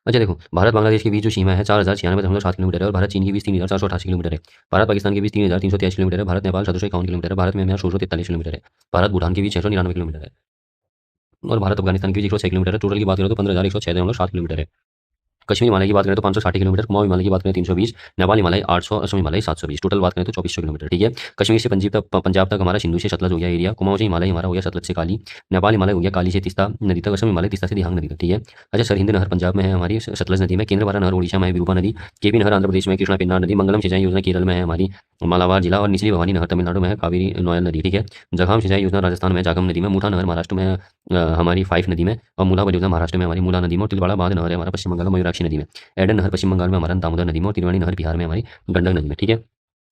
अच्छा देखो, भारत बांग्लादेश के बीच जो सीमा है 4096.7 किलोमीटर है और भारत चीन के बीच 3488 किलोमीटर है। भारत पाकिस्तान के बीच 3323 किलोमीटर है। भारत नेपाल 751 किलोमीटर है। भारत म्यांमार 1643 किलोमीटर है। भारत भूटान के बीच 699 किलोमीटर है और भारत अफगानिस्तान के बीच 106 किलोमीटर है। टोटल की बात करें तो 15106.7 किलोमीटर है। कश्मीर हिमालय की बात करें तो 560 किलोमीटर, कुमाऊं हिमालय की बात करें 320, नेपाल हिमालय 800, असम हिमालय 720, टोटल बात करें तो 2400 किलोमीटर। ठीक है। कश्मीर से पंजाब तक हमारा सिंधु से सतलज हो गया एरिया, कुमाऊं से हिमालय हमारा हो गया सतलज से काली, नेपाल हिमालय हो गया काली से तीस्ता नदी तक, असम हिमालय तीस्ता से दिहांग नदी तक। ठीक है। अच्छा, सरहिंद नहर पंजाब में है हमारी सतलज नदी में, केंद्रपारा नहर ओडिशा में है विरूपा नदी, केपी नहर आंध्र प्रदेश में कृष्णा पेन्नार नदी, मंगलम सिंचाई योजना केरल में है हमारी मालाबार जिला, और निचली भवानी नहर तमिलनाडु में है कावेरी नोयल नदी। ठीक है। जगहाम सिंचाई योजना राजस्थान में जागम नदी में, मूठा नहर महाराष्ट्र में हमारी फाइफ नदी में, और मूला परियोजना महाराष्ट्र में हमारी मूला नदी में, और तिलवाड़ा बांध नहर है हमारा पश्चिम बंगाल में मयूराक्षी नदी में, एडन नहर पश्चिम बंगाल में हमारा दामोदर नदी में, और त्रिवेणी नहर बिहार में हमारी गंडक नदी में। ठीक है।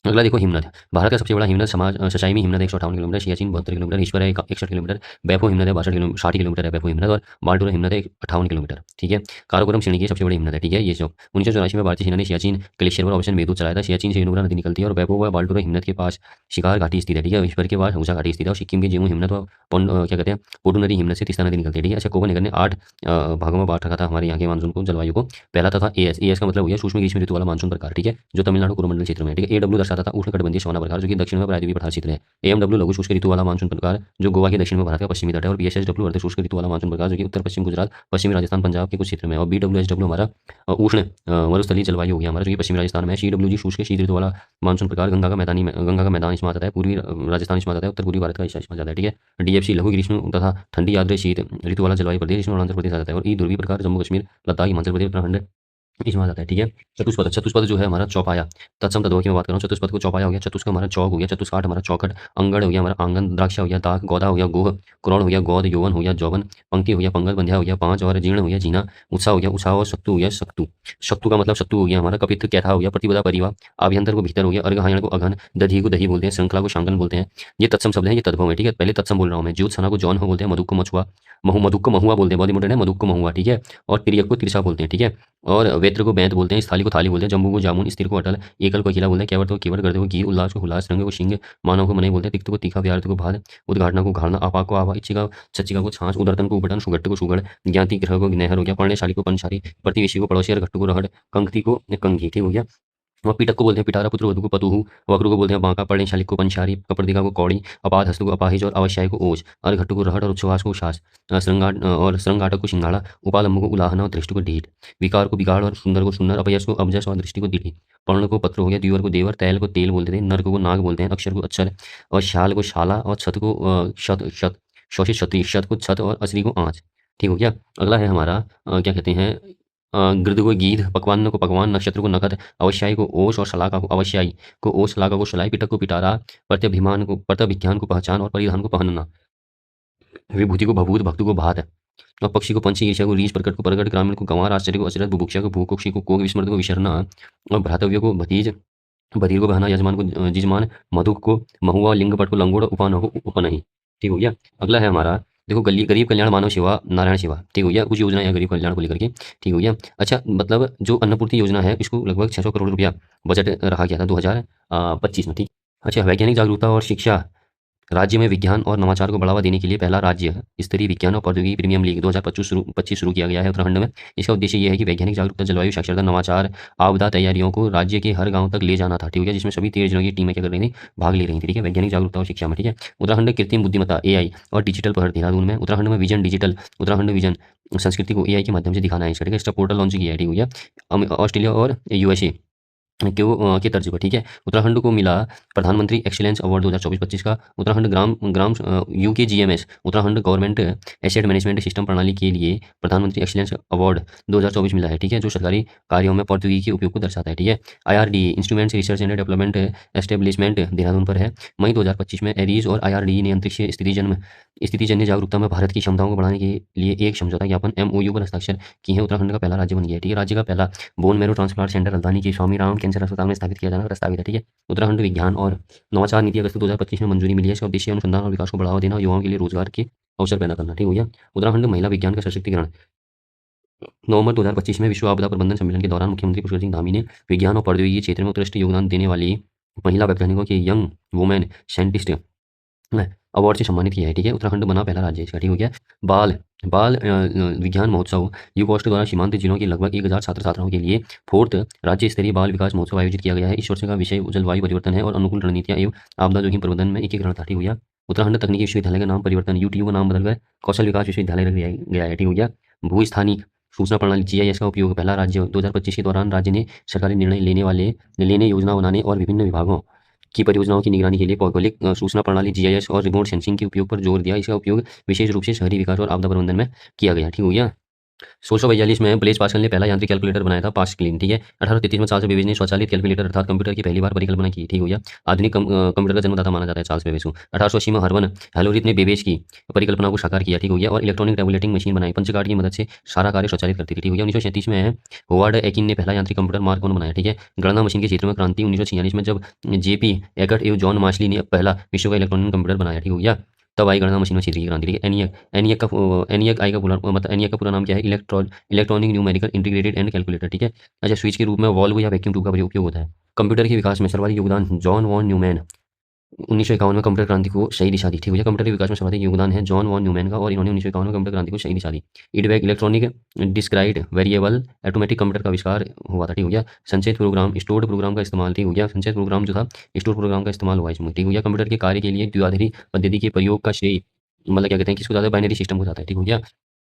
अगला देखो हिमनद। भारत का सबसे बड़ा हिमनद सचाई में हिमनद 158 किलोमीटर, सियाचिन 72 किलोमीटर, ईश्वर है 61 किलोमीटर, बैफो हिमनद है 62 किलोमीटर 60 किलोमीटर है बैफो हिमनद, और बाल्टोरा हिमनद है 58 किलोमीटर। ठीक है। काराकोरम श्रेणी की सबसे बड़ी हिमनद है। ठीक है। ये सब 1984 में भारतीय सेना ने सियाचिन ग्लेशियर पर ऑपरेशन मेघदूत चलाया था। सियाचिन से नुब्रा नदी निकलती है और बैफो व बाल्टोरा हिमनद के पास शिकार घाटी स्थित है। ठीक है। ईश्वर के पास ऊषा घाटी स्थित है, और सिक्किम के जेमू हिमनद व क्या कहते हैं पोटू हिमनद से तीस्ता नदी निकलती है। ठीक है। अच्छा, कोपनहेगन ने 8 भागों में बांट रखा था हमारे यहाँ के मानसून को, जलवायु को। पहला था एएस का मतलब हो गया सूक्ष्म ग्रीष्म ऋतु वाला मानसून प्रकार। ठीक है। जो तमिलनाडु कोरोमंडल क्षेत्र में है। ठीक है। एडब्ल्यू दर्शाता था उष्णकटिबंधीय सवाना प्रकार, जो कि दक्षिण में प्रायद्वीपीय पठार क्षेत्र है। एमडब्ल्यू लघु शुष्क ऋतु वाला मानसून प्रकार, जो गोवा के दक्षिण में भारत का पश्चिमी तट है। और बीएसएचडब्ल्यू अर्ध शुष्क ऋतु वाला मानसून प्रकार, जो कि उत्तर पश्चिम गुजरात, पश्चिमी राजस्थान, पंजाब के कुछ क्षेत्र में है। और बीडब्ल्यूएसडब्ल्यू हमारा उष्ण मरुस्थलीय जलवायु हो गया हमारा, जो कि पश्चिमी राजस्थान में है। सीडब्ल्यूजी शुष्क शीत ऋतु वाला मानसून प्रकार, गंगा का मैदान इसमें आता है, पूर्वी राजस्थान इसमें आता है, उत्तर पूर्वी भारत का हिस्सा इसमें आता है। ठीक है। डीएफसी लघु ग्रीष्म तथा ठंडी आर्द्र शीत ऋतु वाला जलवायु प्रदेश इसमें अरुणाचल प्रदेश आ जाता है। और ई ध्रुवीय प्रकार जम्मू कश्मीर, लद्दाख, हिमाचल प्रदेश, उत्तराखंड इसमें आ जाता है। ठीक है। चतुष्पद, चतुष्पद जो है हमारा चौपाया, तत्सम तद्भव की मैं बात कर रहा हूँ। चतुष्पद को चौपाया हो गया, चतुष्क हमारा चौक हो गया, चतुष्काठ हमारा चौखट, अंगड़ हो गया हमारा आंगन, द्राक्षा हो गया दाग, गौधा हो गया गोह, क्रोड़ हो गया गौद, यौवन हो गया जौवन, पंक्ति हो गया पंगल, बंध्या हो गया पांच, और जीर्ण हो गया जीना, उत्साह हो गया उत्साह, और शक्तु हो गया शक्तु। शक्तु का मतलब शक्तु हो गया हमारा, कपित्थ कैथा हो गया, प्रतिपदा परिवा, आभ्यंतर को भीतर हो गया, अर्घायण को अघन, दधी को दही बोलते हैं, श्रृंखला को शांकन बोलते हैं। ये तत्सम शब्द है, ये तद्भव है। ठीक है। पहले तत्सम बोल रहा हूँ मैं। ज्योत्सना को जौन हो बोलते हैं, मधुक को मछुआ, मधुक को महुआ बोलते हैं, बहुत इंपॉर्टेंट है, मधुक को महुआ। ठीक है। और तिर्यक को तिरसा बोलते हैं। ठीक है। और वेत्र को बैंत बोलते हैं, स्थाली को थाली बोलते हैं, जम्बू को जामुन, स्थिर को अटल, एकल को अकेला बोलते हैं, केवट को केवट, गर्दे को गी, उल्लास को हुलास, रंग को शिंग, मानव को मने बोलते हैं, तिक्त को तीखा, व्यार्थ को भात, उद्घाटना को घाड़ना, आपाक को आवा, इच्छिका सच्चिका को छाछ, उदरतन को उपटन, सुगट्ट को सुगड़, ज्ञाति ग्रह को नहर हो गया, पर्णशाली को पंचारी, प्रतिवेशी को पड़ोसी, और घट्ट को रहड़, कंक्ति को कंघी। ठीक हो गया। वह पीटक को बोलते हैं पिटारा, पुत्र वधु को पतुहु, वक्र को बोलते हैं बांका, पर्णशाली को पंचारी, कपर्दिका को कौड़ी, अपाद हस्त को अपाहिज, और अवश्याय को ओज, अर्घट्ट को रहट, और उच्छ्वास को शास, और श्रृंगाटक को सिंगाड़ा, उपालंब को उलाहना, और दृष्टि को ढीठ, विकार को बिगाड़, और सुंदर को सुंदर, अपयस को अबजस, और दृष्टि को दीढ़ी, पर्ण को पत्र हो गया, द्विवर को देवर, तैल को तेल बोलते थे, नर्क को नाग बोलते हैं, अक्षर को अक्षर, और शाल को शाला, और छत को शत शत, शोषित क्षत्रिय, शत को छत, और असली को आँच। ठीक हो गया। अगला है हमारा क्या कहते हैं गृद को गीध, पकवान को पकवान, नक्षत्र को नखत, अवश्यायी को ओश, और शलाका को अवश्यायी को ओश, शलाका को शलाई, पिटक को पिटारा, प्रत्यभिज्ञान को पहचान, और परिधान को पहनना, विभूति को भभूत, भक्तु को भात, और पक्षी को पंछी, ईर्ष्या को रीछ, प्रकट को प्रकट, ग्रामीण को गंवार, आश्चर्य को अचरज, बुभुक्षा को भूकुक्षी को कोक, विस्मृत को विशरना, और भ्रातव्य को भतीज, बधिर को बहना, यजमान को जिजमान, मधुक को महुआ, लिंगपट को लंगोड़, उपान को उपनही। ठीक हो गया। अगला है हमारा देखो गरीब कल्याण मानव सेवा नारायण सेवा। ठीक हो गया। कुछ योजना है गरीब कल्याण को लेकर के। ठीक हो गया। अच्छा, मतलब जो अन्नपूर्ति योजना है इसको लगभग 600 करोड़ रुपया बजट रखा गया था 2025 में। ठीक। अच्छा, वैज्ञानिक जागरूकता और शिक्षा। राज्य में विज्ञान और नवाचार को बढ़ावा देने के लिए पहला राज्य स्तरीय विज्ञान और प्रौद्योगिकी प्रीमियम लीग 2025 शुरू किया गया है उत्तराखंड में। इसका उद्देश्य यह है कि वैज्ञानिक जागरूकता, जलवायु साक्षरता, नवाचार, आपदा तैयारियों को राज्य के हर गांव तक ले जाना था। ठीक है। जिसमें सभी 13 जिलों की टीमें क्या कर रही थी, भाग ले रही थी। ठीक है। वैज्ञानिक जागरूकता और शिक्षा में। ठीक है। उत्तराखंड कृत्रिम बुद्धिमत्ता एआई और डिजिटल पहल देहरादून में। उत्तराखंड में विजन डिजिटल, उत्तराखंड विजन संस्कृति को एआई के माध्यम से दिखाना है इसका। ठीक है। इसका पोर्टल लॉन्च किया है। ठीक हो गया। ऑस्ट्रेलिया और यूएसए के तर्ज पर। ठीक है। उत्तराखंड को मिला प्रधानमंत्री एक्सीलेंस अवार्ड 2024-25 का। उत्तराखंड ग्राम ग्राम UKGMS, Uttarakhand government asset management system प्रणाली के लिए प्रधानमंत्री एक्सीलेंस अवार्ड 2024 मिला है। ठीक है। जो सरकारी कार्यों में प्रौद्योगिकी के उपयोग को दर्शाता है। ठीक है। IRD instruments research and development establishment Dehradun पर है। मई 2025 में एरीज और आईआरडी ने अंतरिक्ष स्थितिजन्य जागरूकता में भारत की क्षमताओं को बढ़ाने के लिए एक समझौता ज्ञापन एमओयू पर हस्ताक्षर किए हैं। उत्तराखंड का पहला राज्य बन गया है। ठीक है। राज्य का पहला बोन मैरो ट्रांसप्लांट सेंटर राजधानी के स्वामी राम कैंसर अस्पताल में स्थापित किया जाना प्रस्तावित है। ठीक है। उत्तराखंड विज्ञान और नवाचार नीति अगस्त 2025 में मंजूरी मिली है। इसका उद्देश्य अनुसंधान और विकास को बढ़ावा देना, युवाओं के लिए रोजगार के अवसर पैदा करना। ठीक हो गया। उत्तराखंड महिला विज्ञान का सशक्तिकरण। नवंबर 2025 में विश्व आपदा प्रबंधन सम्मेलन के दौरान मुख्यमंत्री पुष्कर सिंह धामी ने विज्ञान और प्रौद्योगिकी क्षेत्र में उत्कृष्ट योगदान देने वाली महिला वैज्ञानिकों के यंग वुमेन साइंटिस्ट अवार्ड से सम्मानित किया है। ठीक है, उत्तराखंड बना पहला राज्य इसका। ठीक हो गया। बाल बाल विज्ञान महोत्सव यूकोस्ट द्वारा सीमांत जिलों के लगभग 1000 छात्र छात्राओं के लिए फोर्थ राज्य स्तरीय बाल विकास महोत्सव आयोजित किया गया है। इस वर्ष का विषय जलवायु परिवर्तन है और अनुकूल रणनीतियां एवं आपदा जोखिम प्रबंधन में एकीकरण था। ठीक हो गया। उत्तराखंड तकनीकी विश्वविद्यालय का नाम परिवर्तन, यूटीयू का नाम बदलकर कौशल विकास विश्वविद्यालय रख दिया गया है। ठीक हो गया। भू स्थानिक सूचना प्रणाली जीआईएस का उपयोग पहला राज्य 2025 के दौरान राज्य ने सरकारी निर्णय लेने योजना बनाने और विभिन्न विभागों की परियोजनाओं की निगरानी के लिए भौगोलिक सूचना प्रणाली जीआईएस और रिमोट सेंसिंग के उपयोग पर जोर दिया। इसका उपयोग विशेष रूप से शहरी विकास और आपदा प्रबंधन में किया गया। ठीक हो गया। 1642 में ब्लेज पास्कल ने पहला यांत्रिक कैलकुलेटर बनाया था, पास्कलिन। ठीक है। 1833 में चार्ल्स बेबेज ने स्वचालित कैलकुलेटर अर्थात कंप्यूटर की पहली बार परिकल्पना की। ठीक हो गया। आधुनिक कंप्यूटर का जन्मदाता माना जाता है चार्ल्स बेबेज को। 1880 में हर्मन हेलोरिथ ने बेबेज की परिकल्पना को साकार किया। ठीक हो गया। और इलेक्ट्रॉनिक टेबुलेटिंग मशीन बनाई, पंच कार्ड की मदद से सारा कार्य स्वचालित करती थी। ठीक हो गया। 1937 में होवार्ड एकिन ने पहला यांत्रिक कंप्यूटर मार्क वन बनाया। ठीक है। गणना मशीन के क्षेत्र में क्रांति 1946 में जब जेपी एकट एवं जॉन मार्शली ने पहला विश्व का इलेक्ट्रॉनिक कंप्यूटर बनाया। ठीक हो गया। तब आई गणना मशीन में क्षेत्र की क्रांति। ठीक है। एनियक एनियक आई का पूरा मतलब एनियक का पूरा नाम क्या है? Electronic numerical integrated and calculator. ठीक है। अच्छा, स्विच के रूप में वॉल्व या वैक्यूम ट्यूब का उपयोग होता है। कंप्यूटर के विकास में सर्वाधिक योगदान जॉन वॉन न्यूमैन 1951 में कंप्यूटर क्रांति को सही दिशा दी। ठीक है। कंप्यूटर के विकास में सर्वाधिक योगदान है जॉन वॉन न्यूमैन का और इन्होंने 1951 में कंप्यूटर क्रांति को सही दिशा दी। ईडवैक इलेक्ट्रॉनिक डिस्क्राइड वेरिएबल ऑटोमेटिक कंप्यूटर का आविष्कार हुआ था। ठीक हो गया। संचयित प्रोग्राम स्टोर्ड प्रोग्राम का इस्तेमाल। ठीक हो गया। संचयित प्रोग्राम जो था स्टोर प्रोग्राम का इस्तेमाल हुआ इसमें। ठीक हो गया। कंप्यूटर के कार्य के लिए द्विआधारी पद्धति के प्रयोग का श्रेय मतलब क्या कहते हैं किसको जाता है? बाइनरी सिस्टम को जाता है। ठीक हो गया।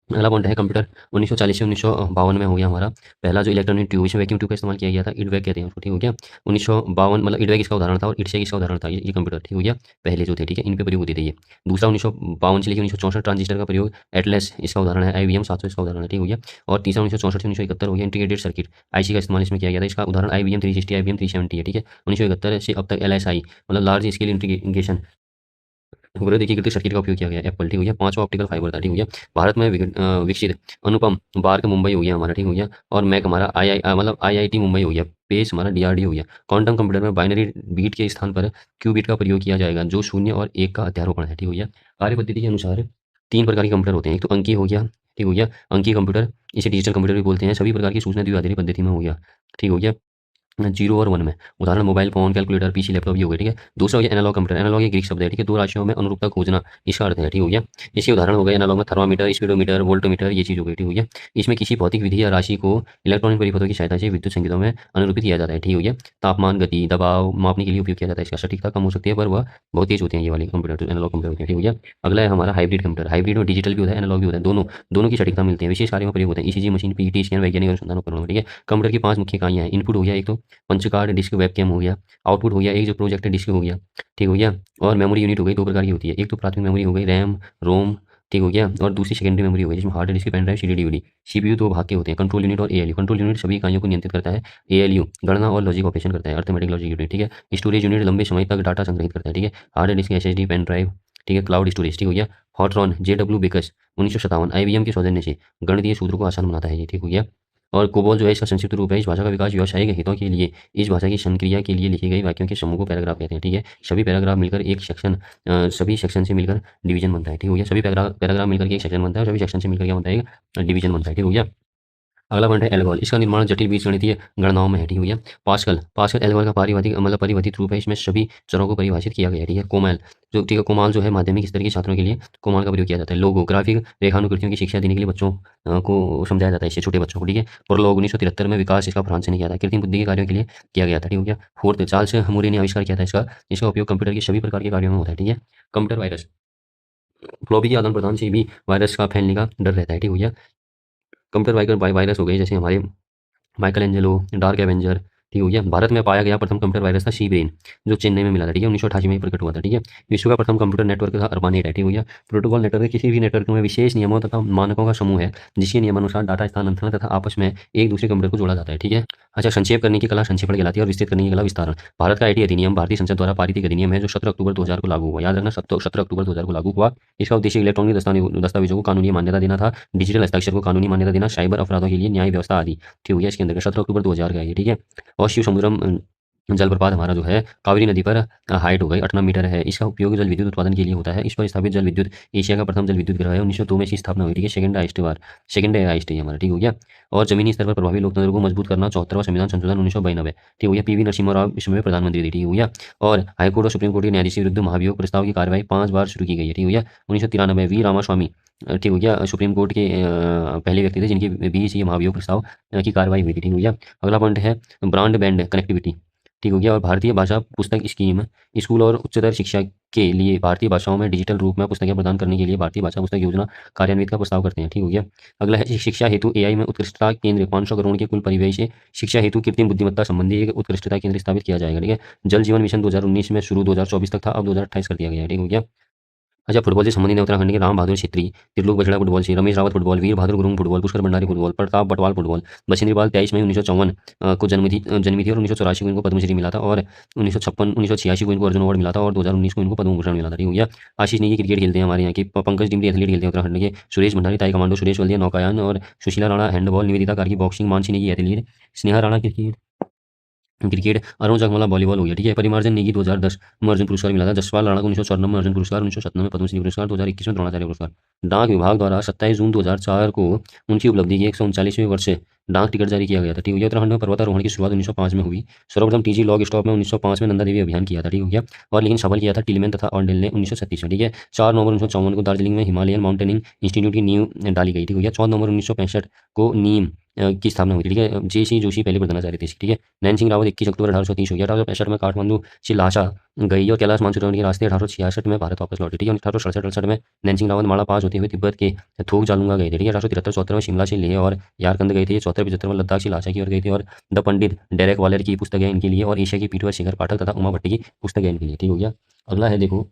अगला पॉइंट है कंप्यूटर 1940 से 1952 में हो गया हमारा पहला जो इलेक्ट्रॉनिक ट्यूब, इसमें वैक्यूम ट्यूब का इस्तेमाल किया गया था। इडवैक कहते हैं उसको। ठीक हो गया। 1952 मतलब इडवैक इसका उदाहरण था और इडसेक इसका उदाहरण था। ये कंप्यूटर। ठीक हो गया। पहले जो थे। ठीक है। इन पे प्रयोग होते थे ये। दूसरा 1952 से लेकर 1964 ट्रांजिस्टर का प्रयोग, एटलस इसका उदाहरण है, IBM 700 इसका उदाहरण है। ठीक हो गया। और तीसरा 1964 से 1971 हो गया इंटीग्रेटेड सर्किट IC का इस्तेमाल इसमें किया गया था। इसका उदाहरण IBM 360 IBM 370 है। ठीक है। 1971 से अब तक LSI मतलब लार्ज स्केल इंटीग्रेशन वृद्धिकीकृत सर्किट का उपयोग किया गया एप्पल। ठीक हो गया। पांचवा ऑप्टिकल फाइबर था। ठीक हो गया। भारत में विकसित अनुपम बार्क मुंबई हो गया हमारा। ठीक हो गया। और मैक हमारा मतलब IIT मुंबई हो गया। पेस हमारा DRD हो गया। क्वांटम कंप्यूटर में बाइनरी बीट के स्थान पर क्यूबिट का प्रयोग किया जाएगा जो 0 और 1 का अध्यारोपण है। ठीक हो गया। कार्य पद्धति के अनुसार 3 प्रकार के कंप्यूटर होते हैं। एक तो अंकीय हो गया। ठीक हो गया। अंकीय कंप्यूटर इसे डिजिटल कंप्यूटर भी बोलते हैं। सभी प्रकार की सूचना द्विआधारी पद्धति में हो गया। ठीक हो गया। 0 और 1 में उदाहरण mobile phone, calculator, PC, laptop ये हो गए। ठीक है। दूसरा हो गया एनालॉग कंप्यूटर। एनालॉग एक ग्रीक शब्द है। ठीक है। दो राशियों में अनुरूपता खोजना इसका अर्थ है। ठीक हो गया। इसके उदाहरण हो गए एनालॉग में थर्मामीटर, स्पीडोमीटर, वोल्टोमीटर ये चीज हो गई। ठीक हो गया। इसमें किसी भौतिक विधि या राशि को इलेक्ट्रॉनिक परिपथों की सहायता से विद्युत संकेतों में अनुरूपित किया जाता है। ठीक हो गया। तापमान, गति, दबाव मापने के लिए उपयोग किया जाता है। इसका सटीकता कम हो सकती है पर वह बहुत तेज होते हैं ये वाले कंप्यूटर, एनालॉग कंप्यूटर होते हैं। ठीक हो गया। अगला है हमारा हाइब्रिड कंप्यूटर। हाइब्रिड में डिजिटल भी होता है, एनालॉग भी होता है। दोनों दोनों की सटीकता मिलती है। विशेष कार्यों में प्रयोग होते हैं। ECG मशीन, PET स्कैन, वैज्ञानिक अनुसंधान उपकरण में। ठीक है। कंप्यूटर की 5 मुख्य इकाइयां हैं। इनपुट हो गया एक तो पंच कार्ड, डिस्क, वेबकैम हो गया। आउटपुट हो गया एक जो प्रोजेक्टर डिस्क हो गया। ठीक हो गया। और मेमोरी यूनिट हो गई, 2 प्रकार की होती है। एक तो प्राथमिक मेमोरी हो गई रैम रोम। ठीक हो गया। और दूसरी सेकेंडरी मेमोरी हो गई जिसमें hard disk, pen drive, CD DVD। CPU 2 भाग के होते हैं, कंट्रोल यूनिट और ALU। कंट्रोल यूनिट सभी इकाइयों को नियंत्रित करता है। ALU गणना और लॉजिक ऑपरेशन करता है, अर्थमेटिक लॉजिक यूनिट। ठीक है। स्टोरेज यूनिट लंबे समय तक डाटा संग्रहित करता है। ठीक है। Hard disk, SSD, pen drive. ठीक है। Cloud storage. ठीक हो गया। हॉटरॉन JW बेकस 1957 IBM के सौजन्य से गणितीय सूत्रों को आसान बनाता है ये। ठीक हो गया। और कोबोल जो है इसका संक्षिप्त रूप है। इस भाषा का विकास व्यावसायिक हितों के लिए इस भाषा की संक्रिया के लिए लिखे गए वाक्यों के समूह को पैराग्राफ कहते हैं। ठीक है। सभी पैराग्राफ मिलकर एक सेक्शन सभी सेक्शन से मिलकर डिवीजन बनता है। ठीक हो गया। सभी पैराग्राफ पैराग्राफ मिलकर के एक सेक्शन बनता है और सभी सेक्शन से मिलकर क्या बनता है? एक डिवीजन बनता है। ठीक हो गया। अगला पॉइंट है एल्गोल। इसका निर्माण जटिल बीजगणितीय गणनाओं में है। ठीक हो गया। पास्कल पास्कल एल्गोल का पारिवारिक मतलब परिवर्तित रूप है। इसमें सभी चरों को परिभाषित किया गया है। ठीक है। कोमल जो ठीक है कोमाल जो है माध्यमिक स्तर के छात्रों के लिए कोमाल का प्रयोग किया जाता है। लोगो ग्राफिक रेखानुकृतियों की शिक्षा देने के लिए बच्चों को समझाया जाता है इससे, छोटे बच्चों को। ठीक है। प्रोलॉग 1973 में विकास इसका फ्रांस से नहीं किया था, कृत्रिम बुद्धि के कार्यों के लिए किया गया था। ठीक हो गया। फोर्थ चार्ल्स मूरे ने आविष्कार किया था इसका। इसका उपयोग कंप्यूटर के सभी प्रकार के कार्यों में होता है। ठीक है। कंप्यूटर वायरस फ्लॉपी के आदान प्रदान से भी वायरस का फैलने का डर रहता है। ठीक हो गया। कंप्यूटर वायरस हो गए जैसे हमारे माइकल एंजेलो, डार्क एवेंजर। ठीक हो गया। भारत में पाया गया प्रथम कंप्यूटर वायरस था सी ब्रेन जो चेन्नई में मिला था। ठीक है। 1988 में प्रकट हुआ था। ठीक है। विश्व का प्रथम कंप्यूटर नेटवर्क था अर्पानेट है। ठीक हो गया। प्रोटोकॉल नेटवर्क किसी भी नेटवर्क में विशेष नियमों तथा मानकों का समूह है जिसके नियमानुसार डाटा स्थानांतरण तथा आपस में एक दूसरे कंप्यूटर को जोड़ा जाता है। ठीक है। अच्छा, संक्षेप करने की कला संक्षेपण कहलाती है और विस्तृत करने की कला विस्तारण। भारत का IT अधिनियम भारतीय संसद द्वारा पारित एक अधिनियम है जो 17 अक्टूबर 2000 को लागू हुआ। याद रखना 17 अक्टूबर 2000 को लागू हुआ। इसका उद्देश्य इलेक्ट्रॉनिक दस्तावेजों को कानूनी मान्यता देना था, डिजिटल हस्ताक्षर को कानूनी मान्यता देना, साइबर अपराधों के लिए न्याय व्यवस्था आदि। ठीक हो गया। इसके अंदर 17 अक्टूबर 2000 का है ये। ठीक है। और शिव समुद्रम जलप्रपात हमारा जो है कावेरी नदी पर हाइट हो गई 18 मीटर है। इसका उपयोग जल विद्युत उत्पादन के लिए होता है। इस पर स्थापित जल विद्युत एशिया का प्रथम जल विद्युत ग्रह है। 1902 में इसकी स्थापना हुई थी। सेकंड आइस्ट हमारा ठीक हो गया। और जमीनी स्तर पर प्रभावी लोकतंत्र को मजबूत करना 74वां संविधान संशोधन 1992 ठीक हो गया। पीवी नरसिम्हा राव इस समय प्रधानमंत्री थे ठीक हो गया। और हाईकोर्ट और सुप्रीम कोर्ट के न्यायाधीश के विरुद्ध महाभियोग प्रस्ताव की कार्यवाही 5 बार शुरू की गई है ठीक हो गया। 1993 वी रामास्वामी ठीक हो गया सुप्रीम कोर्ट के पहले व्यक्ति थे जिनके बीच ये महाभियोग प्रस्ताव की कार्रवाई हुई थी ठीक हो गया। अगला पॉइंट है ब्रॉड बैंड कनेक्टिविटी ठीक हो गया। और भारतीय भाषा पुस्तक स्कीम स्कूल और उच्चतर शिक्षा के लिए भारतीय भाषाओं में डिजिटल रूप में पुस्तकें प्रदान करने के लिए भारतीय भाषा पुस्तक योजना कार्यान्वित का प्रस्ताव करते हैं ठीक हो गया। अगला है शिक्षा हेतु एआई में उत्कृष्टता केंद्र 500 करोड़ के कुल परिव्यय से शिक्षा हेतु कृत्रिम बुद्धिमत्ता संबंधी एक उत्कृष्टता केंद्र स्थापित किया जाएगा ठीक है। जल जीवन मिशन 2019 में शुरू 2024 तक था, अब 2028 कर दिया गया ठीक हो गया। अच्छा फुटबॉल से संबंधित है उत्तराखंड के राम बहादुर छेत्री, त्रिलोक बछड़ा फुटबॉल से, Ramesh Rawat football, Veer Bahadur Gurung football, Pushkar Bhandari football, Pratap Batwal football, Bachendri Pal 23 मई 1954 को जन्मी थी और 1984 को इनको पद्मश्री मिला था और 1986 को इनको अर्जुन अवार्ड मिला था और 2019 को इनको पद्म भूषण मिला था ठीक हो गया। आशीष नेगी क्रिकेट खेलते हैं हमारे यहाँ की, पंकज डिमरी एथलीट खेलते हैं उत्तराखंड के, सुरेश भंडारी ताई कमांडो, सुरेश वल्दिया नौकायान और Sushila Rana handball, Nivedita Karki boxing, Mansi Negi athlete, Sneha Rana cricket cricket, Arun Jagmala volleyball हो गया ठीक है। परिमार्जन नेगी 2010 में अर्जुन पुरस्कार मिला था। जसपाल राणा को 1994 में अर्जुन पुरस्कार, 1997 में पद्मश्री पुरस्कार, 2021 में द्रोणाचार्य पुरस्कार। डाक विभाग द्वारा 27 जून 2004 को उनकी उपलब्धि के 139वें वर्ष से डाक टिकट जारी किया गया था ठीक हो गया। उत्तराखंड में पर्वतारोहण की शुरुआत 1905 में हुई। सर्वप्रथम टीजी लॉग स्टॉप में 1905 में नंदा देवी अभियान किया था ठीक हो गया। और लेकिन सफल किया था टिलमैन तथा ऑर्डेल ने 1936 में ठीक है। 4 नवंबर 1954 को दार्जिलिंग में हिमालयन माउंटेनिंग इंस्टीट्यूट की नींव डाली गई ठीक हो गया। 14 नवंबर 1965 को नीम की स्थापना हुई थी ठीक है। जे सी जोशी पहले प्रधानाचार्य थे ठीक है। नैन सिंह रावत 21 अक्टूबर 1830 हो गया। 1865 में काठमांडू से लाशा गई और कैलाश मानसरोवर के रास्ते 1866 में भारत वापस लौटे ठीक है। 1867 में नैन सिंह रावत माला पास होते हुए तिब्बत के थोक जालूंगा गए थे ठीक है। 1873 में शिमला से लेह और यारकंद गए थे। 74 में लद्दाख से लाशा की ओर गए थे। और द पंडित डेरेक वालर की पुस्तक है इनके लिए और एशिया की पीटू शेखर पाठक तथा उमा भट्टी की पुस्तक है इनके लिए ठीक हो गया। अगला है देखो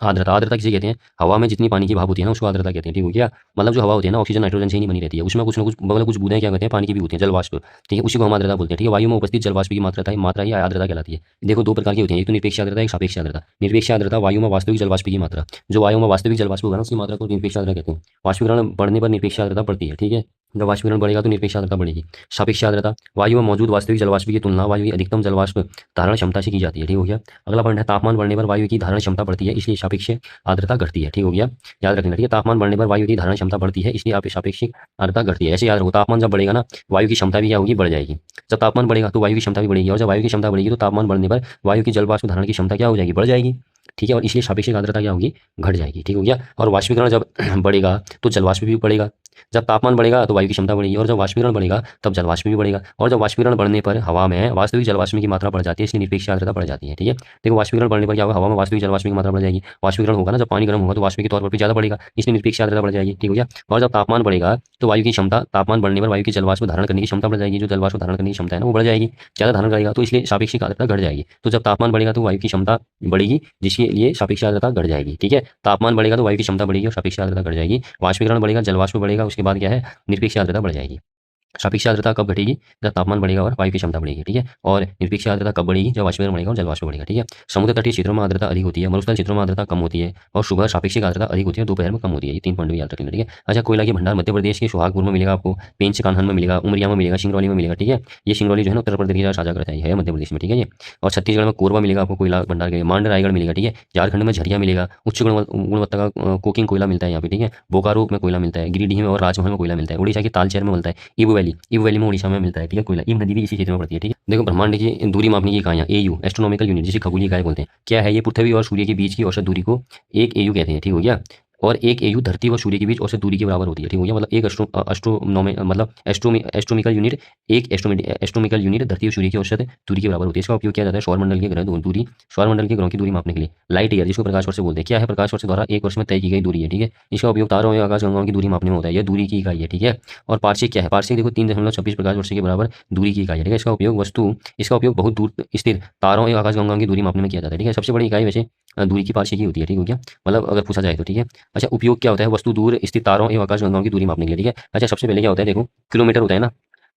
आर्द्रता। आर्द्रता किसे कहते हैं? हवा में जितनी पानी की भाप होती है ना उसको आर्द्रता कहते हैं ठीक हो गया। मतलब जो हवा होती है ना ऑक्सीजन नाइट्रोजन से ही नहीं बनी रहती है, उसमें कुछ ना कुछ मतलब कुछ बूंदें क्या कहते हैं पानी की भी होती है, जल वाष्प ठीक है, उसी को हम आर्द्रता बोलते हैं ठीक है। वायु में उपस्थित जल वाष्प की मात्रा ही आर्द्रता कहलाती है। देखो दो प्रकार की होती है, एक तो निरपेक्ष आर्द्रता, एक सापेक्ष आर्द्रता। निरपेक्ष आर्द्रता वायु में वास्तविक जल वाष्प की मात्रा, जो वायु में वास्तविक जल वाष्प होगा ना उसकी मात्रा को निरपेक्ष आर्द्रता कहते हैं। वाष्पीकरण बढ़ने पर निरपेक्ष आर्द्रता बढ़ती है ठीक है। जब वाष्पीकरण बढ़ेगा तो निरपेक्ष आर्द्रता बढ़ेगी। सापेक्ष आर्द्रता वायु में मौजूद वास्तविक जल वाष्प की तुलना वायु की अधिकतम जल वाष्प धारण क्षमता से की जाती है ठीक हो गया। अगला पॉइंट है तापमान बढ़ने पर वायु की धारण क्षमता बढ़ती है इसलिए सापेक्ष आर्द्रता घटती है ठीक हो गया। याद रखना ठीक है, तापमान बढ़ने पर वायु की धारण क्षमता बढ़ती है इसलिए आप सापेक्षिक आर्द्रता घटती है। ऐसे याद रखो तापमान जब बढ़ेगा ना वायु की क्षमता भी क्या होगी, बढ़ जाएगी। जब तापमान बढ़ेगा तो वायु की क्षमता भी बढ़ेगी और जब वायु की क्षमता बढ़ेगी तो तापमान बढ़ने पर वायु की जल वाष्प धारण की क्षमता क्या हो जाएगी, बढ़ जाएगी ठीक है। और इसलिए सापेक्षिक आर्द्रता क्या होगी, घट जाएगी ठीक हो गया। और वाष्पीकरण जब बढ़ेगा तो जल वाष्प भी बढ़ेगा। जब तापमान बढ़ेगा तो वायु की क्षमता बढ़ेगी और जब वाष्पीकरण बढ़ेगा तब जल वाष्प भी बढ़ेगा। और जब वाष्पीकरण बढ़ने पर हवा में वास्तविक जल वाष्प की मात्रा बढ़ जाती है इसलिए निरपेक्ष आर्द्रता बढ़ जाती है ठीक है। देखो वाष्पीकरण बढ़ने पर क्या होगा, हवा में वास्तविक जल वाष्प की मात्रा बढ़ जाएगी। वाष्पीकरण होगा ना जब पानी गर्म होगा तो वाष्प के तौर पर भी ज्यादा बढ़ेगा इसलिए निरपेक्ष आर्द्रता बढ़ जाएगी ठीक हो गया। और जब तापमान बढ़ेगा तो वायु की क्षमता, तापमान बढ़ने पर वायु की जल वाष्प धारण करने की क्षमता बढ़ जाएगी। जो जल वाष्प धारण करने की क्षमता है ना वो बढ़ जाएगी, ज्यादा धारण करेगा तो इसलिए सापेक्षिक आर्द्रता घट जाएगी। तो जब तापमान बढ़ेगा तो वायु की क्षमता बढ़ेगी जिसके लिए सापेक्ष आर्द्रता घट जाएगी ठीक है। तापमान बढ़ेगा तो वायु की क्षमता बढ़ेगी और सापेक्ष आर्द्रता घट जाएगी। वाष्पीकरण बढ़ेगा, जल वाष्प बढ़ेगा, उसके बाद क्या है निरपेक्ष आर्द्रता बढ़ जाएगी। सापेक्ष आर्द्रता कब घटेगी, जब तापमान बढ़ेगा और वायु की क्षमता बढ़ेगी ठीक है। और निरपेक्ष आर्द्रता कब बढ़ेगी, जब वाष्पीकरण बढ़ेगा और जल वाष्प बढ़ेगा ठीक है। समुद्र तटीय क्षेत्रों में आर्द्रता अधिक होती है, मरुस्थल क्षेत्रों में आर्द्रता कम होती है और सुबह सापेक्षिक आर्द्रता अधिक होती है और दोपहर में कम होती है। ये 3 पॉइंट भी याद रखना ठीक है। अच्छा कोयला के भंडार मध्य प्रदेश के सुहागपुर में मिलेगा आपको, पेंच कान्हन में मिलेगा, उमरिया में मिलेगा, सिंगरौली में मिलेगा ठीक है। ये सिंगरौली जो है ना उत्तर प्रदेश का साझा करता है मध्य प्रदेश में ठीक है ये। और छत्तीसगढ़ में कोरबा मिलेगा आपको कोयला भंडार के, मांड रायगढ़ मिलेगा ठीक है। झारखंड में झरिया मिलेगा, उच्च गुणवत्ता का कोकिंग कोयला मिलता है यहाँ पे ठीक है। बोकारो में कोयला मिलता है, गिरिडीह में और राजमहल में कोयला मिलता है। उड़ीसा के तालचेर में मिलता है, इबू वैली में उड़ीसा में मिलता है ठीक है कोयला। इब नदी भी इसी क्षेत्र में पड़ती है ठीक है। देखो ब्रह्मांड की दूरी मापने की इकाइयाँ एयू एस्ट्रोनॉमिकल यूनिट जिसे खगोलीय इकाई बोलते हैं। क्या है ये, पृथ्वी और सूर्य के बीच की औसत दूरी को एक एयू कहते हैं ठीक हो गया। और एक एयू धरती व सूर्य के बीच औसत दूरी के बराबर होती है ठीक हो गया। मतलब एक एस्ट्रोनॉमिकल यूनिट, एक एस्ट्रोनॉमिकल यूनिट धरती और सूर्य की औसत दूरी के बराबर होती है। इसका उपयोग किया जाता है सौरमंडल के ग्रहों की दूरी मापने के लिए। लाइट ईयर जिसको प्रकाश वर्ष से बोलते हैं, क्या है प्रकाश वर्ष द्वारा एक वर्ष में तय की गई दूरी है ठीक है। इसका उपयोग तारों या आकाशगंगाओं की दूरी मापने में होता है, यह दूरी की इकाई है ठीक है। और पार्शिक क्या है, पार्शिक देखो 3.26 प्रकाश वर्ष के बराबर दूरी की इकाई है ठीक है। इसका उपयोग बहुत दूर स्थित तारों या आकाशगंगाओं की दूरी मापने में किया जाता है ठीक है। सबसे बड़ी इकाई वैसे दूरी की पार्शिक ही होती है ठीक हो गया, मतलब अगर पूछा जाए तो ठीक है। अच्छा उपयोग क्या होता है, वस्तु दूर स्थित तारों एवं आकाशगंगाओं की दूरी मापने के लिए ठीक है। अच्छा सबसे पहले क्या होता है देखो किलोमीटर होता है ना,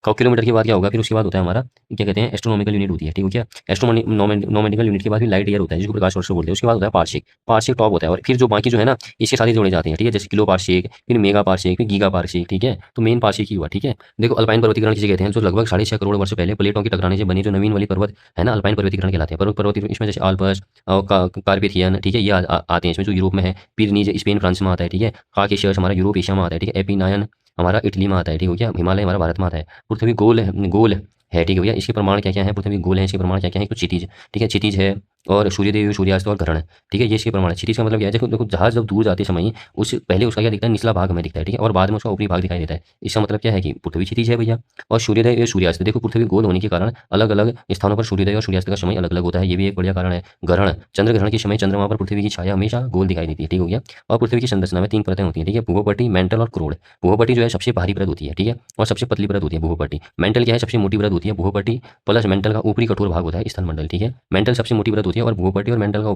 किलोमीटर के बाद क्या होगा, फिर उसके बाद होता है हमारा क्या कहते हैं, एस्ट्रोनॉमिकल यूनिट होती है, ठीक है क्या। एस्ट्रोनॉमिकल यूनिट के बाद फिर लाइट ईयर होता है, जिसको प्रकाश वर्ष बोलते हैं। उसके बाद होता है पारसेक, पारसेक टॉप होता है, और फिर जो बाकी जो है ना, इसके साथ ही जोड़े जाते हैं, ठीक है, जैसे किलो पारसेक, फिर मेगा पारसेक, फिर गीगा पारसेक, ठीक है। तो मेन पारसेक ही हुआ, ठीक है। देखो अल्पाइन पर्वतीकरण किसे कहते हैं, जो लगभग 6.5 करोड़ वर्ष पहले प्लेटों के टकराने से बनी जो नवीन वाली पर्वत है ना, अल्पाइन पर्वतीकरण कहलाते हैं। पर्वत इसमें जैसे आल्पस और कार्पेथियन, ठीक है, ये आते हैं इसमें, जो यूरोप में है। पिरनीज स्पेन फ्रांस में आता है, ठीक है। काकेशस हमारा यूरोप एशिया में आता है, ठीक है। एपिनायन हमारा इटली में आता है, ठीक हो गया। हिमालय हमारा भारत में आता है। पृथ्वी गोल है, ठीक है भैया। इसके प्रमाण क्या क्या है, पृथ्वी गोल है, इसके प्रमाण क्या क्या है, तो क्षितिज, ठीक है, क्षितिज है, और सूर्यदेव, सूर्यास्त और ग्रहण, ठीक है, ये इसके प्रमाण है। क्षितिज का मतलब क्या है, देखो देखो जहाज जब दूर जाते समय उस पहले उसका क्या दिखता है, निचला भाग हमें दिखता है, ठीक है, और बाद में उसका ऊपरी भाग दिखाई देता है। इसका मतलब क्या है कि पृथ्वी क्षितिज है भैया। और सूर्योदय या सूर्यास्त, देखो पृथ्वी गोल होने के कारण अलग अलग स्थानों पर सूर्योदय और सूर्यास्त का समय अलग अलग होता है, ये भी एक बढ़िया कारण है। ग्रहण, चंद्र ग्रहण के समय चंद्रमा पर पृथ्वी की छाया हमेशा गोल दिखाई देती है, ठीक हो गया। और पृथ्वी की संरचना में 3 परतें होती हैं, ठीक है, भूमध्यपट्टी, मेंटल और क्रोड। भूमध्यपट्टी जो है सबसे भारी परत होती है, ठीक है, और सबसे पतली परत होती है भूमध्यपट्टी। मेंटल क्या है, सबसे मोटी परत होती है भूमध्यपट्टी, प्लस मेंटल का ऊपरी कठोर भाग होता है स्थलमंडल, ठीक है। मेंटल सबसे मोटी परत होती है, और भूमध्यपट्टी और मेंटल का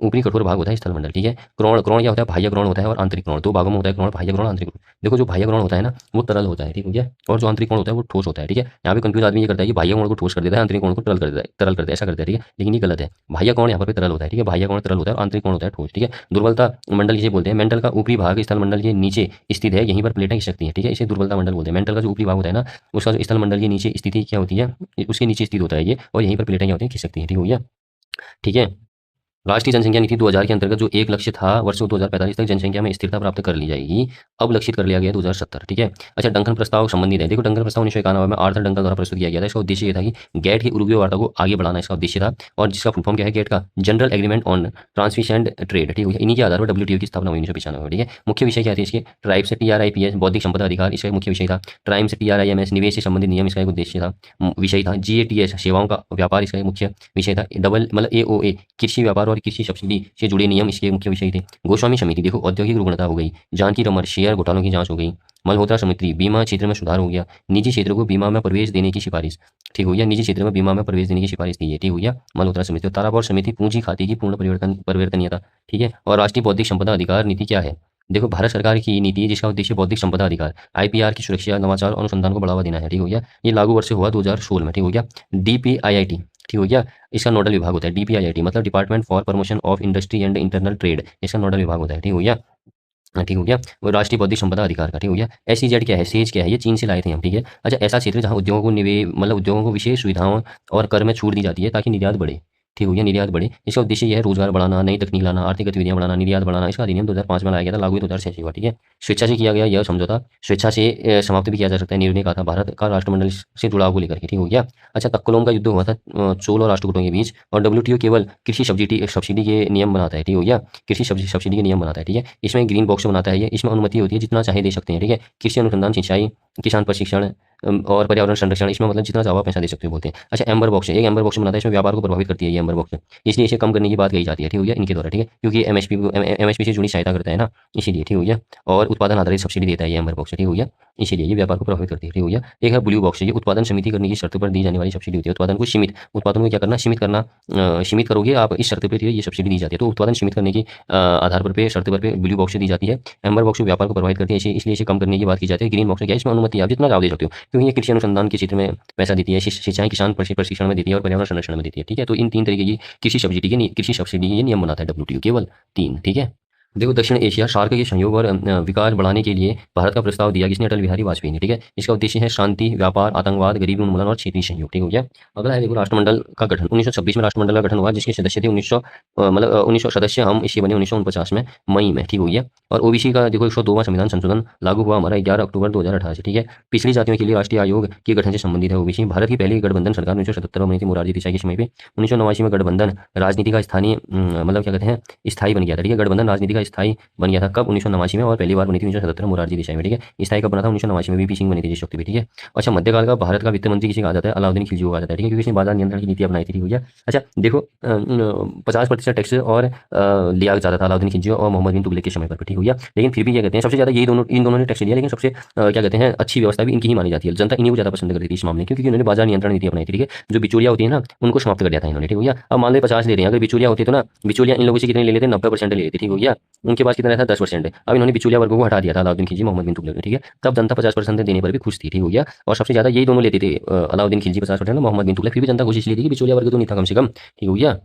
ऊपरी कठोर भाग होता है स्थलमंडल, ठीक है। क्रोण, क्रोण क्या होता है, बाह्य क्रोण होता है और आंतरिक क्रोण, दो भागों में होता है क्रोण, बाह्य क्रोण, आंतरिक क्रोण। देखो जो बाह्य क्रोण होता है ना, वो तरल होता है, ठीक हो गया, और जो आंतरिक कोण होता है वो ठोस होता है, ठीक है। यहाँ पे कंफ्यूज आदमी ये करता है कि बाह्य कोण को ठोस कर देता है, आंतरिक कोण को तरल कर देता है, ऐसा करता है, ठीक है, लेकिन ये गलत है। बाह्य कोण यहाँ पर तरल होता है, ठीक है, बाह्य कोण तरल होता है और आंतरिक कोण होता है ठोस, ठीक है। दुर्बलता मंडल जिसे बोलते हैं, मेंटल का ऊपरी भाग स्थल मंडल के नीचे स्थित है, यहीं पर प्लेटें खिंच सकती हैं, ठीक है, इसे दुर्बलता मंडल बोलते हैं। मेंटल का जो ऊपरी भाग होता है ना, उसका जो स्थल मंडल के नीचे स्थिति क्या होती है, उसके नीचे स्थित होता है ये, और यहीं पर प्लेटें क्या होती हैं, खिंच सकती हैं, ठीक हो गया, ठीक है। राष्ट्रीय जनसंख्या नीति 2000 के अंतर्गत जो एक लक्ष्य था वर्ष 2045 तक जनसंख्या में स्थिरता प्राप्त कर ली जाएगी, अब लक्षित कर लिया गया 2070, ठीक है। अच्छा, डंकन प्रस्ताव संबंधित है। देखो डंकन प्रस्ताव 1991 में आर्थर डंकन द्वारा प्रस्तुत किया गया था। इसका उद्देश्य ये था कि गेट की उरुग्वे वार्ता को आगे बढ़ाना इसका उद्देश्य था, और जिसका फुल फॉर्म क्या है, गेट का general agreement on transmission trade, ठीक है। इन्हीं के आधार पर डब्ल्यूटीओ की स्थापना हुई 1995 में, ठीक है। मुख्य विषय क्या थी इसके, ट्राइब्स TRIPS बौद्धिक संपदा अधिकार इसका एक मुख्य विषय था। ट्राइम्स TRIMS निवेश से संबंधित नियम इसका एक उद्देश्य था, विषय था। GATS सेवाओं का व्यापार इसका एक मुख्य विषय था। डबल मतलब AOA कृषि व्यापार और कृषि सब्सिडी से जुड़े नियम इसके मुख्य विषय थे। गोस्वामी समिति, देखो औद्योगिक रुग्णता हो गई। जानकी रमर, शेयर घोटालों की जांच हो गई। मल्होत्रा समिति, बीमा क्षेत्र में सुधार हो गया। निजी क्षेत्र को बीमा में प्रवेश देने की सिफारिश, ठीक हो गया, निजी क्षेत्र में बीमा में प्रवेश देने की सिफारिश दी है, ठीक हो गया, मल्होत्रा समिति। और तारापुर समिति, पूंजी खाते की पूर्ण परिवर्तनीयता, ठीक है। और राष्ट्रीय बौद्धिक संपदा अधिकार नीति क्या है, देखो भारत सरकार की नीति है जिसका उद्देश्य बौद्धिक संपदा अधिकार IPR की सुरक्षा, नवाचार और अनुसंधान को बढ़ावा देना है, ठीक हो गया। ये लागू वर्ष हुआ 2016 में, ठीक हो गया। DPIIT, ठीक हो गया, इसका नोडल विभाग होता है। DPIIT मतलब department for promotion of industry and internal trade, इसका नोडल विभाग होता है, ठीक हो गया। ठीक हो गया। वो राष्ट्रीय बौद्धिक संपदा अधिकार का, ठीक हो गया। SEZ क्या है, सेज क्या है, ये चीन से लाए थे हम, ठीक है। अच्छा, ऐसा क्षेत्र जहाँ उद्योगों को मतलब उद्योगों को विशेष सुविधाओं और कर में छूट दी जाती है ताकि निर्यात बढ़े, ठीक हो गया, निर्यात बढ़े। इसका उद्देश्य यह है रोजगार बढ़ाना, नई तकनीक लाना, आर्थिक गतिविधियां बढ़ाना, निर्यात बढ़ाना। इसका अधिनियम 2005 में लाया गया था, लागू 2006 हुआ, ठीक है। स्वेच्छा से किया गया यह समझौता स्वेच्छा से समाप्त भी किया जा सकता है, निर्णय का था भारत का राष्ट्रमंडल से जुड़ाव को लेकर के, ठीक हो गया। अच्छा, तक्कलोम का युद्ध हुआ था चोल और राष्ट्रकूटों के बीच, और WTO केवल कृषि सब्सिडी के नियम बनाता है, ठीक हो गया, कृषि सब्सिडी के नियम बनाता है, ठीक है। इसमें ग्रीन बॉक्स बनाता है, ये इसमें अनुमति होती है जितना चाहे दे सकते हैं, ठीक है। कृषि अनुसंधान, सिंचाई, किसान प्रशिक्षण और पर्यावरण संरक्षण, इसमें मतलब जितना चाहो पैसा दे सकते हो बोलते हैं। अच्छा, एम्बर बॉक्स है, एक एम्बर बॉक्स बनाता है, इसमें व्यापार को प्रभावित करती है ये एम्बर बॉक्स, इसलिए इसे कम करने की बात कही जाती है, ठीक हो गया, इनके द्वारा, ठीक है, क्योंकि MSP से जुड़ी सहायता करता है ना, इसीलिए, ठीक हो गया। और उत्पादन आधारित सब्सिडी देता है ये एम्बर बॉक्स, ठीक हो गया, इसीलिए ये व्यापार को प्रभावित करती है, ठीक हो गया। एक है ब्लू बॉक्स, ये उत्पादन समिति करने की शर्त पर दी जाने वाली सब्सिडी होती है। उत्पादन को सीमित, उत्पादन को क्या करना, सीमित करना, सीमित करोगे आप इस शर्त पर ये सब्सिडी दी जाती है, तो उत्पादन सीमित करने की आधार पर पे शर्त पर ब्लू बॉक्स दी जाती है। एम्बर बॉक्स व्यापार को प्रभावित करती है, इसलिए इसे कम करने की बात की जाती है। ग्रीन बॉक्स क्या है, इसमें अनुमति आप जितना चाहो दे सकते हो, क्योंकि ये कृषि अनुसंधान के क्षेत्र में पैसा देती है, सिंचाई किसान प्रशिक्षण में देती है, और पर्यावरण संरक्षण में देती है, ठीक है। तो इन 3 तरीके की कृषि सब्सिडी ये नियम बनाता है WTO, केवल 3, ठीक है। देखो दक्षिण एशिया सार्क के सहयोग और विकास बढ़ाने के लिए भारत का प्रस्ताव दिया किसने, अटल बिहारी वाजपेयी ने, ठीक है। इसका उद्देश्य है शांति, व्यापार, आतंकवाद, गरीबी उन्मूलन और क्षेत्रीय सहयोग, ठीक हो गया। अगला है देखो राष्ट्रमंडल का गठन। 1926 में राष्ट्रमंडल का गठन हुआ, जिसके सदस्य थे 1900 सदस्य, हम इसके बने 1949 में मई में, ठीक हो गया। और OBC का देखो 102वां संविधान संशोधन लागू हुआ हमारा 11 अक्टूबर 2018 से, ठीक है। पिछड़ी जातियों के लिए राष्ट्रीय आयोग के गठन से संबंधित है OBC। भारत की पहली गठबंधन सरकार 1977 में बनी थी मोरारजी देसाई के समय पे। 1989 में गठबंधन राजनीति का स्थानीय मतलब क्या कहते हैं, स्थायी बन गया था, ठीक है। गठबंधन राजनीति का स्थायी बन गया था कब, 1989 में, और पहली बार बनी थी 1977 में मोरारजी देसाई में, ठीक है। स्थायी कब बना था, 1989 में, VP सिंह बनी थी जिस वक्त भी, ठीक है। अच्छा, मध्यकाल का भारत का वित्त मंत्री किसे कहा जाता है, अलाउद्दीन खिलजी को कहा जाता है, ठीक है, क्योंकि इसने बाजार नियंत्रण की नीति अपनाई थी, ठीक हो गया। अच्छा देखो 50% टैक्स और लिया जाता था अलाउद्दीन खिलजी और मोहम्मद बिन तुगलक के समय पर, ठीक हो गया। लेकिन फिर भी क्या कहते हैं, सबसे ज़्यादा इन दोनों ने टैक्स लिया, लेकिन सबसे क्या कहते हैं अच्छी व्यवस्था भी इनकी ही मानी जाती है। जनता इन्हीं को ज़्यादा पसंद करती थी इस मामले में, क्योंकि इन्होंने बाजार नियंत्रण नीति अपनाई थी, ठीक है। जो बिचौलिया होती है ना, उनको समाप्त कर दिया था इन्होंने, ठीक हो गया। अब मान लो 50 ले रहे हैं, अगर बिचौलिया होती तो ना, बिचौलिया इन लोगों से कितने ले लेते, 90% ले लेते, ठीक हो गया। उनके पास कितना रहता है 10% है। अब इन्होंने बिचौलिया वर्गों को हटा दिया था अलाउद्दीन खिलजी मोहम्मद बिन तुगलक ने, ठीक है। तब जनता 50% देने पर भी खुश थी, ठीक हो गया। और सबसे ज्यादा यही दोनों लेते थे, अलाउद्दीन खिलजी 50%, मोहम्मद बिन तुगलक, फिर भी जनता खुश इसलिए थी कि बिचौलिया वर्ग तो नहीं था कम से कम, ठीक हो गया।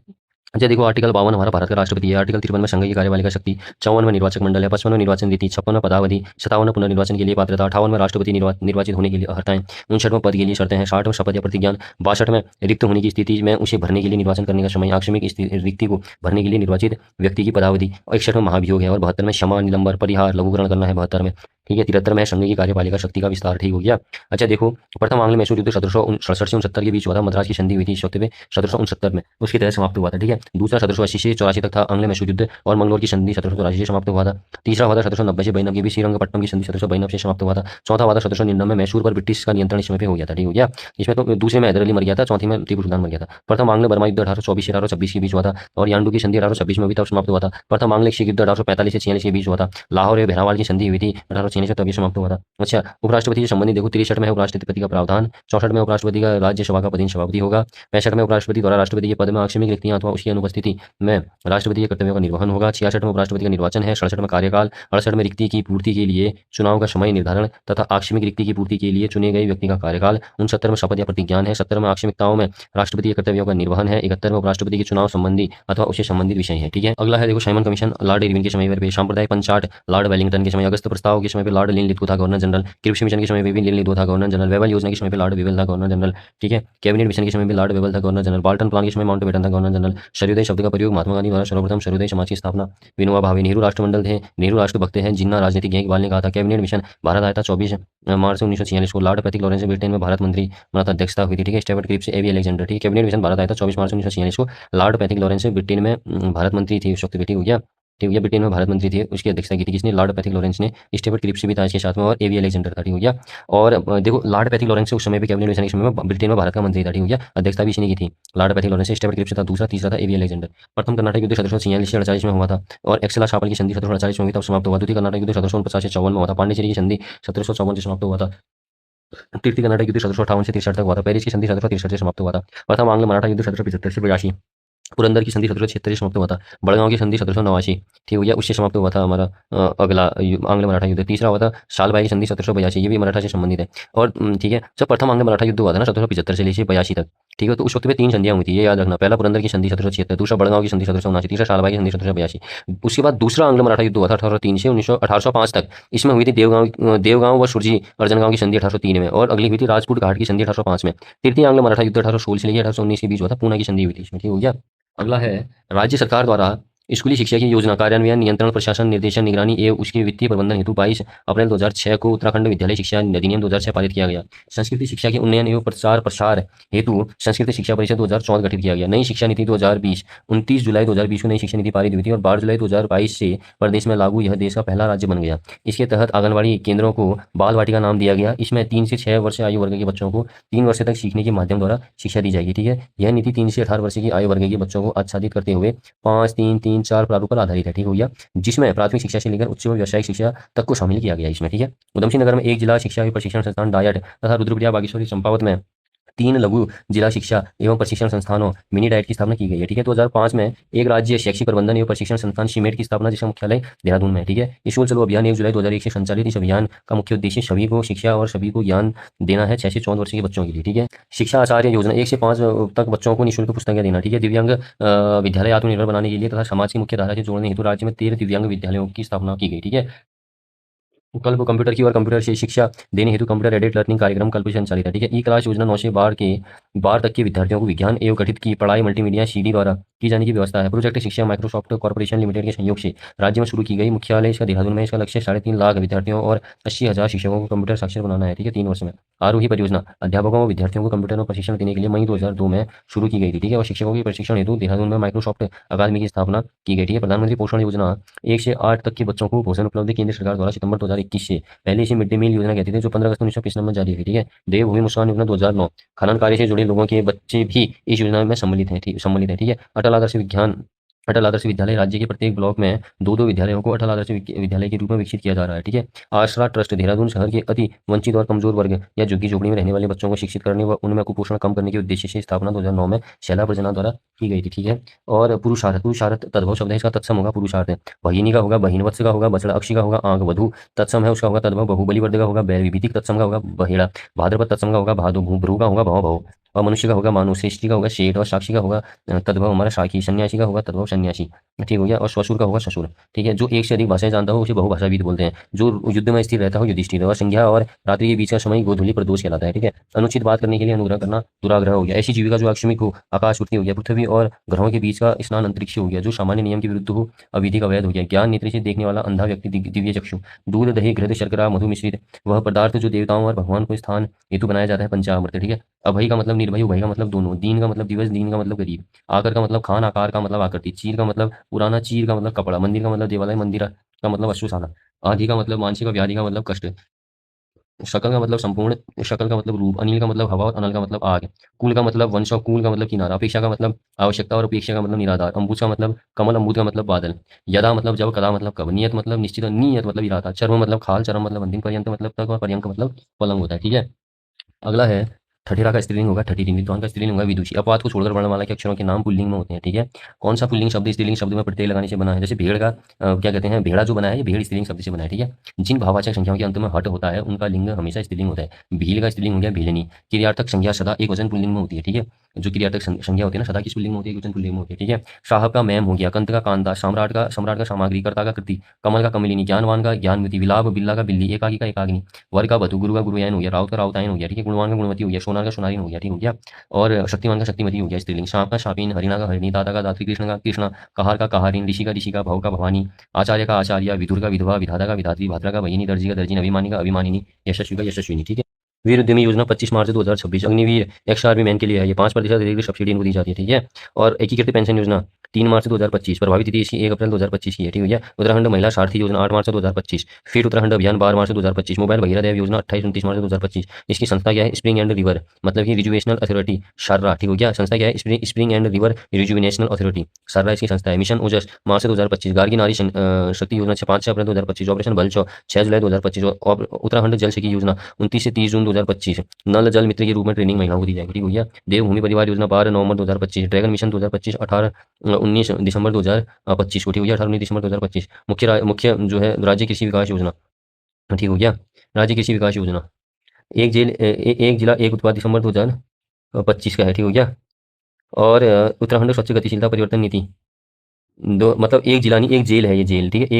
अच्छा देखो, आर्टिकल 52 हमारा भारत का राष्ट्रपति है। आर्टिकल 53 में संघ की कार्यपालिका शक्ति, 54 में निर्वाचक मंडल है, 55 में निर्वाचन रीति, 56 में पदावधि, 57 में पुनर्निर्वाचन के लिए पात्रता, 58 में राष्ट्रपति निर्वाचित होने के लिए अर्हताएं, 59 में पद के लिए शर्तें हैं, 60 में शपथ या प्रतिज्ञान, 62 में रिक्त होने की स्थिति में उसे भरने के लिए निर्वाचन करने का समय, आकस्मिक रिक्ति को भरने के लिए निर्वाचित व्यक्ति की पदावधि, और 61 में महाभियोग है, और 72 में क्षमा निलंबर परिहार लघुकरण करना है 72 में, ठीक है। 73 में संघ की कार्यपालिका शक्ति का विस्तार, ठीक हो गया। अच्छा देखो, प्रथम आंग्ल मैसूर युद्ध 1767 से 69 के बीच हुआ था। मद्रास की संधि हुई थी इस वक्त पे 1769 में, उसके तहत समाप्त हुआ था, ठीक है। दूसरा 1780 से 84 तक था आंग्ल मैसूर युद्ध, और मंगलोर की संधि 1784 से समाप्त हुआ था। तीसरा हुआ था 1790 से बैनब के बीच श्रीरंगपट्टनम की संधि 1792 से समाप्त हुआ था। चौथा हुआ था 1799 में मैसूर पर ब्रिटिश का नियंत्रण इस समय पे हो गया था, ठीक हो गया। इसमें तो दूसरे में हैदर अली मर गया था, चौथी में टीपू सुल्तान मर गया था। प्रथम आंग्ल बर्मा युद्ध 1824 से 1826 के बीच हुआ था, और यांडू की संधि 1826 में भी तब समाप्त हुआ था। प्रथम आंग्ल युद्ध 1845 से 46 के बीच हुआ था। लाहौर और बहरावाल की संधि हुई थी 1846 से, तभी समाप्त हुआ था। अच्छा, उपराष्ट्रपति से संबंधित देखो, 63 में है उपराष्ट्रपति का प्रावधान, 64 में उपराष्ट्रपति का राज्यसभा का पदेन सभापति होगा, 65 में उपराष्ट्रपति द्वारा राष्ट्रपति के पद में आकस्मिक रिक्तियां अथवा उसकी अनुपस्थिति में राष्ट्रपति के कर्तव्यों का निर्वहन होगा, 66 में उपराष्ट्रपति का निर्वाचन है, 67 में कार्यकाल, 68 में रिक्ति की पूर्ति के लिए चुनाव का समय निर्धारण तथा आकस्मिक रिक्ति की पूर्ति के लिए चुने गए व्यक्ति का कार्यकाल, 69 में शपथ या प्रतिज्ञान है, 70 में आकस्मिकताओं में राष्ट्रपति के कर्तव्यों का निर्वहन है, 71 में उपराष्ट्रपति के चुनाव संबंधी अथवा उससे संबंधित विषय है, ठीक है। अगला है देखो, साइमन कमीशन लॉर्ड इरविन के समय पर, सांप्रदायिक पंचाट लॉर्ड वेलिंगटन के समय, अगस्त प्रस्ताव के समय पर लॉर्ड लिनलिथ था गवर्नर जनरल, क्रिप्स मिशन के समय पर भी लिनलिथ था गवर्नर जनरल, वेबल योजना के समय पर लॉर्ड वेबल था गवर्नर जनरल, ठीक है। कैबिनेट मिशन के समय में लॉर्ड वेबल था गवर्नर जनरल, बाल्टन प्लान के समय माउंटबेटन था गवर्नर जनरल। सर्वोदय शब्द का प्रयोग महात्मा गांधी द्वारा सर्वप्रथम सर्वोदय समाज की स्थापना, विनोबा भावे। नेहरू राष्ट्रमंडल थे, नेहरू राष्ट्रभक्त हैं, जिन्ना राजनीतिक हैं, इकबाल ने कहा था। कैबिनेट मिशन भारत आया था 24 मार्च 1946 को। लॉर्ड पैथिक लॉरेंस ब्रिटेन में भारत मंत्री बना था, अध्यक्षता हुई थी, ठीक है। स्टेवर्ट क्रिप्स एवी अलेक्जेंडर, ठीक है। कैबिनेट मिशन भारत आया था 24 मार्च 1946 को। लॉर्ड पैथिक लॉरेंस ब्रिटेन में भारत मंत्री थी उस वक्त, ठीक हो गया, ठीक हो गया। ब्रिटेन में भारत मंत्री थे, उसकी अध्यक्षता की थी किसने? लॉर्ड पैथिक लॉरेंस ने। स्टेवर्ट क्रिप्स भी था इसके साथ में, और एवी अलेक्जेंडर था, ठीक हो गया। और देखो, लॉर्ड पैथिक लॉरेंस उस समय पे कैबिनेट मिशन के समय में ब्रिटेन में भारत का मंत्री था, ठीक हो गया। अध्यक्षता भी इसी ने की थी, Lord Pethick Lawrence. Stafford Cripps था दूसरा, तीसरा था एवी अलेक्जेंडर। प्रथम कर्नाटक युद्ध 1746 से 48 में हुआ था, और एक्सेला शापल की संधि 1748 में हुई, तब समाप्त हुआ। द्वितीय कर्नाटक युद्ध 1749 से 54 में हुआ था। पांडिचेरी की संधि 1754 से समाप्त हुआ था। तृतीय कर्नाटक युद्ध 1758 से 63 तक हुआ था। पेरिस की संधि 1763 से समाप्त हुआ था। प्रथम आंग्ल मराठा युद्ध 1775 से 82। पुरंदर की संधि 1776 से समाप्त हुआ था। बड़गांव की संधि 1789, ठीक हो गया, उससे समाप्त हुआ था हमारा अगला आंग्ल मराठा युद्ध। तीसरा हुआ था सालबाई की संधि 1782, ये भी मराठा से संबंधित है। और ठीक है, जब प्रथम आंग्ल मराठा युद्ध हुआ था ना 1775 से लेकर 82 तक, ठीक है, तो उस वक्त में 3 संधियां हुई थी, ये याद रखना। पहला पुरंदर की संधि 1776, दूसरा बड़गांव की संधि 1779, तीसरा सालबाई की संधि 1782। उसके बाद दूसरा आंग्ल मराठा युद्ध हुआ था 1803 से 1805 तक। इसमें हुई थी देवगांव व सुरजी अर्जनगांव की संधि 1803 में, और अगली हुई थी राजपूत घाट की संधि 1805 में। तृतीय आंग्ल मराठा युद्ध 1816 से लेकर 1819 के बीच हुआ था, पूना की संधि हुई थी इसमें, ठीक हो गया। अगला है राज्य सरकार द्वारा स्कूली शिक्षा की योजना कार्यान्वयन, नियंत्रण, प्रशासन, निर्देशन, निगरानी एवं उसके वित्तीय प्रबंधन हेतु 22 अप्रैल 2006 को उत्तराखंड विद्यालय शिक्षा अधिनियम 2006 पारित किया गया। संस्कृत शिक्षा के उन्नयन एवं प्रचार प्रसार हेतु संस्कृत शिक्षा परिषद 2014 गठित किया गया। नई शिक्षा नीति 2020, 29 जुलाई 2020 को नई शिक्षा नीति पारित हुई थी, और 12 जुलाई 2022 से प्रदेश में लागू, यह देश का पहला राज्य बन गया। इसके तहत आंगनबाड़ी केंद्रों को बाल वाटिका नाम दिया गया। इसमें 3 से 6 वर्ष आयु वर्ग के बच्चों को 3 वर्ष तक सीखने के माध्यम द्वारा शिक्षा दी जाएगी, ठीक है। यह नीति 3 से 18 वर्ष की आयु वर्ग के बच्चों को आच्छादित करते हुए 5-3-3-4 प्रारूप पर आधारित है, ठीक हो गया, जिसमें प्राथमिक शिक्षा से लेकर उच्च व व्यावसायिक शिक्षा तक को शामिल किया गया इसमें, ठीक है। उधमसिंह नगर में 1 जिला शिक्षा एवं प्रशिक्षण संस्थान डायट तथा रुद्रप्रयाग, बागेश्वरी, चंपावत में 3 लघु जिला शिक्षा एवं प्रशिक्षण संस्थानों मिनी डाइट की स्थापना की गई है, ठीक है। 2005 में एक राज्य शैक्षिक प्रबंधन एवं प्रशिक्षण संस्थान सीमेट की स्थापना, जिसका मुख्यालय देहरादून में है, ठीक है। स्कूल चलो अभियान 1 जुलाई 2001 से संचालित। इस अभियान का मुख्य उद्देश्य सभी को शिक्षा और सभी को ज्ञान देना है, 6 से 14 वर्ष के बच्चों के लिए, ठीक है। शिक्षा आचार्य योजना 1 से 5 तक बच्चों को निःशुल्क पुस्तकें देना, ठीक है। दिव्यांग विद्यालय आत्मनिर्भर बनाने के लिए तथा समाज की मुख्य धारा से जोड़ने हेतु राज्य में 13 दिव्यांग विद्यालयों की स्थापना की गई, ठीक है। कल्प कंप्यूटर की और कंप्यूटर से शिक्षा देने हेतु कंप्यूटर एडेड लर्निंग कार्यक्रम कल्प से संचालित है, ठीक है। ई क्लास योजना 9 से 12 तक के विद्यार्थियों को विज्ञान एवं गणित की पढ़ाई मल्टीमीडिया सीडी द्वारा की जाने की व्यवस्था है। प्रोजेक्ट शिक्षा माइक्रोसॉफ्ट कॉर्पोरेशन लिमिटेड के सहयोग से राज्य में शुरू की गई। मुख्यालय इसका देहरादून में। इसका लक्ष्य 3.5 लाख विद्यार्थियों और 80,000 शिक्षकों को कंप्यूटर साक्षर बनाना है, ठीक है, 3 वर्ष में। आरोही परियोजना अध्यापकों व विद्यार्थियों को कंप्यूटर में प्रशिक्षण देने के लिए मई 2002 में शुरू की गई थी, ठीक है। और शिक्षकों के प्रशिक्षण हेतु देहरादून में माइक्रोसॉफ्ट अकादमी की स्थापना की गई, ठीक है। प्रधानमंत्री पोषण योजना 1 से 8 तक के बच्चों को पोषण उपलब्धि केंद्र सरकार द्वारा सितंबर 2021 से, पहले इसे मिड डे मील योजना कहते थे, जो 15 अगस्त 1995 में जारी हुई, ठीक है। देवभूमि मुस्कान योजना 2009 खनन कार्य से जुड़े लोगों के बच्चे भी इस योजना में सम्मिलित हैं, ठीक है। अटल आदर्श विज्ञान अटल आदर्श विद्यालय राज्य के प्रत्येक ब्लॉक में दो दो विद्यालयों को अटल आदर्श विद्यालय के रूप में विकसित किया जा रहा है। ठीक है। आसरा ट्रस्ट देहरादून शहर के अति वंचित और कमजोर वर्ग या झुग्गी झोपड़ी में रहने वाले बच्चों को शिक्षित करने व उनमें कुपोषण कम करने के उद्देश्य से स्थापना 2009 में शैला परियोजना द्वारा की गई थी। ठीक है। और पुरुषार्थ तद्भव शब्द है, इसका तत्सम होगा पुरुषार्थ है। भगिनी का होगा बहिनवत्स का होगा, बछड़ा अक्षी का होगा, आंग वधु तत्सम है उसका होगा तद्भव, बहुबली वर्ग का होगा बैल विभीतिक तत्सम का होगा बहेड़ा, भाद्रपद तत्सम का होगा भादो, भ्रू का होगा भव भव, और मनुष्य का होगा मानु, श्रेष्ठी का होगा शेठ, और साक्षी का होगा तद्भव हमारा शाखी, सन्यासी का होगा तद्भव सन्यासी। ठीक हो गया। और श्वशुर का होगा ससुर। ठीक है। जो एक से अधिक भाषाएं जानता हो उसे बहुभाषाविद बोलते हैं। जो युद्ध में स्थिर रहता हो युधिष्ठिर, और संध्या और रात्रि के बीच का समय गोधूलि प्रदोष कहलाता है। ठीक है। अनुचित बात करने के लिए अनुग्रह करना दुराग्रह हो गया। ऐसी जीविका जो आकस्मिक हो, आकाश उठती हो गया। पृथ्वी और ग्रहों के बीच का स्नान अंतरिक्ष हो गया। जो सामान्य नियम के विरुद्ध हो, अविधि का वैध हो गया। ज्ञान नेत्र से देखने वाला अंधा व्यक्ति दिव्य चक्षु। दूध दही घृत शर्करा मधु मिश्रित वह पदार्थ जो देवताओं और भगवान को स्थान हेतु बनाया जाता है पंचामृत। ठीक है। अभय का मतलब निर्भय, उभय का मतलब दोनों, दीन का मतलब दिवस, दीन का मतलब गरीब, आकर का मतलब खान, आकार का मतलब आकृति, चीर का मतलब पुराना, चीर का मतलब कपड़ा, मंदिर का मतलब देवालय, मंदिर का मतलब अश्वशाला, आदि का मतलब मानसिक और व्याधि का मतलब कष्ट, शकल का मतलब संपूर्ण, शकल का मतलब रूप, अनिल का मतलब हवा और अनल का मतलब आग, कुल का मतलब वंश और कुल का मतलब किनारा, अपेक्षा का मतलब आवश्यकता और उपेक्षा का मतलब निराधार, अम्बुज का मतलब कमल, अम्बुद का मतलब बादल, यदा मतलब जब, कदा मतलब कब, नियत मतलब निश्चित, नियत मतलब इरादा, चर्म मतलब खाल, चरम मतलब अंतिम, पर्यंत मतलब तक, और पर्यंक मतलब पलंग होता है। ठीक है। अगला है ठठेरा का स्त्रीलिंग होगा ठठी, विद्वान का स्त्रीलिंग होगा विदुषी। अपवाद को छोड़कर वर्णमाला के अक्षरों के नाम पुल्लिंग में होते हैं। ठीक है। कौन सा पुल्लिंग शब्द स्त्रीलिंग शब्द में प्रत्यय लगाने से बना है? जैसे भेड़ का क्या कहते हैं, भेड़ा जो बना है ये भेड़ स्त्रीलिंग शब्द से बना है। ठीक है। जिन भाववाचक संख्याओं के अंत में हट होता है उनका लिंग हमेशा स्त्रीलिंग होता है। भील का स्त्रीलिंग हो गया भीलनी। क्रियार्थक संज्ञा सदा एक वचन पुल्लिंग में होती है। ठीक है। जो क्रियार्थक संज्ञा होती है ना सदा किस पुल्लिंग में होती है? एक वचन पुल्लिंग में होती है। ठीक है। साहब का मैम हो गया, कंत का कांता, सम्राट का सामग्री, कर्ता का कृति, कमल का कमलिनी, ज्ञानवान का ज्ञानवती, विलाप बिल्ला का बिल्ली, एकाकी का एकाग्नि, वर का वधु, गुरु का गुरुयान हो गया, राउत का राउतायन हो गया। ठीक है। गुणवान का गुणवती हो गया, सोनार का सोनारिन हो गया। ठीक हो गया। और शक्तिमान का शक्तिमती हो गया स्त्रीलिंग। सांप का शापिन, हरिणा का हरिणी, दाता का दात्री, कृष्ण का कृष्णा, कहार का कहारिन, ऋषि का ऋषिका, भव का भवानी, आचार्य का आचार्य, विदुर का विधवा, विधाता का विधात्री, भाद्रा का बहिनी, दर्जी का दर्जिन, अभिमानी का अभिमानिनी, यशस्वी का यशस्विनी। ठीक है। वीर उद्यमी योजना 25 मार्च 2026 अग्निवीर एक्स आर्मी मैन के लिए है। ये 5% अतिरिक्त सब्सिडी इनको दी जाती है। ठीक है। और एकीकृत पेंशन योजना 3 मार्च 2025, प्रभावी तिथि इसकी 1 अप्रैल 2025 की है। ठीक है। उत्तराखंड महिला सारथी योजना 8 मार्च 2025, फिर उत्तराखंड अभियान 12 मार्च 2025, मोबाइल भगीरथ देव योजना 28-29 मार्च 2025। इसकी संस्था क्या है? स्प्रिंग एंड रिवर, मतलब कि रिजुवेशनल अथॉरिटी शार्रा। ठीक हो गया। संस्था क्या है? स्प्रिंग एंड रिवर रिजुविनेशनल अथॉरिटी शार्रा इसकी संस्था है। मिशन ओजस मार्च 2025, गार्गी नारी शक्ति योजना 5 अप्रैल 2025, ऑपरेशन बलचौ 6 जुलाई 2025, और उत्तराखंड जल शक्ति योजना 29 से 30 जून 2025, नल जल मित्र के रूप में ट्रेनिंग महिलाओं को दी जाएगी। ठीक हो गया। देवभूमि परिवार योजना 12 नवंबर 2025, ड्रैगन मिशन 2025 19 दिसंबर 2025 को। ठीक हो गया। 18-19 दिसंबर 2025। मुख्य जो है राज्य कृषि विकास योजना। ठीक हो गया। राज्य कृषि विकास योजना एक जिला एक उत्पाद दिसंबर 2025 का है। ठीक हो गया। और उत्तराखंड स्वच्छ गतिशीलता परिवर्तन नीति दो, मतलब एक जिला नहीं एक जेल है ये, जेल। ठीक है।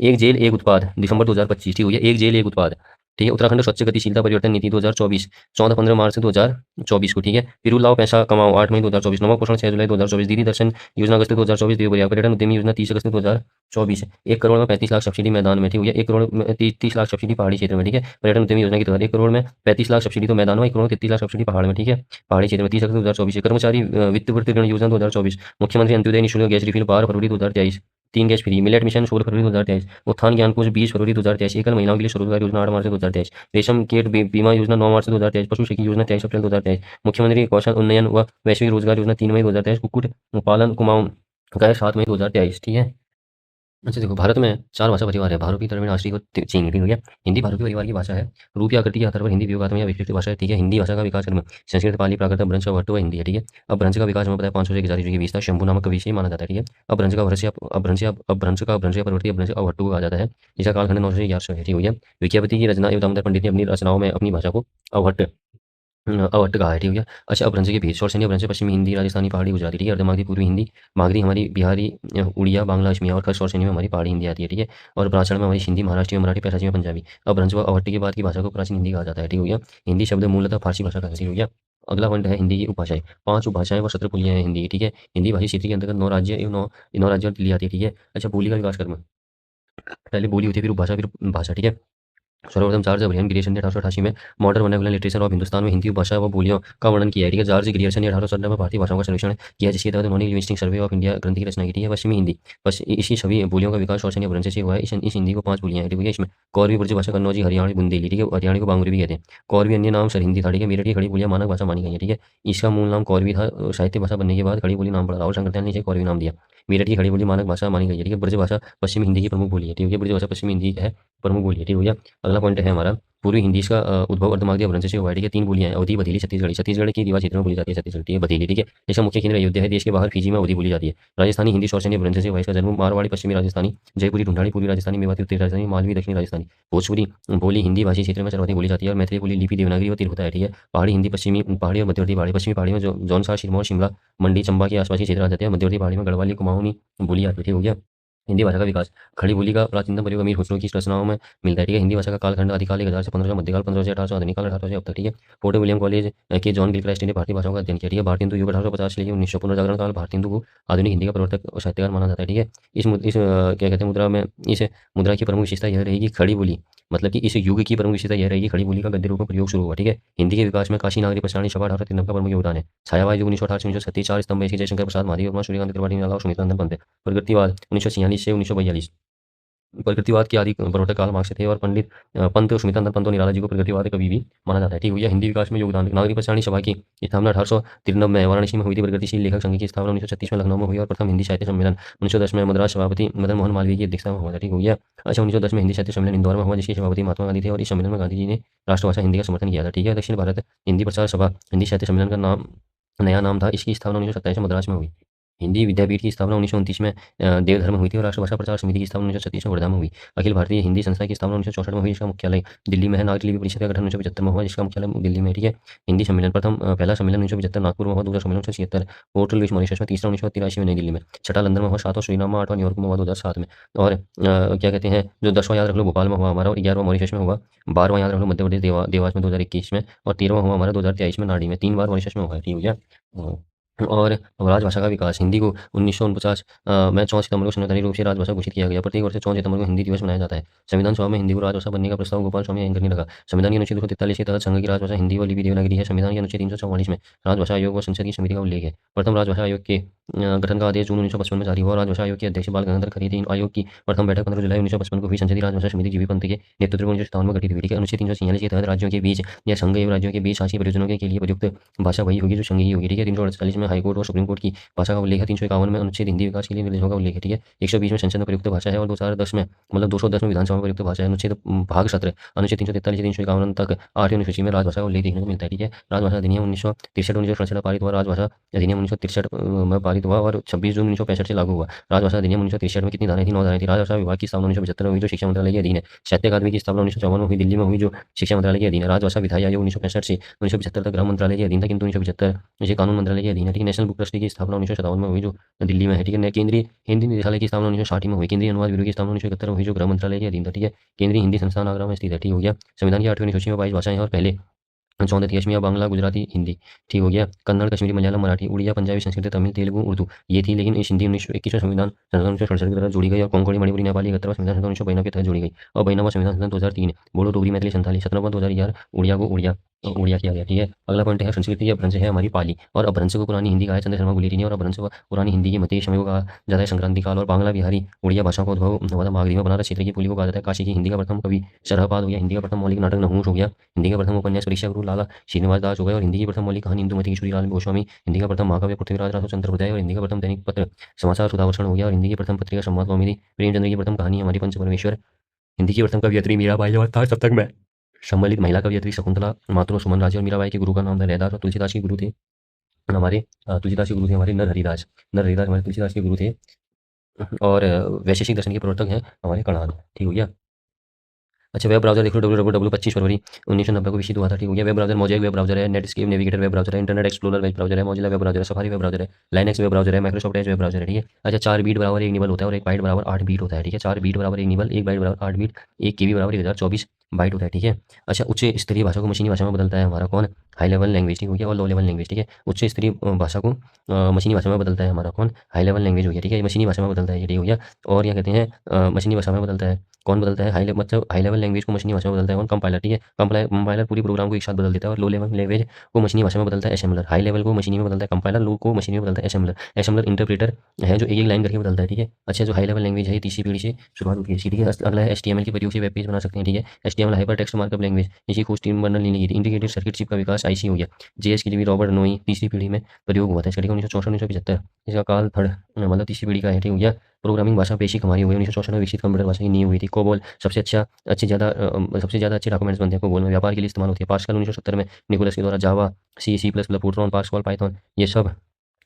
एक जेल एक उत्पाद दिसंबर 2025। ठीक हो गया। एक जेल एक उत्पाद। ठीक है। उत्तराखंड स्वच्छ गतिशीलता परिवर्तन नीति 2024 14-15 मार्च 2024 को। ठीक है। फिर लाओ पैसा कमाओ 8 मई 2024, नमक पोषण 6 जुलाई 2024, दीदी दर्शन योजना अगस्त 2024, देव पर्यटन उद्यमी योजना 30 अगस्त 2024। 1 करोड़ में 35 लाख सब्सिडी मैदान में। ठीक हो गया। 1 करोड़ में 30 लाख सब्सिडी पहाड़ी क्षेत्र में। ठीक है। पर्यटन उद्यमी योजना के तहत 1 करोड़ में 35 लाख सब्सिडी तो मैदान में, 1 करोड़ 33 लाख सब्सिडी पहाड़ में। ठीक है। पहाड़ी क्षेत्र में 30 अगस्त 2024। कर्मचारी वित्त ऋण योजना 2024, मुख्यमंत्री अंत्योदय निःशुल्क गैस रिफिल 12 फरवरी 2023, 3 गैस फ्री, मिलेट मिशन 16 फरवरी 2023, उत्थान ज्ञान कोष 20 फरवरी 2023, एकल महिलाओं के लिए स्वरोजगार योजना 8 मार्च 2023, रेशम कीट बीमा योजना 9 मार्च 2023, पशु सखी योजना 23 अप्रैल 2023, मुख्यमंत्री कौशल उन्नयन व वैश्विक रोजगार योजना 3 मई 2023, कुक्कुट पालन कुमाऊं का 7 मई 2023। ठीक है। अच्छा देखो, भारत में 4 भाषा परिवार है। भारत की द्रविड़ राष्ट्रीय और चीनी। ठीक हो गया। हिंदी भारत के परिवार की भाषा है। रूप या आकृति के आधार पर हिंदी वियोगात्मक या विशिष्ट भाषा है। ठीक है। हिंदी भाषा का विकास क्रम संस्कृत, पाली, प्राकृत, अपभ्रंश और भट्ट व हिंदी है। ठीक है। अपभ्रंश का विकास हमें पता है 500 से 1000 ईस्वी के बीच था। शंभु नामक कवि से माना जाता है। ठीक है। अपभ्रंश का भ्रंश या परवर्ती अपभ्रंश और भट्टू को कहा जाता है। इसका कालखंड 900 से 1100 है। ठीक हो गया। विद्यापति की रचना एवं दामोदर पंडित ने अपनी रचनाओं में अपनी भाषा को अवहट्ट अवट्ट कहा है। ठीक हो गया। अच्छा, अपभ्रंश के भेद शॉर्ट अपभ्रंश पश्चिमी हिंदी, राजस्थानी, पहाड़ी, गुजराती। ठीक है। अर्धमागधी पूर्वी हिंदी, मागधी हमारी बिहारी, उड़िया, बांग्ला, असमिया, और खस और में हमारी पहाड़ी हिंदी आती है। ठीक है। और प्राचीन में हमारी हिंदी, महाराष्ट्रीय, मराठी, पैरासी में पंजाबी। अपभ्रंश व अवट्ट के बाद की भाषा को प्राचीन हिंदी कहा जाता है। ठीक हो गया। हिंदी शब्द मूलतः फारसी भाषा का है। ठीक हो गया। अगला पॉइंट है हिंदी की उपभाषाएं। 5 उपभाषाएं व 17 बोलियां हैं हिंदी की। ठीक है। हिंदी भाषी क्षेत्र के अंतर्गत 9 राज्य एवं 9 राज्यों ली जाती है। ठीक है। अच्छा, बोली का विकास क्रम, पहले बोली होती है, फिर उपभाषा, फिर भाषा। ठीक है। सर्वप्रथम चार्ल्स ग्रियर्सन ग्रियर्सन ने 1888 में modern vernacular literature of Hindustan में हिंदी भाषा व बोलियों का वर्णन किया है। ठीक है। चार्ल्स ग्रियर्सन ने 1817 में भारतीय भाषाओं का सर्वेक्षण किया, जिसके तहत उन्होंने लिविंगस्टन सर्वे ऑफ इंडिया ग्रंथ की रचना की। ठीक है। पश्चिमी हिंदी, बस इसी सभी बोलियों का विकास शौर्य अपभ्रंश से हुआ है। इस हिंदी को 5 बोलियां हैं। ठीक है। इसमें कौरवी, ब्रजभाषा, कन्नौजी, हरियाणवी, बुंदेली। ठीक है। हरियाणवी को बांगुरी भी कहते हैं। कौरवी अन्य नाम सर हिंदी था। ठीक है। मेरठ की खड़ी बोलियां मानक भाषा मानी गई है। ठीक है। इसका मूल नाम कौरवी था। साहित्य भाषा बनने के बाद खड़ी बोली नाम पड़ा, राहुल शंकरदयाल ने इसे कौरवी नाम दिया। मेरठ की खड़ी बोली मानक भाषा मानी गई है, ठीक है। ब्रज भाषा पश्चिमी हिंदी की प्रमुख बोली है, ठीक है। ब्रज भाषा पश्चिमी हिंदी है, प्रमुख बोली है, ठीक हो गया। अगला पॉइंट है हमारा पूर्वी हिंदी का उद्भव अर्धमागधी अपभ्रंश से हुआ है, ठीक है। तीन बोलियां हैं, अवधी, बघेली, छत्तीसगढ़ी। छत्तीसगढ़ की दिवा क्षेत्र में बोली जाती है छत्तीसगढ़, ठीक है, बघेली, ठीक है। इसका मुख्य केंद्र अयोध्या है। देश के बाहर फिजी में अवधी बोली जाती है। राजस्थानी हिंदी शौर्य अपभ्रंश से हुआ है। इसका जन्म मारवाड़ी पश्चिमी राजस्थानी, जयपुरी ढूंढाड़ी पूर्वी राजस्थानी, मेवाती उत्तरी राजस्थानी, मालवी दक्षिणी राजस्थानी। भोजपुरी बोली हिंदी भाषी क्षेत्र में सर्वाधिक बोली जाती है और मैथिली बोली लिपि देवनागरी और तिरहुता है, ठीक है। पहाड़ी हिंदी पश्चिमी पहाड़ी और मध्यवर्ती पहाड़ी, पश्चिमी पहाड़ी में जौनसार, सिरमौर, शिमला, मंडी, चंबा के आसपास के क्षेत्र आ जाते हैं। मध्यवर्ती पहाड़ी में गढ़वाली, कुमाऊनी बोली आती है, ठीक हो गया। हिंदी भाषा का विकास, खड़ी बोली का प्राचीनतम प्रयोग अमीर खुसरो की रचनाओं में मिलता है, ठीक है। हिंदी भाषा का कालखंड आदिकाल 1000 से 1500, मध्यकाल 1500 से 1800, आधुनिक काल 1800 से अब तक, ठीक है। फोर्ट विलियम कॉलेज के जॉन गिलक्राइस्ट ने भारतीय भाषाओं का अध्ययन किया, ठीक है। भारतीय हिंदू युग 1850 से लेकर 1900, पुनर्जागरण काल भारतीय हिंदू को आधुनिक हिंदी का प्रवर्तक और साहित्यकार माना जाता है, ठीक है। क्या कहते हैं मुद्रा में, इस मुद्रा की प्रमुख विशेषता यह रहेगी खड़ी बोली, मतलब कि इस युग की प्रमुख विशेषता यह रहेगी खड़ी बोली का गद्य रूप में प्रयोग शुरू हुआ, ठीक है। हिंदी के विकास में काशी नागरी प्रसारणी सभा 1893 का प्रमुख योगदान है। छायावाद युग 1918 से 1936, चार स्तंभ इसके जयशंकर प्रसाद, महादेव वर्मा, सूर्यकांत त्रिपाठी, नंदलाल, सुमित्रा नंदन पंत। प्रगतिवाद 1946 से 1942, प्रकृतिवाद के आदि प्रवर्तक कार्ल मार्क्स थे और पंडित पंत स्मितानंद पंत और निराला जी को प्रकृतिवाद कवि भी माना जाता है, ठीक है। हिंदी विकास में योगदान, नागरिक प्रसारणी सभा की स्थापना 1893 में वाराणसी में हुई थी। प्रगतिशील लेखक संघ की स्थापना 1936 में लखनऊ में हुई और प्रथम हिंदी साहित्य सम्मेलन 1910 में मद्रास सभापति मदन मोहन मालवीय की अध्यक्षता में हुआ था, ठीक हो गया। अच्छा, 1910 में हिंदी साहित्य सम्मेलन इंदौर में हुआ जिसके सभापति महात्मा गांधी थे और इस सम्मेलन में गांधी जी ने राष्ट्रभाषा हिंदी का समर्थन किया था, ठीक है। दक्षिण भारत हिंदी प्रचार सभा हिंदी साहित्य सम्मेलन का नाम नया नाम था। इसकी स्थापना 1927 में मद्रास में हुई। हिंदी विद्यापीठ की स्थापना 1929 में देवधर में हुई थी और राष्ट्रभाषा प्रचार समिति की स्थापना 1936 में वर्धा में हुई। अखिल भारतीय हिंदी संस्था की स्थापना 1964 में हुई, इसका मुख्यालय दिल्ली में है। नागरिक लिपि परिषद का गठन 1975 में हुआ, जिसका मुख्यालय दिल्ली में है, ठीक है। हिंदी सम्मेलन पहला सम्मेलन 1975 नागपुर में हुआ, दूसरा सम्मेलन 1976 पोर्ट लुइस मॉरिशस में, तीसरा 1983 में नई दिल्ली में, छठा लंदन में हुआ, सातवां सुरीनाम में, आठवां न्यूयॉर्क में हुआ 2007 में। और क्या कहते हैं जो 10वां याद रख लो भोपाल में हुआ हमारा, और 11वां मॉरिशस में हुआ, 12वां याद रख लो मध्य प्रदेश देवास में 2021 में, और 13वां हुआ हमारा 2023 में नाड़ी में। 3 बार मॉरिशस में हुआ है, ठीक हो गया। और राजभाषा का विकास, हिंदी को 1949 में 14 सितंबर को संवैधानिक रूप से राजभाषा घोषित किया गया। प्रत्येक वर्ष 14 सितंबर को हिंदी दिवस मनाया जाता है। संविधान सभा में हिंदी को राजभाषा बनने का प्रस्ताव गोपाल स्वामी अयंगर ने रखा। संविधान की अनुच्छेद 243 के तहत संघ की राजभाषा हिंदी व लिपि देवनागरी है। संविधान के अनुच्छेद 344 में राजभाषा आयोग व संसदीय समिति का उल्लेख है। प्रथम राजभाषा आयोग के गठन का आदेश जून 1955 में जारी हुआ। राजभाषा आयोग के अध्यक्ष बाल गंगाधर खरीदे। आयोग की प्रथम बैठक 15 जुलाई 1955 को हुई। संसदीय राजभाषा समिति जीवी पंत के नेतृत्व में 1957 में गठित हुई, ठीक है। अनुच्छेद 346 के तहत राज्यों के बीच या संघ एवं राज्यों के बीच शासकीय परियोजनाओं के लिए प्रयुक्त भाषा वही होगी जो संघीय होगी, ठीक है। 348 में हाईकोर्ट और सुप्रीम कोर्ट की भाषा का उल्लेख है। 351 में अनुच्छेद हिंदी विकास के लिए निर्देशों का उल्लेख है, ठीक है। 120 में संसद में प्रयुक्त भाषा है और 2010 में मतलब 210 में विधानसभा में प्रयुक्त भाषा है। अनुच्छेद भाग 17 अनुच्छेद 343 से 351 तक 8वीं अनुसूची में राजभाषा का उल्लेख देखने को मिलता है, ठीक है। राजभाषा अधिनियम 1963 1967 में पारित हुआ। राजभाषा अधिनियम 1963 में पारित हुआ और 26 जून 1965 से लागू हुआ। राजभाषा अधिनियम 1963 में कितनी धाराएं थी? 9 धाराएं थी। राजभाषा विभाग की स्थापना 1975 में हुई जो शिक्षा मंत्रालय के अधीन है। साहित्य अकादमी की स्थापना 1954 में हुई, दिल्ली में हुई जो शिक्षा मंत्रालय के अधीन है। राजभाषा विधायी आयोग 1965 से 1975 तक गृह मंत्रालय के अधीन था, किंतु 1975 ये कानून मंत्रालय के अधीन है, ठीक है। नेशनल बुक ट्रस्ट की स्थापना 1957 में हुई जो दिल्ली में है, ठीक है। केंद्रीय हिंदी निदेशालय की स्थापना 1960 में हुई। केंद्रीय अनुवाद ब्यूरो की स्थापना 1971 में हुई जो गृह मंत्रालय के अधीन था, ठीक है। केंद्रीय हिंदी संस्थान आगरा में स्थित है, ठीक हो गया। संविधान की 8वीं अनुसूची में 22 भाषाएं हैं और पहले 34 असमिया, बांग्ला, गुजराती, हिंदी, ठीक हो गया। कन्नड़, कश्मीरी, मलयालम, मराठी, उड़िया, पंजाबी, संस्कृत, तमिल, तेलुगु, उर्दू ये थी, लेकिन इस हिंदी 1921 संविधान संशोधन 1967 के तहत जोड़ी गई और कोंकणी, मणिपुरी, नेपाली 71वां संविधान संशोधन 1992 के तहत जोड़ी गई और 92वां संविधान संशोधन 2003 बोडो, डोगरी, मैथिली, संथाली 17वां 2011 उड़िया को उड़िया किया गया, ठीक है। अगला पॉइंट है संस्कृति या अपभ्रंश है हमारी पाली और अपभ्रंश को पुरानी हिंदी का है चंद्र शर्मा गुलेरी ने और अपभ्रंश को पुरानी हिंदी के मध्य समय को कहा जाता है संक्रांति काल और बांग्ला बिहारी उड़िया भाषा का उद्भव हुआ था मागधी में। बनारस क्षेत्र की बोली को कहा जाता है काशी की। हिंदी का प्रथम कवि सरहपाद हो गया। हिंदी का प्रथम मौलिक नाटक नहुष हो गया। हिंदी का प्रथम उपन्यास परीक्षा गुरु लाला श्रीनिवास दास हो गया और हिंदी की प्रथम मौलिक कहानी इंदुमती किशोरी लाल गोस्वामी। हिंदी का प्रथम महाकाव्य पृथ्वीराज राघवचंद्र हृदय और हिंदी का प्रथम दैनिक पत्र समाचार सुधावर्षण हो गया और हिंदी की प्रथम पत्रिका संवाद कौमुदी। प्रेमचंद्र की प्रथम कहानी हमारी पंच परमेश्वर। हिंदी की प्रथम कवियत्री मीराबाई और था तब तक मैं सम्मिलित महिला कवियत्री शकुंतला मातृ सुमन राजे और मीराबाई के गुरु का नाम था रैदास और तुलसीदास के गुरु थे हमारे नरहरिदास। नरहरिदास हमारे तुलसीदास के गुरु थे और वैशेषिक दर्शन के प्रवर्तक हैं हमारे कणाद, ठीक हो गया। अच्छा, वेब ब्राउजर देख लो। www 25 फरवरी 1990 को विकसित हुआ था, ठीक हो गया। Web browser mosaic web browser है, नेटस्केप नेविगेटर वेब ब्राउजर है, इंटरनेट एक्सप्लोरर वेब ब्राउजर है, मोजिला वेब ब्राउजर है, सफारी वेब ब्राउजर है, लाइनक्स वेब ब्राउजर है, माइक्रोसॉफ्ट एज वेब ब्राउजर है, ठीक है। अच्छा, 4 बीट बराबर 1 निबल होता है और 1 बाइट बराबर 8 बीट होता है, ठीक है। 4 बीट बराबर 1 निबल, 1 बाइट बराबर 8 बीट, 1 केबी बराबर 1024 बाइट होता है, ठीक है। अच्छा, उच्च स्तरीय भाषा को मशीनी भाषा में बदलता है हमारा कौन? हाई लेवल लैंग्वेज, ठीक हो गया, और लो लेवल लैंग्वेज, ठीक है। उच्च स्तरीय भाषा को मशीनी भाषा में बदलता है हमारा कौन? हाई लेवल लैंग्वेज हो गया, ठीक है। मशीनी भाषा में बदलता है ये, ठीक हो गया। और क्या कहते हैं मशीनी भाषा में बदलता है कौन बदलता है? हाई लेवल लैंग्वेज को मशीनी भाषा में बदलता है कौन? कंपाइलर, ठीक है। कंपाइलर पूरी प्रोग्राम को एक साथ बदल देता है। और लो लेवल लैंग्वेज को मशीनी भाषा में बदलता है असेंबलर। हाई लेवल को मशीनी में बदलता है कंपाइलर, लो को मशीनी में बदलता है असेंबलर। असेंबलर इंटरप्रेटर है जो एक एक लाइन करके बदलता है, ठीक है। अच्छा, जो हाई लेवल लैंग्वेज है ये तीसरी पीढ़ी से शुरुआत होती है इसकी, ठीक है। अगला है HTML के प्रयोग से वेब पेज बना सकते हैं, ठीक है। HTML hyper text markup language, इसी को स्टीम बर्नर ने ली थी। इंटीग्रेटेड सर्किट चिप का विकास IC हो गया। JS की भी रॉबर्ट नोई तीसरी पीढ़ी में प्रयोग हुआ था इसका, ठीक है, 1964-1975। इसका काल थर्ड मतलब तीसरी पीढ़ी का है, ठीक हो गया। प्रोग्रामिंग भाषा पेशी हमारी हो गई 1964 में विकसित कंप्यूटर भाषा की नींव हुई थी। कोबोल सबसे ज़्यादा अच्छे डॉक्यूमेंट्स बनते हैं कोबोल में, व्यापार के लिए इस्तेमाल होती है। पास्कल 1970 में निकोलस के द्वारा जावा, C++, फोर्ट्रॉन, पास्कल, पाइथन, ये सब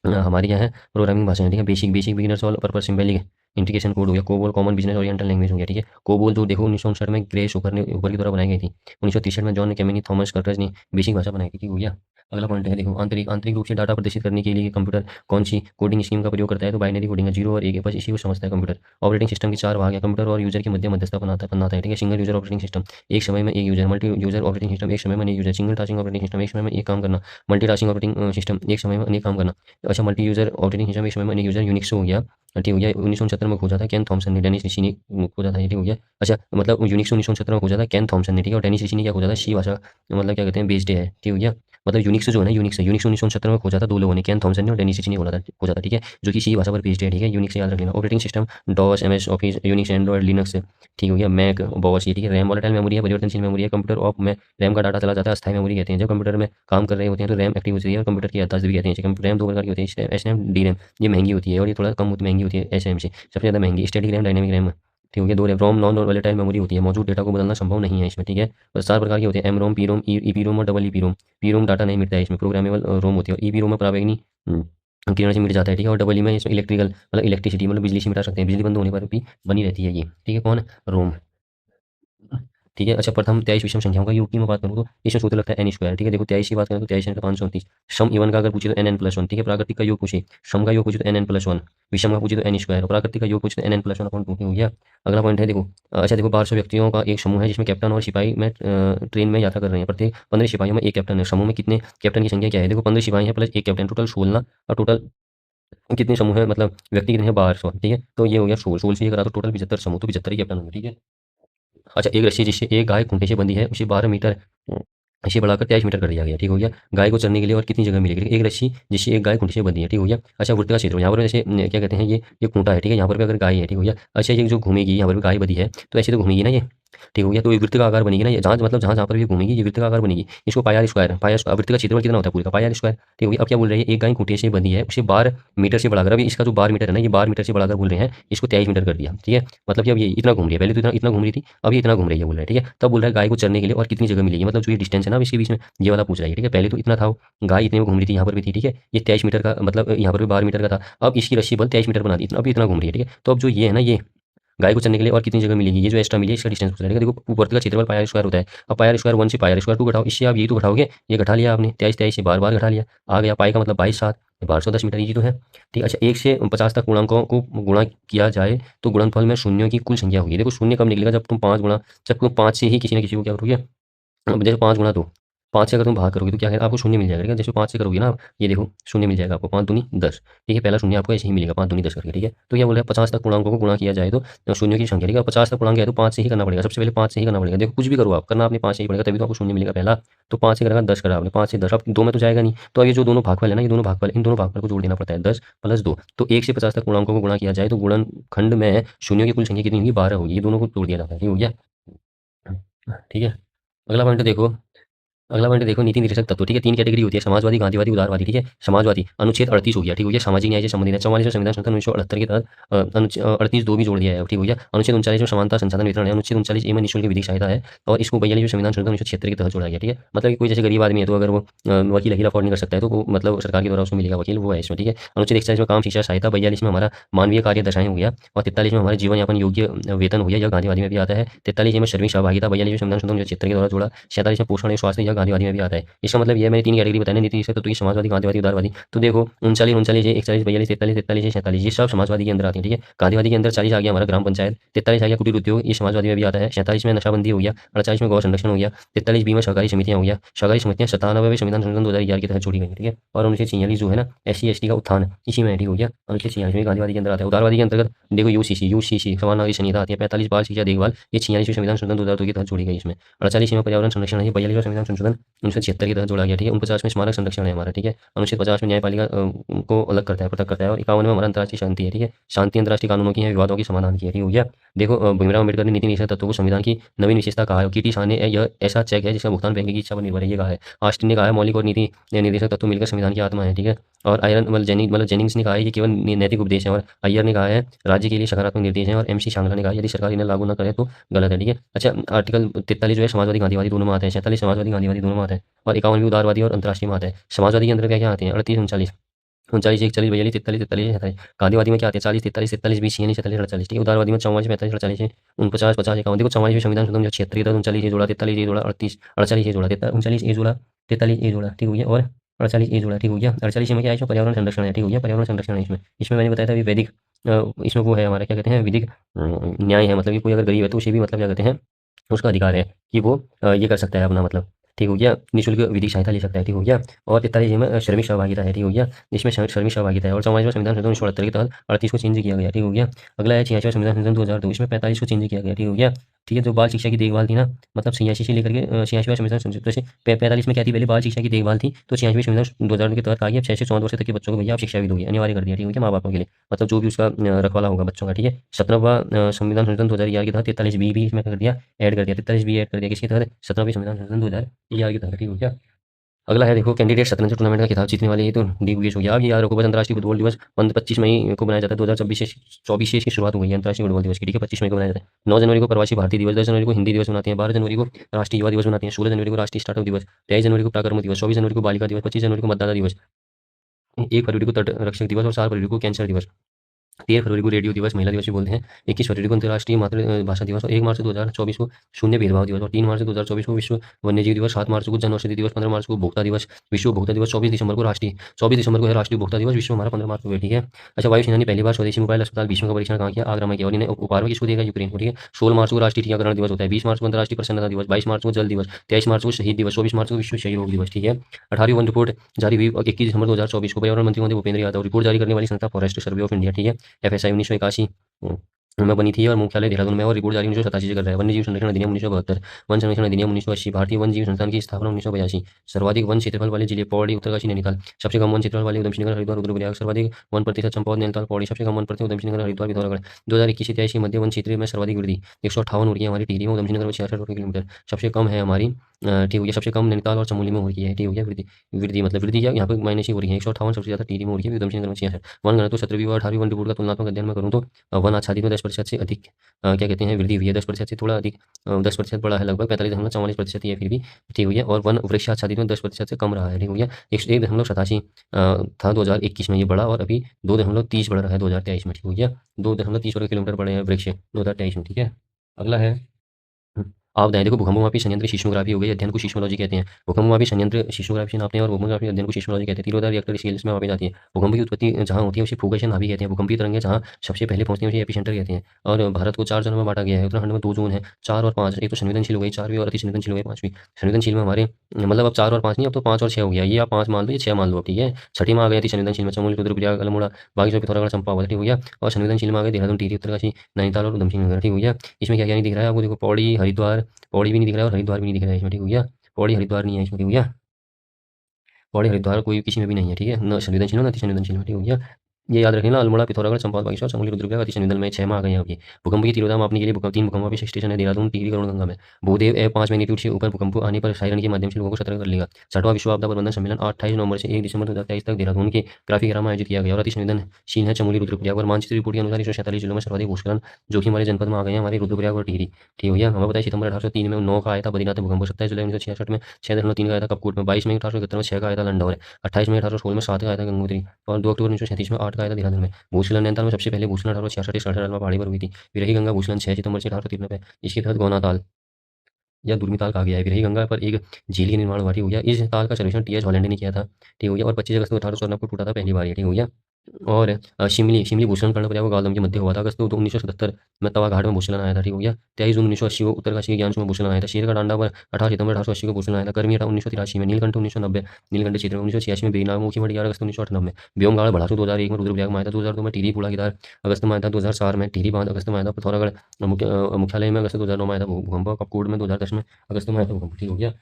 हमारी क्या है प्रोग्रामिंग भाषा है, ठीक है। Basic basic beginners all purpose symbolic integration code हो गया। COBOL common business oriental language हो गया, ठीक है। कोबोल जो देखो 1959 में ग्रेस ऊपर की द्वारा बनाई गई थी। 1963 में जॉन केमिनी थॉमस कर्टज ने बेसिक भाषा बनाई थी, ठीक हो गया। अगला पॉइंट है देखो, आंतरिक आंतरिक रूप से डाटा प्रदर्शित करने के लिए कंप्यूटर कौन सी कोडिंग स्कीम का प्रयोग करता है? तो बाइनरी कोडिंग है, 0 और 1 है, बस इसी को समझता है कंप्यूटर। ऑपरेटिंग सिस्टम के 4 भाग है, कंप्यूटर और यूजर के मध्य मध्यस्थता बनाता है, ठीक है। सिंगल यूजर ऑपरेटिंग सिस्टम, एक समय में एक user. Multi user operating system, एक समय में अनेक user. Single tasking operating system, एक समय में एक काम करना। मल्टी टास्किंग ऑपरेटिंग सिस्टम, एक समय में अनेक काम करना। अच्छा, मल्टी यूजर ऑपरेटिंग सिस्टम, एक समय में अनेक यूजर, यूनिक्स हो गया, ठीक हो गया। 1969 में खोजा था केन थॉमसन ने, डेनिस ऋषि ने खोजा था, ये ठीक हो गया। अच्छा, मतलब यूनिक्स 1970 में खोजा था केन थॉमसन ने, ठीक है। और डेनिस ऋषि ने क्या खोजा था? सी भाषा मतलब क्या कहते हैं बेस्ड है, ठीक हो गया। मतलब यूनिक्स जो है ना, यूनिक्स 1970 में खोजा था दो लोगों ने, केन थॉमसन ने और डेनिस ऋषि ने खोजा था, ठीक है। जो कि सी भाषा पर बेस्ड है, ठीक है। यूनिक्स याद रख लेना। Operating system DOS, MS Office, Unix, Android, Linux, ठीक हो गया। मैक, बॉस, ये ठीक है। रैम वोलेटाइल मेमोरी है, परिवर्तनशील मेमोरी है। कंप्यूटर ऑफ में रैम का डाटा चला जाता है, अस्थायी मेमोरी कहते हैं। जब कंप्यूटर में काम कर रहे होते हैं तो रैम एक्टिव होती है और कंप्यूटर की याददाश्त भी कहते हैं। रैम दो प्रकार की होती है, SRAM, DRAM। ये महंगी होती है और ये थोड़ा कम महंगी होती है SRAM से, सबसे ज़्यादा महंगी स्टैटिक रैम, डायनेमिक रैम, ठीक हो गया। दो RAM ROM non volatile memory होती है, मौजूद डेटा को बदलना संभव नहीं है इसमें, ठीक है। और 4 प्रकार की होती है, MROM, PROM, EPROM और डबल EPROM। PROM डाटा नहीं मिटता है इसमें, प्रोग्रामेबल रोम होती है। और EPROM में पराबैंगनी किरण से मिट जाता है, ठीक है। और डबल ई में इसमें इलेक्ट्रिकल मतलब इलेक्ट्रिसिटी मतलब बिजली से मिटा सकते हैं, बिजली बंद होने पर भी बनी रहती है ये, ठीक है। कौन? रोम, ठीक है। अच्छा, प्रथम 23 विषम संख्याओं का योग की मैं बात करूँ तो इसमें सूत्र लगता है n², ठीक है। देखो 23 की बात करें तो 23 529। सम इवन का अगर पूछे तो nn+1, ठीक है। प्राकृतिक का योग पूछे, सम का योग पूछे तो nn+1, विषम का पूछे तो n², और प्राकृतिक का योग पूछे तो nn+1/2 हो गया। अगला पॉइंट है देखो, अच्छा देखो 1200 व्यक्तियों का एक समूह है जिसमें कैप्टन और सिपाही में ट्रेन में यात्रा कर रहे हैं। प्रत्येक 15 सिपाहियों में एक कैप्टन है। समूह में कितने कैप्टन की संख्या क्या है? देखो 15 सिपाही है प्लस एक कैप्टन, टोटल 16। और टोटल कितने समूह है मतलब व्यक्ति कितने हैं? 1200, ठीक है। तो ये हो गया 16 से ये करा तो टोटल 75 समूह, तो 75 ही कैप्टन होंगे, ठीक है। अच्छा, एक रस्सी जिससे एक गाय खूंटे से बंधी है उसे 12 मीटर इसे बढ़ाकर 23 मीटर कर दिया गया, ठीक हो गया। गाय को चरने के लिए और कितनी जगह मिलेगी? एक रस्सी जिससे एक गाय खूंटे से बंधी है, ठीक हो गया। अच्छा, वृत्त का क्षेत्र यहाँ पर जैसे क्या कहते हैं, ये खूंटा है, ठीक है। यहाँ पर भी अगर गाय है, ठीक हो गया। अच्छा, ये जो घूमेगी यहाँ पर भी गाय बंधी है तो ऐसे तो घूमेगी ना ये, ठीक हो गया। तो ये वृत्त का आकार बनेगी ना, ये जहाँ मतलब जहाँ जहाँ पर भी घूमेगी ये वृत्त का आकार बनेगी। इसको पाई स्क्वायर, वृत्त का क्षेत्रफल कितना होता है पूरे का? पाई स्क्वायर, ठीक हो गया। अब क्या बोल रहे हैं, एक गाय खूंटे से बंधी है उसे 12 मीटर से बढ़ाकर, अभी इसका जो 12 मीटर है ना, ये 12 मीटर से बढ़ाकर बोल रहे हैं इसको 23 मीटर कर दिया, ठीक है। मतलब कि अब ये इतना घूम रही है, पहले तो इतना इतना घूम रही थी, अब ये इतना घूम रही है बोल रहे हैं, ठीक है। तब बोल रहा है गाय को चरने के लिए और कितनी जगह मिलेगी, मतलब जो ये डिस्टेंस है ना इसके बीच में, ये वाला पूछ रहा है, ठीक है। पहले तो इतना था, गाय इतने में घूम रही थी, यहाँ पर भी थी, ठीक है। ये 23 मीटर का मतलब यहाँ पर भी 12 मीटर का था, अब इसकी रस्सी बल 23 मीटर बना दी, अब इतना घूम रही है, ठीक है। तो अब जो ये है ना, ये गाय को चलने के लिए और कितनी जगह मिलेगी, ये जो एक्स्ट्रा मिली है इसका डिस्टेंस पूछ रहा है, ठीक है। देखो ऊपर का क्षेत्रफल पाई स्क्वायर होता है, अब पाई स्क्वायर 1 से पाई स्क्वायर 2 घटाओ, इससे आप ये तो घटाओगे, ये घटा लिया आपने, 23 23 से बार बार घटा लिया, आ गया पाई का मतलब 22 7, 1210 मीटर, ये तो है, ठीक। अच्छा, 1 से 50 तक पूर्णांकों को गुणा किया जाए तो गुणनफल में शून्यों की कुल संख्या होगी। देखो शून्य कब निकलेगा? जब तुम 5 से ही किसी न किसी को क्या करोगे, अब जैसे 5 गुणा 2, 5 से अगर तुम भाग करोगे तो क्या है आपको शून्य मिल जाएगा, ठीक है। जैसे 5 से करोगे ना आप, ये देखो शून्य मिल जाएगा आपको, 5 दूनी 10, ठीक है। पहला शून्य आपको ऐसे ही मिलेगा 5 दूनी 10 करके, ठीक है। तो क्या बोल रहा है, 50 तक पूर्णांकों को गुणा किया जाए तो शून्य की संख्या, ठीक है। 50 तक पूर्णांक है तो 5 से ही करना पड़ेगा, सबसे पहले 5 से ही करना पड़ेगा। देखो कुछ भी करो आप, करना आपने 5 से ही पड़ेगा, तभी तो आपको शून्य मिलेगा पहला। तो 5 से करेगा 10 करा आपने, 5 से 10, अब 2 में तो जाएगा नहीं, तो अब ये जो दोनों भागफल है ना, ये दोनों भागफल, इन दोनों भागफल को जोड़ देना पड़ता है, 10 + 2। तो 1 से 50 तक पूर्णांकों को गुणा किया जाए तो गुणनखंड में शून्यों की कुल संख्या कितनी होगी? 12 होगी, ये दोनों को जोड़ दिया जाता है, ठीक हो गया, ठीक है। अगला पॉइंट देखो, नीति निर्देशक तत्व, ठीक है। 3 कैटेगरी होती है, समाजवादी, गांधीवादी, उदारवादी, ठीक है। समाजवादी अनुच्छेद 38 हो गया, ठीक हो गया, सामाजिक न्याय से संबंधित है। 44वें संविधान संशोधन 1978 के तहत 38 2 भी जोड़ दिया है, ठीक हो गया। अनुच्छेद 39 में समानता संसाधन वितरण है। अनुच्छेद 39 A में निःशुल्क विधिक सहायता है, और इसको 42वें संविधान संशोधन 1976 के तहत जोड़ा गया, ठीक है। मतलब कि कोई जैसे गरीब आदमी है तो अगर वो वकील अकेला अफोर्ड नहीं कर सकता है तो वो मतलब सरकार के द्वारा उसको मिलेगा वकील, वो है इसमें, ठीक है। अनुच्छेद 41 में काम, शिक्षा, सहायता, 42 में हमारा मानवीय कार्य दशाएं हो गया, और 43 में हमारे जीवन यापन योग्य वेतन हो गया, यह गांधीवादी में भी आता है। 43 में सर्विक सहभागिता, 42वें संविधान संशोधन 1976 के द्वारा जोड़ा। 47 में पोषण एवं स्वास्थ्य, यह गांधीवादी में भी आता है। इसका मतलब ये मैंने 3 कैटेगरी बताई ना, नीति तत्व की, समाजवादी, गांधीवादी, उदारवादी। तो देखो 39 39 है, 41 42 43 43 46 ये सब समाजवादी के अंदर आती है, ठीक है। गांधीवादी के अंदर 40 आ गया हमारा ग्राम पंचायत, 43 आ गया कुटीर उद्योग, ये समाजवादी में भी आता है, 47 में नशाबंदी हो गया, 48 में गौ संरक्षण हो गया, 43 बी में सहकारी समितियां हो गया। सहकारी समितियां 97वें संविधान संशोधन 2011 के तहत जोड़ी गई, ठीक है। और 1946 जो है ना SC ST का उत्थान, इसी में ठीक हो गया। 1946 में गांधीवादी के अंदर आता है। उदारवादी के अंतर्गत देखो यूसीसी समान नागरिक संहिता आती है। 45 बाल शिक्षा देखभाल, ये 46वें संविधान संशोधन 2002 के तहत जोड़ी गई इसमें। 48 में पर्यावरण संरक्षण है, 42वां संविधान संशोधन 1976 के तहत जोड़ा गया, ठीक है। 49 में स्मारक संरक्षण है हमारा, ठीक है। अनुच्छेद 50 में न्यायपालिका को अलग करता है, पृथक करता है। और 51 में हमारा अंतर्राष्ट्रीय शांति है, ठीक है। शांति अंतर्राष्ट्रीय कानूनों की है, विवादों की समाधान की है, ठीक हो गया। देखो भीमराव अम्बेडकर ने नीति निषेध तत्वों को संविधान की नवीन विशेषता कहा है। किटी शाह ने यह ऐसा चेक है जिसका भुगतान बैंक की इच्छा पर निर्भर है, ये कहा है। ऑस्टिन ने कहा है मौलिक और नीति निर्देशक तत्व मिलकर संविधान की आत्मा है, ठीक है। और आयरन मतलब जेनिंग्स ने कहा है कि केवल नैतिक उपदेश है। और अय्यर ने कहा है राज्य के लिए सकारात्मक निर्देश है। और MC शांगला ने कहा यदि सरकार इन्हें लागू न करे तो गलत है, ठीक है। अच्छा, आर्टिकल 43 जो है समाजवादी गांधीवादी दोनों में आते हैं। 47 समाजवादी गांधीवादी दोनों में आते हैं। और 51 भी उदारवादी और अंतर्राष्ट्रीय में आता है। समाजवादी के अंदर क्या क्या आते हैं? 38 39 39 41 42 43 43 47। गांधीवादी में क्या आते हैं? 40 43 43 20 46 47 48, ठीक है। उदारवादी में 44 45 48 49 50 51। देखो 44 संविधान संशोधन जो 76 के तहत 39 ये जोड़ा, 43 ये जोड़ा, 38 48 ये जोड़ा, 39 ये जोड़ा, 43 ये जोड़ा, ठीक हो गया। और 48 ये जोड़ा, ठीक हो गया। 48 में क्या है? इसमें पर्यावरण संरक्षण है, ठीक हो गया। पर्यावरण संरक्षण है इसमें। इसमें मैंने बताया था अभी वैदिक इसमें वो है हमारा क्या कहते हैं विधिक न्याय है। मतलब कि कोई अगर गरीब है तो उसे भी मतलब क्या कहते हैं उसका अधिकार है कि वो ये कर सकता है अपना मतलब, ठीक हो गया। निःशुल्क विधिक सहायता ले सकता है, ठीक हो गया। और 43 में श्रमिक सहभागिता है, ठीक हो गया। इसमें श्रमिक सहभागिता है। और 44वां संविधान संशोधन 1978 के तहत 38 को चेंज किया गया, ठीक हो गया। अगला है 86वां संविधान संशोधन 2002, इसमें 45 को चेंज किया गया, ठीक हो गया। ठीक है, जो बाल शिक्षा की देखभाल थी ना, मतलब 86 से लेकर के 86वां संविधान संशोधन जैसे 45 में क्या थी? पहले बाल शिक्षा की देखभाल थी, तो 86वें संविधान 2002 के तहत कहा गया 6 से 14 वर्ष तक के बच्चों को भैया आप शिक्षा भी दोगे, अनिवार्य कर दिया, ठीक है, माँ बापों के लिए, मतलब जो भी उसका रखवाला होगा बच्चों का, ठीक है। 17वां संविधान संशोधन 2011 के तहत 43 बी भी इसमें कर दिया, ऐड कर दिया, 43 बी ऐड कर दिया किसके तहत? 17वें संविधान संशोधन 2011 के तहत, ठीक हो गया। अगला है देखो कैंडिडेट शतरंज टूर्नामेंट का खिताब जीतने वाले, ये तो दिग्विजय हो गया। अब याद रखो बस अंतर्राष्ट्रीय फुटबॉल दिवस 25 मई को बनाया जाता है। 2024 से 24 से इसकी शुरुआत हुई है अंतर्राष्ट्रीय फुटबॉल दिवस की, ठीक है। 25 मई को बनाया जाता है। 9 जनवरी को प्रवासी भारतीय दिवस, 10 जनवरी को हिंदी दिवस मनाते हैं, 12 जनवरी को राष्ट्रीय युवा दिवस मनाते हैं, 16 जनवरी को राष्ट्रीय स्टार्टअप दिवस, 23 जनवरी को पराक्रम दिवस, 24 जनवरी को बालिका दिवस, 25 जनवरी को मतदाता दिवस, 1 फरवरी को तट रक्षक दिवस और 4 फरवरी को कैंसर दिवस, 13 फरवरी को रेडियो दिवस महिला दिवस भी बोलते हैं, 21 फरवरी को अंतर्राष्ट्रीय मातृभाषा दिवस, और 1 मार्च 2024 को शून्य भेदभाव दिवस, और 3 मार्च 2024 को विश्व वन्यजीव दिवस, 7 मार्च को जन औषधि दिवस, 15 मार्च को उपभोक्ता दिवस, विश्व उपभोक्ता दिवस, 24 दिसंबर को है राष्ट्रीय उपभोक्ता दिवस, विश्व हमारा 15 मार्च को है, ठीक है। अच्छा, वायुसेना ने पहली बार स्वदेशी मोबाइल अस्पताल भीष्म का परीक्षण कहाँ किया? आगरा में किया। और इन्हें उपहार में किसको दिया? यूक्रेन को, ठीक है। 16 मार्च को राष्ट्रीय टीकाकरण दिवस होता है, 20 मार्च को अंतर्राष्ट्रीय प्रसन्नता दिवस, 22 मार्च को जल दिवस, 23 मार्च को शहीद दिवस, 24 मार्च को विश्व क्षय रोग दिवस, ठीक है। 18वीं वन रिपोर्ट जारी हुई 21 दिसंबर 2024 को, पर्यावरण मंत्री होंगे भूपेंद्र यादव। रिपोर्ट जारी करने वाली संस्था फॉरेस्ट सर्वे ऑफ इंडिया, ठीक है, FSI 1981 में बनी थी और मुख्यालय देहरादून में। और रिपोर्ट जारी 1987 से कर रहा है। वन्य जीव संरक्षण अधिनियम 1972, वन संरक्षण अधिनियम 1980, भारतीय वन जीव संस्थान की स्थापना 1982, सर्वाधिक वन क्षेत्रफल वाले जिले पौड़ी, उत्तरकाशी, नैनीताल, सबसे कम वन क्षेत्रफल वाले उधमसिंह नगर, हरिद्वार, रुद्रप्रयाग, सर्वाधिक 1% चंपावत, नैनीताल, पौड़ी, सबसे कम 1% उधमसिंह नगर, हरिद्वार, पिथौरागढ़। 2021 से मध्य वन क्षेत्र में सर्वाधिक वृद्धि 158 हो रही है हमारी टिहरी में, उधमसिंह नगर में 66 किलोमीटर, सबसे कम है हमारी ठीक हो गया। सबसे कम नैनीताल और चमोली में हो रही है, ठीक हो गया। वृद्धि वृद्धि मतलब वृद्धि क्या यहाँ पे माइनस ही हो रही है, 158 सबसे ज़्यादा टिहरी में हो रही है, उधमसिंह नगर में 66। वन घनत्व 17वीं और 18वीं वन रिपोर्ट का तुलनात्मक अध्ययन में करूँ तो वन आच्छादित में 10% से अधिक क्या कहते हैं वृद्धि हुई है, 10% से थोड़ा अधिक 10% बढ़ा है, लगभग 45.44% ही है फिर भी, ठीक हो गया। और वन वृक्ष आच्छादित में 10% से कम रहा है, ठीक हो गया। 101.87 था 2021 में, ये बढ़ा, और अभी 2.30 बढ़ रहा है 2023 में, ठीक हो गया। 2.30 वर्ग किलोमीटर बढ़े हैं वृक्ष 2023 में, ठीक है। अगला है आप बताएं। देखो भूकंपमापी संयंत्र सीस्मोग्राफी हो गई, अध्ययन को सीस्मोलॉजी कहते हैं। भूकंपमापी संयंत्र सीस्मोग्राफी से नापते हैं और भूकंपमापी अध्ययन को सीस्मोलॉजी कहते हैं। तीव्रता रिएक्टर स्केल्स में मापी जाती है। भूकंप की उत्पत्ति जहाँ होती है उसे फूकेशन नाभि कहते हैं। भूकंपीय तरंगें जहाँ सबसे पहले पहुंचती हैं उसे एपिसेंटर कहते हैं। और भारत को 4 जोन में बांटा गया है। उत्तराखंड में 2 जोन है, 4 और 5। एक तो संवेदनशील हो गई 4वीं, और अति संवेदनशील हो गई 5वीं। संवेदनशील में हमारे मतलब अब 4 और 5 नहीं, अब तो 5 और 6 हो गया। ये आप 5 मान लो, ये 6 मान लो, ठीक है। छठी में आ गई अति संवेदनशील में चमोली, रुद्रप्रयाग, अल्मोड़ा, बागेश्वर, पिथौरागढ़, चंपावत, ठीक हो गया। और संवेदनशील में आ गए देहरादून, टिहरी, उत्तरकाशी, नैनीताल और उधमसिंह नगर, ठीक हो गया। इसमें क्या क्या नहीं दिख रहा है आपको? देखो पौड़ी, हरिद्वार, पौड़ी भी नहीं दिख रहा है और हरिद्वार भी नहीं दिख रहा है इसमें, ठीक हो गया। पौड़ी हरिद्वार नहीं है इसमें, ठीक हो गया। पौड़ी हरिद्वार कोई किसी में भी नहीं है, ठीक है। न संवेदनशील हो न अति संवेदनशील में, ठीक हो गया। ये याद रखना, अल्मोड़ा, पिथौरागढ़, चंपावत, बागेश्वर, चमोली, रुद्रप्रयाग अति संवेदन में 6 में आ गए हैं अभी। भूकंप की तीव्रता मापने के लिए 3 भूकंप स्टेशन है देहरादून, टिहरी, गरुड़गंगा में। भूदेव 5 मैग्नीट्यूड से ऊपर भूकंप आने पर सायरन के माध्यम से लोगों को सतर्क कर लेगा। 6वां विश्व आपदा प्रबंधन सम्मेलन 28 नवंबर से 1 दिसंबर 2023 तक देहरादून के ग्राफिक में आयोजित किया गया। और अति संवेदनशील है चमोली, रुद्रप्रयाग। और मानचित्र रिपोर्ट के अनुसार 147 जिलों में सर्वाधिक भूस्खलन जोखिम हमारे जनपद में आ गए हैं, हमारे रुद्रप्रयाग और टिहरी, ठीक हो गया। हमें बताया सितंबर 1803 में 9 का आया था बद्रीनाथ भूकंप, 27 जुलाई 1966 में 6.3 का आया था कपकोट में, 22 मई 1871 में 6 का आया था लंडौर, 28 मई 1816 में 7 का आया था गंगोत्री, और 2 अक्टूबर 1937 में 8 का आया था देहरादून में। भूस्खलन नैनीताल में सबसे पहले भूस्खलन 1866 से 18 पहाड़ी पर हुई थी। विरही गंगा भूस्खलन 6 सितंबर से 1853 में, इसके तहत गौनाताल या दुर्मिताल कहा गया है। विरही गंगा पर एक झील का निर्माण हुआ, ठीक हो गया। इस ताल का सर्वेक्षण टी एच हॉलैंड ने किया था, ठीक हो गया। और 25 अगस्त 1854 को टूटा था पहली बार ये, ठीक हो गया। और शिमली शिमली भूस्खलन कर्णप्रयाग और गालदम के मध्य हुआ था अगस्त 1977 में। तवा घाट में भूस्खलन आया था, ठीक हो गया। 23 जून 1980 को उत्तरकाशी के ज्ञानसू में भूस्खलन आया था। शेर का डांडा पर 18 सितंबर 1880 को भूस्खलन आया था। गर्मी 1983 में। नीलकंठ 1990 नीलकंठ क्षेत्र में। 1986 में बेनाग मुखीमठ 11 अगस्त 1998 में। व्योमगाड़ बढ़ासू 2001 में। रुद्रप्रयाग में आया था 2002 में। टिहरी पूड़ा केदार अगस्त में आया था 2004 में। टिहरी बांध अगस्त में आया था। पिथौरागढ़ मुख्यालय में अगस्त 2009 में आया था भूकंप। कपकोट में 2010 में अगस्त में आया था भूकंप, ठीक हो गया।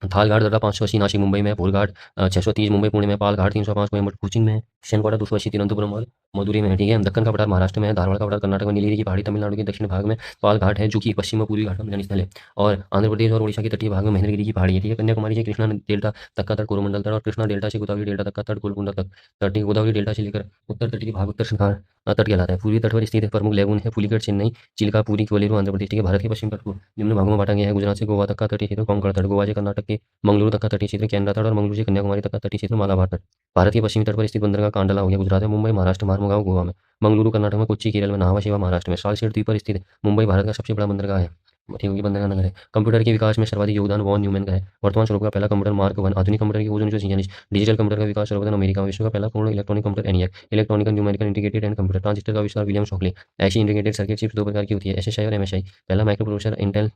थालघाट दर्रा 580 नासिक मुंबई में। भोरघाट 630 मुंबई पुणे में। पालघाट 305 कोयम्बटूर कोचीन में। शनकोटा 280 तिरुवनंतपुरम और मदुरई में है, ठीक है। दक्कन का पठार महाराष्ट्र में है। धारवाड़ का पठार कर्नाटक में। नीलगिरी की पहाड़ी तमिलनाडु के दक्षिण भाग में पालघाट है, जो कि पश्चिम व पूर्वी घाट का मिलन स्थल है। और आंध्र प्रदेश और उड़ीसा के तटीय भाग में महेंद्रगिरी की पहाड़ी है, ठीक है। कन्याकुमारी से कृष्णा डेल्टा तक का तट, कोरोमंडल तट, और कृष्णा डेल्टा से गोदावरी डेल्टा तक का तट, गोलकुंडा तक तट। गोदावरी डेल्टा से लेकर उत्तर तटीय भाग उत्तर श्रृंगार तट कहलाता है। पूर्वी तट पर स्थित प्रमुख लेगून है पुलिकट, चेन्नई, चिल्का, पुरी, कोलेरू आंध्र प्रदेश, ठीक है। भारत के पश्चिम तट को निम्न भागों में बांटा गया है। गुजरात से गोवा तक का तटीय क्षेत्र कोंकण तट, गोवा से कर्नाटक के मंगलुरु तक का तटीय क्षेत्र केंद्रा तट, और मंगलुरु से कन्याकुमारी तक का तटीय क्षेत्र मालाबार तट। भारत के पश्चिमी तट पर स्थित बंदरगाह कांडला हो गया गुजरात में। मुंबई महाराष्ट्र, मार्मुगांव गोवा में। मंगलुरु कर्नाटक में। कोच्चि केरल में। नाहवा शेवा महाराष्ट्र में। सालसेट द्वीप पर स्थित मुंबई भारत का सबसे बड़ा बंदरगाह है, ठीक है, बंदरगाह नगर है। कंप्यूटर के विकास में सर्वाधिक योगदान वॉन न्यूमैन का है। वर्तमान स्वरूप का पहला कंप्यूटर मार्क 1। आधुनिक कंप्यूटर की खोज 1946। डिजिटल कंप्यूटर का विकास सर्वप्रथम अमेरिका में। विश्व का पहला पूर्ण electronic computer ENIAC. Electronic numerical integrated and computer. Transistor का आविष्कार विलियम शॉकले। ऐसी इंटीग्रेटेड सर्किट चिप्स दो प्रकार की होती है, एसएसआई और एमएसआई। पहला माइक्रो प्रोसेसर इंटेल।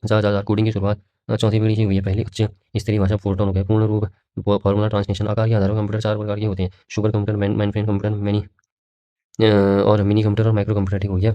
ज़्यादा कोडिंग की शुरुआत चौथी पीढ़ी की हुई है। पहली उच्च स्तरीय भाषा फोर्टोन हो गया। पूर्ण रूप फॉर्मूला ट्रांसलेशन। आकार के आधार पर कंप्यूटर चार प्रकार के होते हैं, super computer, mainframe computer, mini और मिनी कंप्यूटर और माइक्रो कंप्यूटर, ठीक हो गया।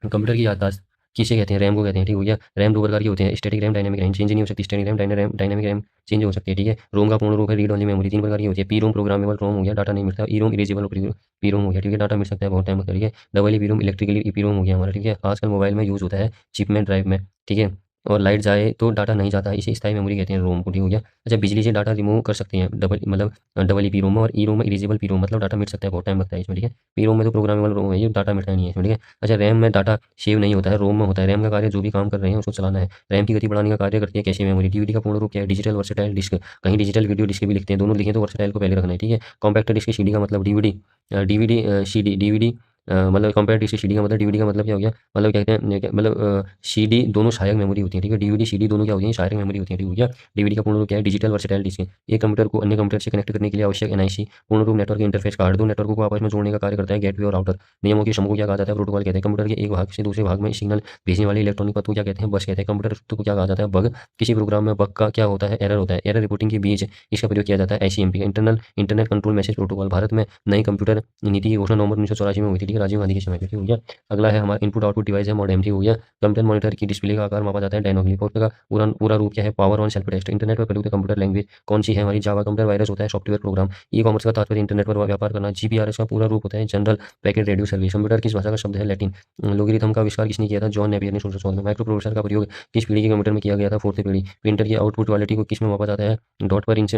कंप्यूटर की याददाश्त किसे कहते हैं? रैम को कहते हैं, ठीक हो गया। रैम दो प्रकार की होते हैं, static RAM, dynamic RAM. Change नहीं हो सकती static RAM, dynamic RAM change हो सकती है, ठीक है। रोम का पूर्ण रूप है रीड ओनली मेमोरी। तीन प्रकार की होती है, पी रोम प्रोग्रामेबल रोम हो गया, डाटा नहीं मिलता। ई रोम इरेजेबल पी रोम हो गया, ठीक है, डाटा मिल सकता है बहुत टाइम तक, ठीक है। Double E P ROM electrically E P ROM हो गया हमारा, ठीक है। आजकल मोबाइल में यूज़ होता है, चिप में, ड्राइव में, ठीक है। और लाइट जाए तो डाटा नहीं जाता, इसे स्थायी मेमोरी कहते हैं रोम को, ठीक हो गया। अच्छा, बिजली से डाटा रिमूव कर सकते हैं डबल मतलब डबल ई पी रोम में। और ई रोम में इरेजेबल पी रोम मतलब डाटा मिट सकता है, बहुत टाइम लगता है इसमें, ठीक है। पी रोम में तो प्रोग्रामेबल रोम है, ये डाटा मिटता नहीं है इसमें, ठीक है। अच्छा, रैम में डाटा सेव नहीं होता है, रोम में होता है। रैम का कार्य जो भी काम कर रहे हैं उसको चलाना है। रैम की गति बढ़ाने का कार्य करती है कैशे मेमोरी। डीवीडी का पूर्ण रूप क्या है? Digital versatile disc. कहीं डिजिटल वीडियो डिस्क भी लिखते हैं, दोनों लिखें तो वर्सेटाइल को पहले रखना है, ठीक है। कॉम्पैक्ट डिस्क सीडी का मतलब डीवीडी। डीवीडी सीडी डीवीडी मतलब कॉम्पैक्ट डिस्क सीडी का मतलब डीवीडी का मतलब क्या हो गया? मतलब क्या कहते हैं मतलब सीडी दोनों सहायक मेमोरी होती है, ठीक है। डीवीडी सीडी दोनों क्या होती है? सहायक मेमोरी होती है, ठीक हो गया। डीवीडी का पूर्ण रूप क्या है? Digital versatile disc. एक कंप्यूटर को अन्य कंप्यूटर से कनेक्ट करने के लिए आवश्यक एनआईसी पूर्ण रूप नेटवर्क इंटरफेस कार्ड। दो नेटवर्क को आपस में जोड़ने का कार्य करता है गेटवे और राउटर। नियमों के समूह को क्या कहा जाता है? प्रोटोकॉल कहते हैं। कंप्यूटर के एक भाग से दूसरे भाग में सिग्नल भेजने वाले इलेक्ट्रॉनिक पथ को क्या कहते हैं? बस कहते हैं। कंप्यूटर को क्या कहा जाता है? बग। किसी प्रोग्राम में बग का क्या होता है? एरर होता है। एरर रिपोर्टिंग के बीच इसका प्रयोग किया जाता है ICMP, internet control message protocol. Bharat में नई कंप्यूटर नीति की घोषणा नवंबर 1984 में हुई थी, ठीक है, राजीव गांधी के समय पे, ठीक हो गया। अगला है हमारा इनपुट आउटपुट डिवाइस है मॉडेम, ठीक हो गया। कंप्यूटर मॉनिटर की डिस्प्ले का आकार मापा जाता है डायनोग्लिफ। और का पूरा पूरा रूप क्या है? Power on self test. Internet पर प्रयुक्त कंप्यूटर लैंग्वेज कौन सी है हमारी? जावा। कंप्यूटर वायरस होता है सॉफ्टवेयर प्रोग्राम। ई कॉमर्स का तात्पर्य इंटरनेट पर व्यापार करना। जीपीआरएस का पूरा रूप होता है general packet radio service. Computer किस भाषा का शब्द है? लैटिन। लोगरिथम का आविष्कार किसने किया था? जॉन नेपियर ने 1614 में। माइक्रो प्रोसेसर का प्रयोग किस पीढ़ी के कंप्यूटर में किया गया था? फोर्थ पीढ़ी। प्रिंटर की आउटपुट क्वालिटी को किस में मापा जाता है? डॉट पर इंच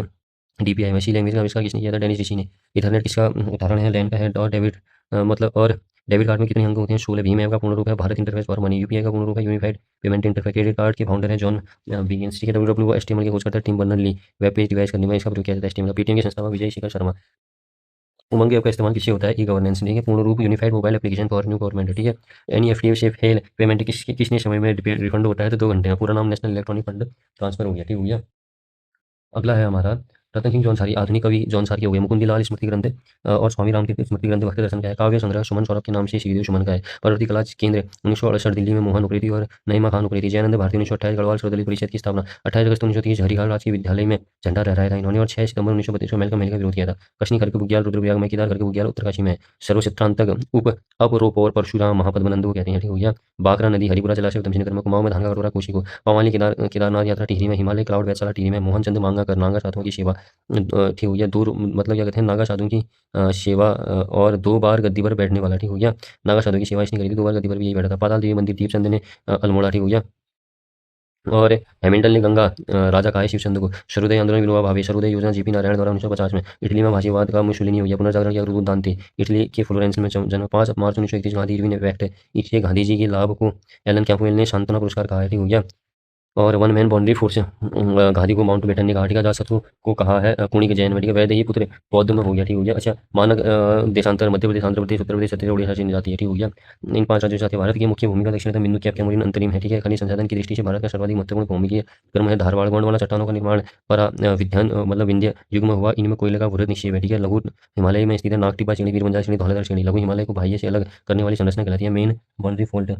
डीपीआई में। सी लैंग्वेज का आविष्कार किसने किया था? डेनिस ऋषि ने। इथरनेट किसका उदाहरण है? लैन का है। और डेबिट मतलब और डेबिट कार्ड में कितने अंक होते हैं? 16। भीम ऐप का पूर्ण रूप है Bharat interface for money. UPI का पूर्ण रूप है unified payment interface. Credit card के फाउंडर है जॉन बिगिंस, ठीक है। डब्ल्यू को एचटीएमएल की खोज करता है Tim Berners Lee. Web page device करने में इसका प्रयोग किया जाता है एचटीएमएल। पेटीएम के संस्थापक विजय शेखर शर्मा। उमंग ऐप का इस्तेमाल किससे होता है? ई गवर्नेंस, ठीक है। पूर्ण रूप unified mobile application for new government, ठीक है। एनईएफटी से फेल पेमेंट किसने समय में रिफंड होता है? तो 2 घंटे में। पूरा नाम नेशनल इलेक्ट्रॉनिक फंड ट्रांसफर हो गया, ठीक हो गया। अगला है हमारा रतन सिंह जौनसारी। आधुनिक कवि जौनसार के हो गए। मुकुंदीलाल स्मृति ग्रंथ और स्वामी राम तीर्थ स्मृति ग्रंथ भक्त दर्शन का है। काव्य संग्रह सुमन सौरभ के नाम से श्रीदेव सुमन का है। पर्वती कला केंद्र 1968 दिल्ली में मोहन उप्रेती और नईमा खान उप्रेती। जयानंद भारती 1928 गढ़वाल सर्वदलीय परिषद की स्थापना। 28 अगस्त 1930 हरिहर राजकीय विद्यालय में झंडा लहराया था इन्होंने। और 6 सितंबर 1932 में मेलका मेल का विरोध किया था। कशनी करके बुग्याल रुद्रप्रयाग में। केदार करके बुग्याल उत्तरकाशी में। सर्वचित्रांतक उप अपरोप और परशुराम महापद्मनंद को कहते हैं, ठीक हो गया। बाकरा नदी हरिपुरा जलाशय उत्तम नगर में। कुमाऊं में धान का कटोरा कोशी को। पवाली केदारनाथ यात्रा टिहरी में। हिमालय क्लाउड वैशाला टिहरी में। मोहनचंद मांगा कर नागा साधुओं की सेवा, ठीक हो गया। दूर मतलब क्या कहते हैं? नागा साधु की सेवा और 2 बार गद्दी पर बैठने वाला, ठीक हो गया। नागा साधु की सेवा इसने करी थी, 2 बार गद्दी पर भी यही बैठा था। पाताल देवी मंदिर दीपचंद ने अल्मोड़ा, ठीक हो गया। और हैमिल्टन ने गंगा राजा कहा है शिवचंद्र को। सर्वोदय आंदोलन विनोबा भावे। सर्वोदय योजना जीपी नारायण द्वारा 1950 में। इटली में भाषावाद का मुसोलिनी हो गया। पुनर्जागरण किया रुदुत दांते। इटली के फ्लोरेंस में जन्म 5 मार्च 1931। Gandhi Irwin effect. इसलिए गांधी जी के लाभ को एलन कैंपवेल ने सांत्वना पुरस्कार कहा है, ठीक हो गया। और वन मैन बाउंड्री फोर्स घाटी को माउंट बेटन ने घाटी का जासत्व को कहा है कुणी के जैन में ठीक है वैदेही पुत्र बौद्ध में हो गया ठीक हो गया। अच्छा मानक देशांतर मध्य प्रदेश आंध्र प्रदेश उत्तर प्रदेश छत्तीसगढ़ उड़ीसा चीन जाती है ठीक हो गया। इन 5 राज्यों के साथ ही भारत की मुख्य भूमिका दक्षिण तथा बिंदु कैप कैमूरिन अंतरिम है ठीक है। खनिज संसाधन की दृष्टि से भारत का सर्वाधिक महत्वपूर्ण भूमि क्रम है धारवाड़ गोंडवाना चट्टानों का निर्माण पर विध्यान मतलब विंध्य युग में हुआ इनमें कोयले का वृहद निक्षेप है ठीक है। लघु हिमालय में स्थित है नागटिपा श्रेणी वीरबंजार श्रेणी धौलाधार श्रेणी लघु हिमालय को बाह्य से अलग करने वाली संरचना कहलाती है मेन बाउंड्री फॉल्ट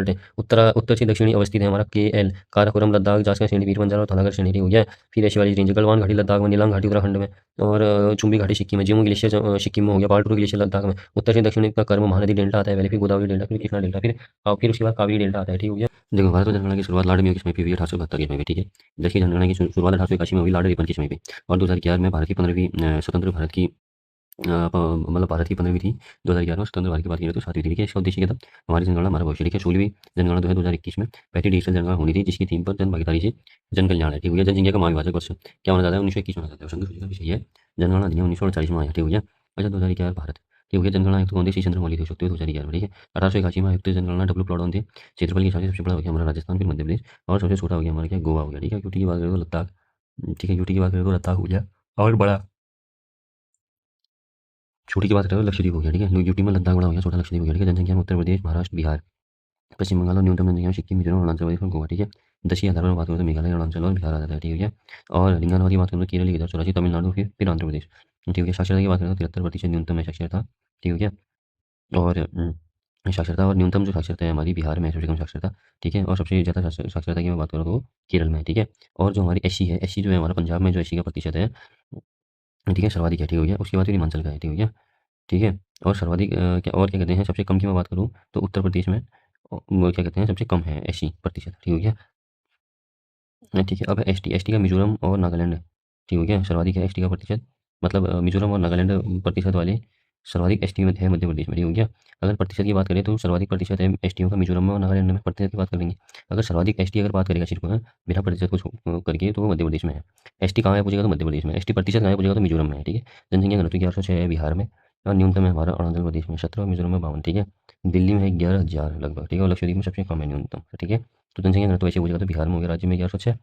है उत्तर से दक्षिणी अवस्थित है हमारा के एल काराकोरम लद्दाख जासकर श्रेणी वीर बंजार और धौलागर श्रेणी हो गया। फिर ऐसी वाली रेंज गलवान घाटी लद्दाख में नीलांग घाटी उत्तराखंड में और चुंबी घाटी सिक्किम में जिमू ग्लेशियर सिक्किम में हो गया पालटूर ग्लेशियर लद्दाख में उत्तर से दक्षिण का कर्म महानदी डेल्टा आता है पहले फिर गोदावरी डेल्टा फिर कृष्णा डेल्टा फिर उसके बाद कावेरी डेल्टा आता है ठीक हो गया। देखो भारत में जनगणना की शुरुआत लाड़ में किस में हुई 1872 की में ठीक है। देश की जनगणना की शुरुआत 1881 में हुई लाड़ रिपन की समय पे और 2011 में भारत की 15वीं स्वतंत्र भारत की मतलब भारत की 15वीं थी 2011 में स्वतंत्र भारत की बात की जाए तो 7वीं थी ठीक है। इसका उद्देश्य क्या था हमारी जनगणना हमारा भविष्य ठीक है। 16वीं जनगणना जो है 2021 में पहली डिजिटल जनगणना होनी थी जिसकी थीम पर जन भागीदारी से जन कल्याण है ठीक हो गया। जनसंख्या का महाविभाजक वर्ष क्या होना चाहता है 1921 में होना चाहता है संघ सूची का विषय है जनगणना अधिनियम 1948 में आया ठीक हो गया। अच्छा 2011 भारत ठीक हो गया। जनगणना आयुक्त कौन थे सी चंद्रमौली थे सकते हो 2011 में ठीक है। 1881 में आयुक्त जनगणना डब्ल्यू प्लॉडन थे क्षेत्रफल के हिसाब से सबसे बड़ा हो गया हमारा राजस्थान फिर मध्य प्रदेश और सबसे छोटा हो गया हमारा क्या गोवा हो गया ठीक है। यूटी की बात करें तो लद्दाख ठीक है। यूटी की बात करें तो लद्दाख हो गया और बड़ा छोटी की बात करें तो लक्षद्वीप हो गया ठीक है। यूटी में लद्दाख बड़ा हो गया छोटा लक्षद्वीप हो गया ठीक है। जनसंख्या में उत्तर प्रदेश महाराष्ट्र बिहार पश्चिम बंगाल और न्यूनतम जनसंख्या में सिक्किम मिजोरम अरुणाचल प्रदेश और गोवा ठीक है। दस के आधार पर बात करें तो मेघालय अरुणाचल और बिहार आ जाता है ठीक है। और लिंगानुपात की बात करें तो केरल 1084 तमिलनाडु फिर आंध्र प्रदेश ठीक है। साक्षरता की बात करें तो 73% न्यूनतम है साक्षरता ठीक है क्या। और साक्षरता और न्यूनतम जो साक्षरता है हमारी बिहार में है सबसे कम साक्षरता ठीक है। और सबसे ज़्यादा साक्षरता की मैं बात करूँ तो केरल में है ठीक है। और जो हमारी एससी है एससी जो है हमारा पंजाब में जो एससी का प्रतिशत है ठीक है सर्वाधिक है ठीक हो गया। उसके बाद फिर हिमाचल का है ठीक हो गया ठीक है। और सर्वाधिक क्या और क्या कहते हैं सबसे कम की मैं बात करूँ तो उत्तर प्रदेश में वो क्या कहते हैं सबसे कम है 80% ठीक हो गया। ठीक है। अब एसटी का मिजोरम और नागालैंड ठीक हो गया सर्वाधिक है एसटी का प्रतिशत मतलब मिजोरम और नागालैंड प्रतिशत वाले सर्वाधिक एसटी में है मध्य प्रदेश में ठीक हो गया। अगर प्रतिशत की बात करें तो सर्वाधिक प्रतिशत है एसटीओ का मिजोरम में और नागालैंड में प्रतिशत की बात करेंगे। अगर सर्वाधिक एसटी अगर बात करेगा सिर्फ बिना प्रतिशत को करके तो वो मध्य प्रदेश में है। एसटी कहाँ है पूछेगा तो मध्य प्रदेश में एसटी प्रतिशत कहाँ है पूछेगा तो मिजोरम में है ठीक है। जनसंख्या घनत्व 1106 है बिहार में और न्यूनतम है हमारा अरुणाचल प्रदेश में 17 मिजोरम में 52 ठीक है। दिल्ली में 11,000 लगभग ठीक है और लक्षद्वीप में सबसे कम है न्यूनतम ठीक है। तो जनसंख्या घनत्व ऐसे पूछेगा तो बिहार में हो गया राज्य में 1106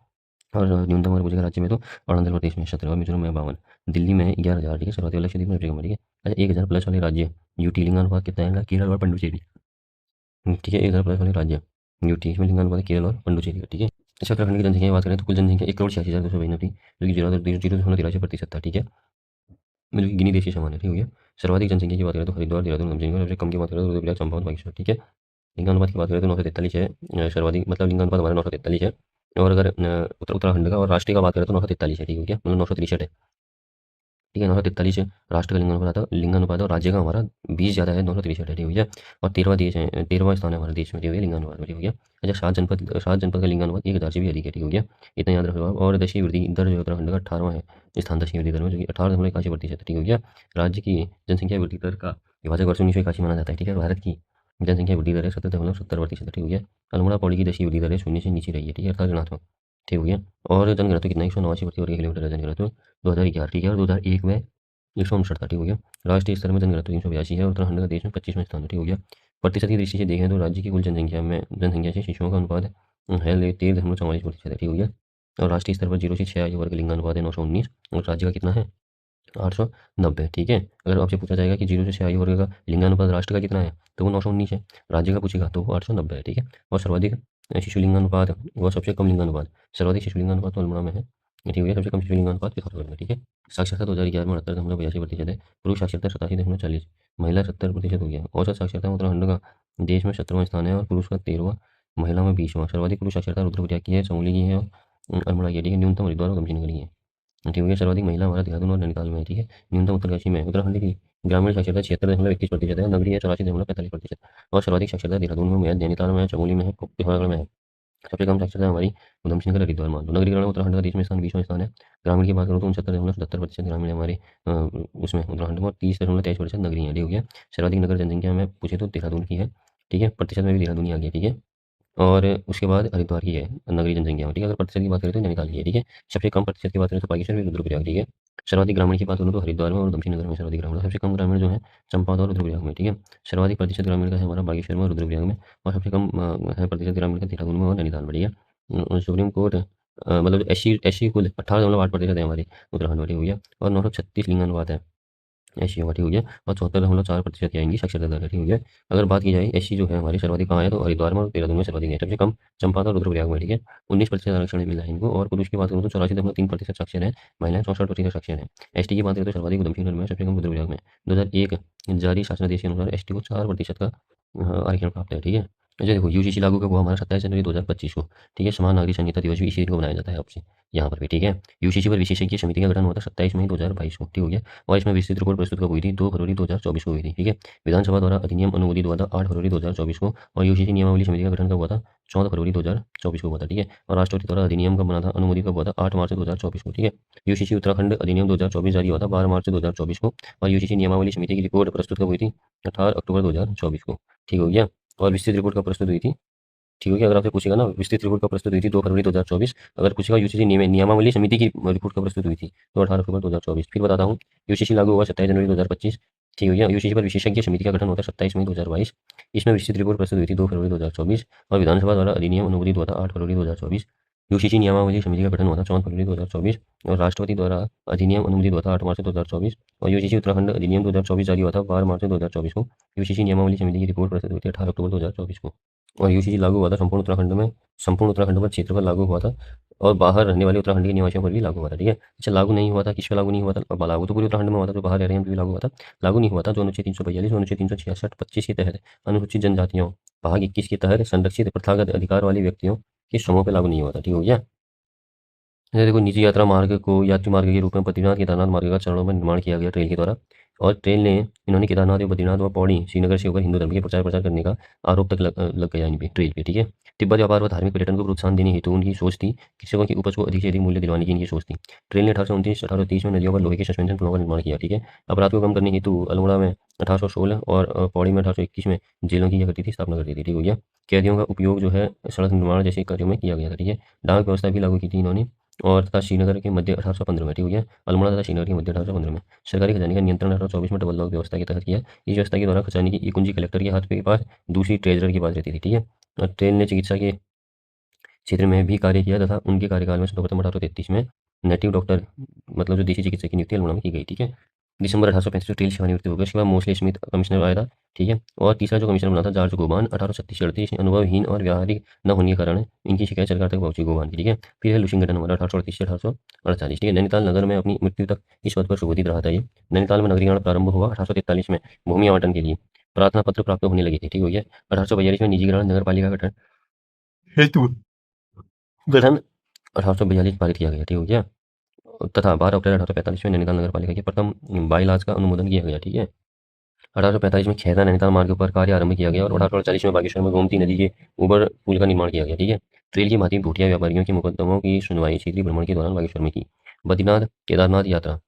और न्यूनतम अगर पूछेगा राज्य में तो अरुणाचल प्रदेश में 17 और मिजोरम में 52 दिल्ली में 11,000 ठीक है। सर्वाधिक लक्षद्वीप में सबसे कम है ठीक है। अच्छा 1,000 प्लस वाले राज्य यूटी लिंगानुपात कितना है केरल और पुडुचेरी ठीक है। 1,000 प्लस वाले राज्य यूटी इसमें लिंगानुपात केरल और पुडुचेरी का ठीक है। अच्छा उत्तराखंड की जनसंख्या की बात करें तो कुल जनसंख्या 1,86,292 थी जो कि 0.83% था ठीक है। जो कि गिनी देश के समान है ठीक हो गया। सर्वाधिक जनसंख्या की बात करें तो हरिद्वार देहरादून नमजनगढ़ सबसे कम की बात करें तो रुद्रप्रयाग चंपावत बागेश्वर ठीक है। लिंगानुपात की बात करें तो 943 है सर्वाधिक मतलब लिंगानुपात हमारा 943 है। और अगर उत्तराखंड का और राष्ट्रीय का बात करें तो 943 है ठीक हो गया मतलब 963 है ठीक है। 943 है राष्ट्र का लिंगानुपात और राज्य का हमारा 20 ज़्यादा है 963 है ठीक हो गया। और 13वां देश है 13वां स्थान है हमारे देश में ठीक हो गया लिंगानुपात में ठीक हो गया। अच्छा 7 जनपद का लिंगानुपात 1,000 से भी अधिक है ठीक हो गया। इतना याद रखो आप। और दशीय वृद्धि दर जो है उत्तराखंड का 18वां है स्थान दशीय वृद्धि दर में जो कि 18.81% ठीक हो गया। राज्य की जनसंख्या वृद्धि दर का विभाजक वर्ष 1981 माना जाता है ठीक है। भारत की जनसंख्या वृद्धि दर है 17.70% ठीक हो गया। अल्मोड़ा पौड़ी की दशीय वृद्धि दर है शून्य से नीचे रही है ठीक है अर्थात ऋणात्मक ठीक हो गया। और जनघनत्व कितना 189 प्रति वर्ग किलोमीटर है जनघनत्व 2011 ठीक है। और 2001 में 159 था ठीक हो गया। राष्ट्रीय स्तर में जनघनत्व 382 है और उत्तराखंड का देश में 25वें स्थान है ठीक हो गया। प्रतिशत की दृष्टि से देखें तो राज्य की कुल जनसंख्या से शिशुओं का अनुपात है 13.44% है ठीक हो गया। और राष्ट्रीय स्तर पर 0 से 6 आयु वर्ग लिंगानुपात है 919 और राज्य का कितना है 890 ठीक है। अगर आपसे पूछा जाएगा कि 0 से 6 आयु वर्ग का लिंगानुपात राष्ट्र का कितना है तो वो 919 है। राज्य का पूछेगा तो वो 890 है ठीक है। और सर्वाधिक शिशु लिंगानुपात व सबसे कम लिंगानुपात सर्वाधिक शिशु लिंगानुपात तो अल्मोड़ा में है ठीक है। सबसे कम शिशु लिंगानुपात पिथौरागढ़ में ठीक है। साक्षरता 2011 में 68.82% है। पुरुष साक्षरता 87.40 महिला 70% हो गया। औसत साक्षरता में उत्तराखंड का देश में 17वां स्थान है और पुरुष का 13वां महिला में 20वां। सर्वाधिक पुरुष साक्षरता रुद्रप्रयाग की है चमोली की है और अल्मोड़ा की है ठीक है। न्यूनतम हरिद्वार और गमशीनगर की है ठीक है। सर्वाधिक महिला हमारा देहरादून और नैनीताल में है ठीक है। न्यूनतम उत्तरकाशी में है। उत्तराखंड की ग्रामीण साक्षरता 76.21% है। नगरीय 84.45% और सर्वाधिक साक्षरता देहरादून में है नैनीताल में है चमोली में है पिथौरागढ़ में है। सबसे कम साक्षरता हमारी उधम सिंह हरिद्वार मान लो। नगरीकरण में उत्तराखंड का देश में स्थान 20वां स्थान है। ग्रामीण की बात करूँ तो 69.77% ग्रामीण हमारे उसमें उत्तराखंड में और 30.23% नगरीय है ठीक हो गया। सर्वाधिक नगर जनसंख्या में पूछे तो देहरादून की है ठीक है। प्रतिशत में भी देहरादून ही आ गया ठीक है। और उसके बाद हरिद्वार की है नगरीय जनसंख्या में, ठीक है। अगर प्रतिशत की बात करें तो नैनीताल की है, ठीक है। सबसे कम प्रतिशत की बात करें तो बागेश्वर में रुद्रप्रयाग, ठीक है। सर्वाधिक ग्रामीण की बात करूँ तो हरिद्वार में और उधमसिंह नगर में सर्वाधिक ग्रामीण, सबसे कम ग्रामीण जो है चंपावत और रुद्रप्रयाग में, ठीक है। सर्वाधिक प्रतिशत ग्रामीण का है हमारा बागेश्वर में और रुद्रप्रयाग में, और सबसे कम है प्रतिशत ग्रामीण का देहरादून में और नैनीताल में, ठीक है। सुप्रीम कोर्ट मतलब एस सी कुल 18.8% है हमारे उत्तराखंड में, ठीक हो गया। और 936 लिंगानुपात है एससी का, ठीक हो गया। और 74.4% की आएंगी साक्षरता दर, ठीक हो गया। अगर बात की जाए एससी जो है हमारी सर्वाधिक कहाँ है तो हरिद्वार में और देहरादून में सर्वाधिक है, सबसे कम चंपावत और रुद्रप्रयाग में, ठीक है। 19% आरक्षण मिला है इनको। और पुरुष की बात करूँ तो 84.3% साक्षर है, महिलाएं 64% साक्षर है। एसटी की बात करें तो सर्वाधिक उधमसिंह नगर में, सबसे कम रुद्रप्रयाग में। 2001 जारी शासनादेश के अनुसार एसटी को 4% का आरक्षण प्राप्त है, ठीक है। अच्छा देखो, यूजीसी लागू कब हुआ हमारा 27 जनवरी 2025 को, ठीक है। समान नागरिक संहिता दिवस भी इसी दिन को मनाया जाता है आपसे यहाँ पर भी, ठीक है। यूजीसी पर विशेषज्ञ समिति का गठन हुआ था 27 मई 2022 को, ठीक हो गया। और इसमें विस्तृत रिपोर्ट प्रस्तुत कब हुई थी? 2 फरवरी 2024 को हुई थी, ठीक है। विधानसभा द्वारा अधिनियम अनुमोदित हुआ था 8 फरवरी 2024 को। और यूजीसी नियमावली समिति का गठन कब हुआ था? 14 फरवरी 2024 को हुआ था, ठीक है। और राष्ट्रपति द्वारा अधिनियम कब बना था, अनुमोदित कब हुआ था? 8 मार्च 2024 को, ठीक है। यूजीसी उत्तराखंड अधिनियम 2024 जारी हुआ था 12 मार्च 2024 को। और यूजीसी नियमावली समिति की रिपोर्ट प्रस्तुत कब हुई थी? 18 अक्टूबर 2024 को, ठीक हो गया। और विस्तृत रिपोर्ट कब प्रस्तुत हुई थी? ठीक है, अगर आपसे पूछेगा ना विस्तृत रिपोर्ट कब प्रस्तुत हुई थी 2 फरवरी 2024। अगर पूछेगा यूजीसी नियमावली समिति की रिपोर्ट कब प्रस्तुत हुई थी तो 18 अक्टूबर 2024। फिर बताता हूँ, यूजीसी लागू हुआ 27 जनवरी 2025, ठीक है भैया। यूजीसी पर विशेषज्ञ समिति का गठन होता है 27 मई 2022। इसमें विस्तृत रिपोर्ट प्रस्तुत हुई थी 2 फरवरी 2024। और विधानसभा द्वारा अधिनियम अनुमोदित हुआ था 8 फरवरी 2024। यूजीसी नियमावली समिति का गठन हुआ था 14 फरवरी 2024। और राष्ट्रपति द्वारा अधिनियम अनुमोदित हुआ था 8 मार्च 2024। और यूजीसी उत्तराखंड अधिनियम 2024 जारी हुआ था 12 मार्च 2024 को। यूजीसी नियमावली समिति की रिपोर्ट प्रस्तुत हुई थी 18 अक्टूबर 2024 को। और यूजीसी लागू हुआ था संपूर्ण उत्तराखंड पर क्षेत्र पर लागू हुआ था। और बाहर रहने वाले उत्तराखंड के निवासियों पर भी लागू हुआ था, ठीक है। अच्छा, लागू नहीं हुआ था, किस पे लागू नहीं हुआ था? लागू तो पूरे उत्तराखंड में हुआ था, जो बाहर रह रहे हैं उन पे भी लागू हुआ था। लागू नहीं हुआ था जो अनुच्छेद 342, अनुच्छेद 366, 25 के तहत अनुसूचित जनजातियों, भाग 21 के तहत संरक्षित प्रथागत अधिकार वाले व्यक्तियों के समूह पे लागू नहीं हुआ था, ठीक हो गया। ये देखो, निजी यात्रा मार्ग को यात्री मार्ग के रूप में बद्रीनाथ केदारनाथ मार्ग का चरणों में निर्माण किया गया ट्रेल के द्वारा। और ट्रेल ने इन्होंने केदारनाथ व बद्रीनाथ व पौड़ी श्रीनगर से होकर हिंदू धर्म के प्रचार प्रसार करने का आरोप तक लग गया इन पे, ट्रेल पे, ठीक है। तिब्बत व्यापार व धार्मिक पर्यटन को प्रोत्साहन देने हेतु उनकी सोच थी, कृषकों की उपज को अधिक से अधिक मूल्य दिलवाने की इनकी सोच थी। ट्रेल ने 1829-1830 में नदियों पर लोहे के सस्पेंशन पुलों का निर्माण किया, ठीक है। अपराध को कम करने हेतु अल्मोड़ा में 1816 और पौड़ी में 1821 में जेलों की करती थी, स्थापना करती थी, ठीक हो गया। कैदियों का उपयोग जो है सड़क निर्माण जैसे कार्यों में किया गया था, ठीक है। डाक व्यवस्था भी लागू की थी इन्होंने। और तथा श्रीनगर के मध्य 1815 में, ठीक हो गया। अल्मोड़ा तथा श्रीनगर के मध्य 1815 में। सरकारी खजाने का नियंत्रण 1824 में डबल लॉक व्यवस्था के तहत किया। इस व्यवस्था के द्वारा खजाने की एक कुंजी कलेक्टर के हाथ के पास, दूसरी ट्रेजरर के पास रहती थी, ठीक है। और ट्रेन ने चिकित्सा के क्षेत्र में भी कार्य किया तथा उनके कार्यकाल में सर्वप्रथम 1833 में नेटिव डॉक्टर मतलब जो देसी चिकित्सक की नियुक्ति अल्मोड़ा में की गई, ठीक है। दिसंबर 1835 को ट्रेल सेवानिवृत्ति हो गई। उसके बाद मोस्ले स्मिथ कमिश्नर आया था, ठीक है। और तीसरा जो कमिश्नर बना था जॉर्ज गोबान 1836 से अनुभवहीन और व्यावहारिक न होने के कारण इनकी शिकायत सरकार तक पहुंची गोबान की, ठीक है। फिर है लुशिंगटन हमारा 1838 से 1848, ठीक है। नैनीताल नगर में अपनी मृत्यु तक इस पद पर सुशोभित रहा था ये। नैनीताल में नगरीकरण प्रारंभ हुआ 1843 में भूमि आवंटन के लिए प्रार्थना पत्र प्राप्त होने लगी थी, ठीक हो गया। 1842 में निजीकरण नगर पालिका का गठन हेतु गठन 1842 पारित किया गया, ठीक हो गया। तथा 12 अप्रैल 1845 में नैनीताल नगर पालिका के प्रथम बाईलाज का अनुमोदन किया गया, ठीक है। 1845 में खैरा नैनीताल मार्ग पर कार्य आरंभ किया गया। और 1848 में बागेश्वर में गोमती नदी के ऊपर पुल का निर्माण किया गया, ठीक है। ट्रेल की भांति भूटिया व्यापारियों के मुकदमों की सुनवाई क्षेत्रीय भ्रमण के दौरान बागेश्वर में की। बद्रीनाथ केदारनाथ यात्रा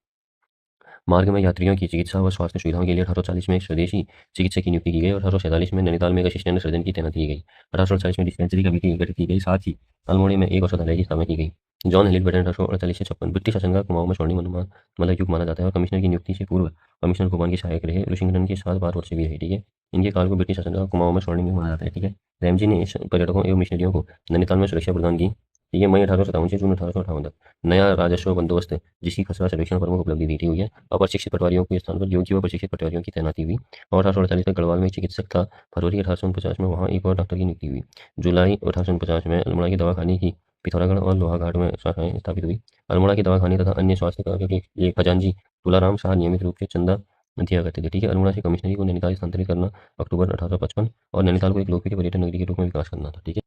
मार्ग में यात्रियों की चिकित्सा व स्वास्थ्य सुविधाओं के लिए 1840 में एक स्वदेशी चिकित्सक की नियुक्ति की गई। और 1847 में नैनीताल में एक असिस्टेंट सर्जन की तैनाती की गई। 1848 में डिस्पेंसरी कमेटी गठित की गई, साथ ही अल्मोड़े में एक औषधालय की स्थापना की गई। जॉन हेलिट ब्रिटेन 1848 से 56 ब्रिटिश शासन का कुमाऊं में स्वर्णिम अनुमान मतलब युग माना जाता है। और कमिश्नर की नियुक्ति से पूर्व कमिश्नर गोबान के सहायक रहे। लुशिंगटन के साथ 12 वर्ष भी रहे, ठीक है। इनके काल को ब्रिटिश शासन का कुमाऊं में स्वर्णिम युग माना जाता है, ठीक है। रैमजी ने इस पर्यटकों एवं मिशनरियों को नैनीताल में सुरक्षा प्रदान की, ठीक है। मई 1857 से जून 1858 तक नया राजस्व बंदोबस्त जिसकी खसरा सर्वेक्षण प्रमुख उपलब्धि दी, ठीक है। अप्रशिक्षित पटवारियों के स्थान पर योग्य व प्रशिक्षित पटवारियों की तैनाती हुई। और 1848 तक गढ़वाल में एक चिकित्सक था। फरवरी 1849 में वहाँ एक और डॉक्टर की नियुक्ति हुई। जुलाई 1849 में अल्मोड़ा के दवाखाने की पिथौरागढ़ और लोहाघाट में शाखाएं स्थापित हुई। अल्मोड़ा के दवाखाने तथा अन्य स्वास्थ्य कार्यों के लिए खजांची तुलाराम शाह नियमित रूप से चंदा दिया करते थे, ठीक है। अल्मोड़ा से कमिश्नरी को नैनीताल स्थानांतरित करना अक्टूबर 1855। और नैनीताल को एक लोकप्रिय पर्यटन नगरी के रूप में विकास करना था, ठीक है।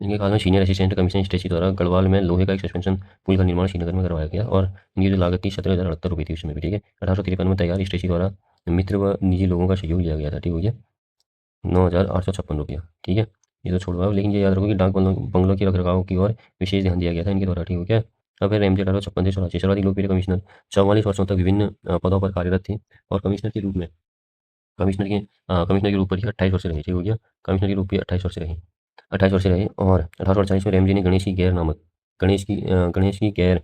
इनके काल में सीनियर असिस्टेंट कमिश्नर स्टेसी द्वारा गढ़वाल में लोहे का एक सस्पेंशन पुल का निर्माण श्रीनगर में करवाया गया। और इनकी जो लागत थी 17,078 रुपये थी उस समय भी, ठीक है। 1853 में तैयार स्टेसी द्वारा मित्र व निजी लोगों का सहयोग लिया गया था, ठीक हो गया। 9,856 रुपया, ठीक है। ये तो छोड़ो, लेकिन ये याद रखो कि डाक बंगलों के रखरखाव की ओर विशेष ध्यान दिया गया था इनके द्वारा, ठीक हो गया। अब है एमजे 1856 से 84 सर्वाधिक लोकप्रिय कमिश्नर 44 वर्षों तक विभिन्न पदों पर कार्यरत थे। और कमिश्नर के रूप पर ही 28 वर्ष रहे, ठीक हो गया। कमिश्नर के रूप पर 28 वर्ष रहे। 28 वर्ष रहे और 1848 में रेमजी ने गणेश की गैर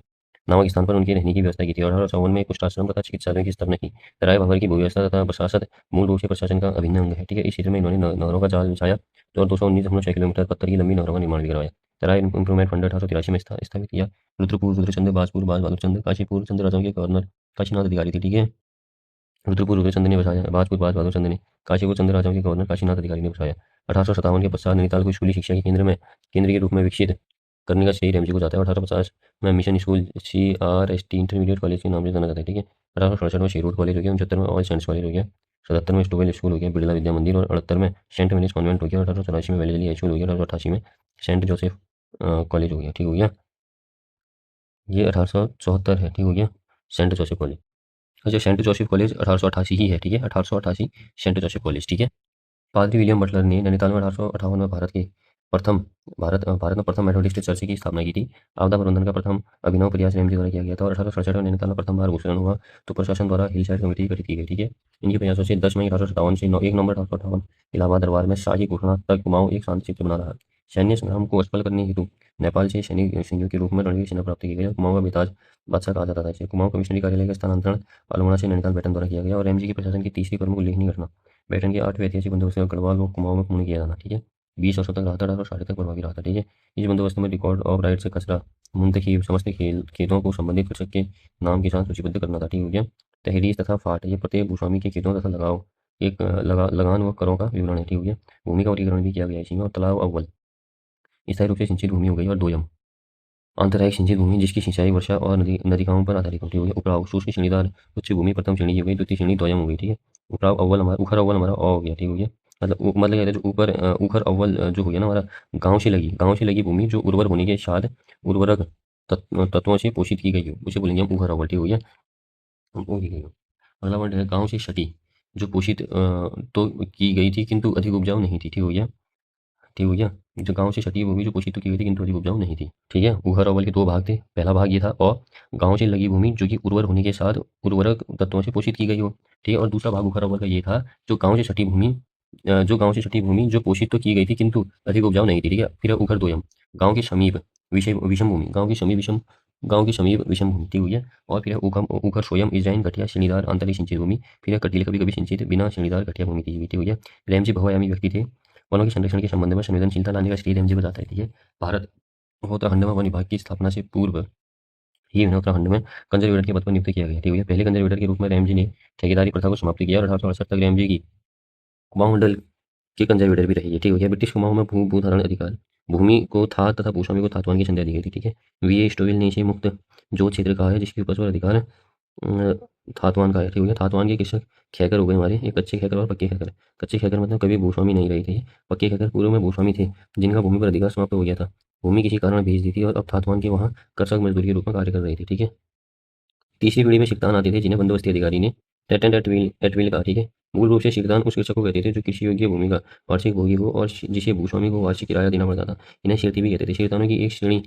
नामक स्थान पर उनके रहने की व्यवस्था की थी और 1854 में कुछ आश्रम तथा चिकित्सालयों की स्थापना की। राय भवर की भूव्यवस्था तथा प्रशासन मूल रूप से प्रशासन का अभिन्न अंग है। ठीक है, इस क्षेत्र में इन्होंने नहरों का जाल बिछाया और 219.6 किलोमीटर पत्थर की लंबी नहरों का निर्माण भी करवाया। तराई इंप्रूवमेंट फंड 1883 में स्थापित किया। रुद्रपुर रुद्रचंद बाजपुर बहादुर चंद काशीपुर चंद राजाओं के गवर्नर काशीनाथ अधिकारी थे। ठीक है, रुद्रपुर रुद्रचंद ने बसाया, बाजपुर बहादुर चंद ने, काशीपुर चंद राजाओं के गवर्नर काशीनाथ अधिकारी ने बसाया। 1857 के पश्चात नैनीताल को स्कूली शिक्षा के केंद्र के रूप में विकसित करने का श्रेय रेमजी को जाता है। 1850 में mission school CRST intermediate college के नाम से जाना जाता है। ठीक है, 1867 में शेरवुड कॉलेज हो गया, 69 में ऑल सेंट्स कॉलेज हो गया, 77 में स्टोवेल स्कूल हो गया, बिड़ला विद्या मंदिर और 78 में सेंट मेरीज कॉन्वेंट हो गया और 1884 में वैली स्कूल हो गया और 1888 में सेंट जोसेफ कॉलेज हो गया। ठीक हो गया, ये 1874 है। ठीक हो गया, सेंट जोसेफ कॉलेज। अच्छा, सेंट जोसेफ कॉलेज 1888 ही है। ठीक है, 1888 सेंट जोसेफ कॉलेज। ठीक है, पादरी विलियम बटलर ने नैनीताल में 1858 में प्रथम भारत में प्रथम मेथोडिस्ट चर्च की स्थापना की थी। आपदा प्रबंधन का प्रथम अभिनव प्रयास रेमजी द्वारा किया गया था और 1867 में नैनीताल में प्रथम बार भूस्खलन हुआ तो प्रशासन द्वारा हिल साइड कमेटी गठित की गई। ठीक है, इनके प्रयासों से 10 मई 1857 से 1 नवंबर 1858 इलाहाबाद दरबार में शाही घोषणा तक कुमाऊं एक शांति क्षेत्र बना रहा। सैन्य संग्राम को असफल करने हेतु नेपाल से सैनिक संघियों के रूप में रणवीर सेना प्राप्त की गई और कुमाऊं का बेताज बादशाह कहा जाता था। इसे कुमाऊं कमिश्नरी कार्यालय का स्थानांतरण अल्मोड़ा से नैनीताल बैटन द्वारा किया गया और रेमजी के प्रशासन की तीसरी प्रमुख उल्लेखनीय घटना बैटन के 8वें ऐतिहासिक बंदोबस्त का गढ़वाल को कुमाऊं में पूर्ण किया जाना। ठीक है, 20 वर्षों तक रहा था, 1860 तक प्रभावी रहा था। ठीक है, इस बंदोबस्त में रिकॉर्ड ऑफ राइट से कचरा मुंतखब समस्त खेतों को संबंधित कृषक के नाम के साथ सूचीबद्ध करना था। ठीक हो गया, तहरीर तथा फाट ये प्रत्येक भूस्वामी के खेतों तथा लगान व करों का विवरण है। ठीक हो गया, भूमि का वर्गीकरण भी किया गया इसी में और तालाब अव्वल स्थायी रूप से सिंचित भूमि हो गई और दोयम आंतरायिक सिंचित भूमि जिसकी सिंचाई वर्षा और नदिकाओं पर आधारित होती है। उपराव शुष्क श्रेणीदार उच्च भूमि प्रथम श्रेणी की हो गई, द्वितीय श्रेणी दोयम हो गई। ठीक है, उपराव अव्वल हमारा उखर अव्वल हमारा अ हो गया। ठीक हो गया, मतलब क्या है, जो ऊपर उखर अव्वल जो हो गया ना हमारा गांव से लगी भूमि जो उर्वर होने के साथ उर्वरक तत्वों से पोषित की गई हो उसे बोलेंगे हम उखर अव्वल। ठीक हो गया, वो की गई हो। अगला वर्ड है गाँव से सटी जो पोषित तो की गई थी किंतु अधिक उपजाऊ नहीं थी। ठीक हो गया, ठीक हो गया, जो गाँव से सटी भूमि जो पोषित तो की गई थी किंतु अधिक उपजाऊ नहीं थी। ठीक है, उखर अव्वल के दो भाग थे, पहला भाग ये था और गाँव से लगी भूमि जो कि उर्वर होने के साथ उर्वरक तत्वों से पोषित की गई हो। ठीक है, और दूसरा भाग उखर अव्वल का ये था जो गाँव से सटी भूमि जो पोषित तो की गई थी किंतु अधिक उपजाऊ नहीं थी। ठीक है, फिर उखर दोयम गाँव के समीप विषम भूमि गाँव के समीप विषम भूमि। ठीक हुई है, और फिर उखर सोयम इजराइन घटिया श्रेणीदार आंतरिक सिंचित भूमि, फिर कटीले कभी कभी सिंचित बिना श्रेणीदार घटिया भूमि की हुई। ठीक हुई है, रेमजी बहुआयामी व्यक्ति थे, वनों के संरक्षण के संबंध में संवेदनशीलता लाने का श्रेय रेमजी बताता है। ठीक है, भारत उत्तराखंड में वन विभाग की स्थापना से पूर्व ही इन्हें उत्तराखंड में कंजर्वेटर के पद पर नियुक्त किया गया। ठीक है, पहले कंजर्वेटर के रूप में रेमजी ने ठेकेदारी प्रथा को समाप्त किया और 1868 तक रेमजी की कुमाऊं मंडल के कंजर्वेटर भी रहे। ठीक हो गया, ब्रिटिश कुमाऊं में भूधारण अधिकार भूमि को था तथा भूस्वामी को थातवान की संज्ञा दी गई थी। ठीक है, वी स्टोविल ने इसे मुक्त जो क्षेत्र कहा है जिसके उपज पर अधिकार थातवान का है। ठीक हो गया, थातवान के कृषक खैकर हो गए हमारे, एक कच्चे खैकर और पक्के खैकर। कच्चे खैकर मतलब कभी भूस्वामी नहीं रहे थे, पक्के खैकर पूर्व में भूस्वामी थे जिनका भूमि पर अधिकार समाप्त हो गया था, भूमि किसी कारण भेज दी थी और अब थातवान के वहाँ कृषक मजदूर के रूप में कार्य कर रहे थे। ठीक है, तीसरी पीढ़ी में सिकतान आते थे जिन्हें बंदोबस्ती अधिकारी ने टेटेंट एट विल कहा। ठीक है, मूल रूप से सिकतान उस कृषक को कहते थे जो कृषि योग्य भूमि का वार्षिक भोगी हो और जिसे भूस्वामी को वार्षिक किराया देना पड़ता था। इन्हें शेरती भी कहते थे। शेरतानों की एक श्रेणी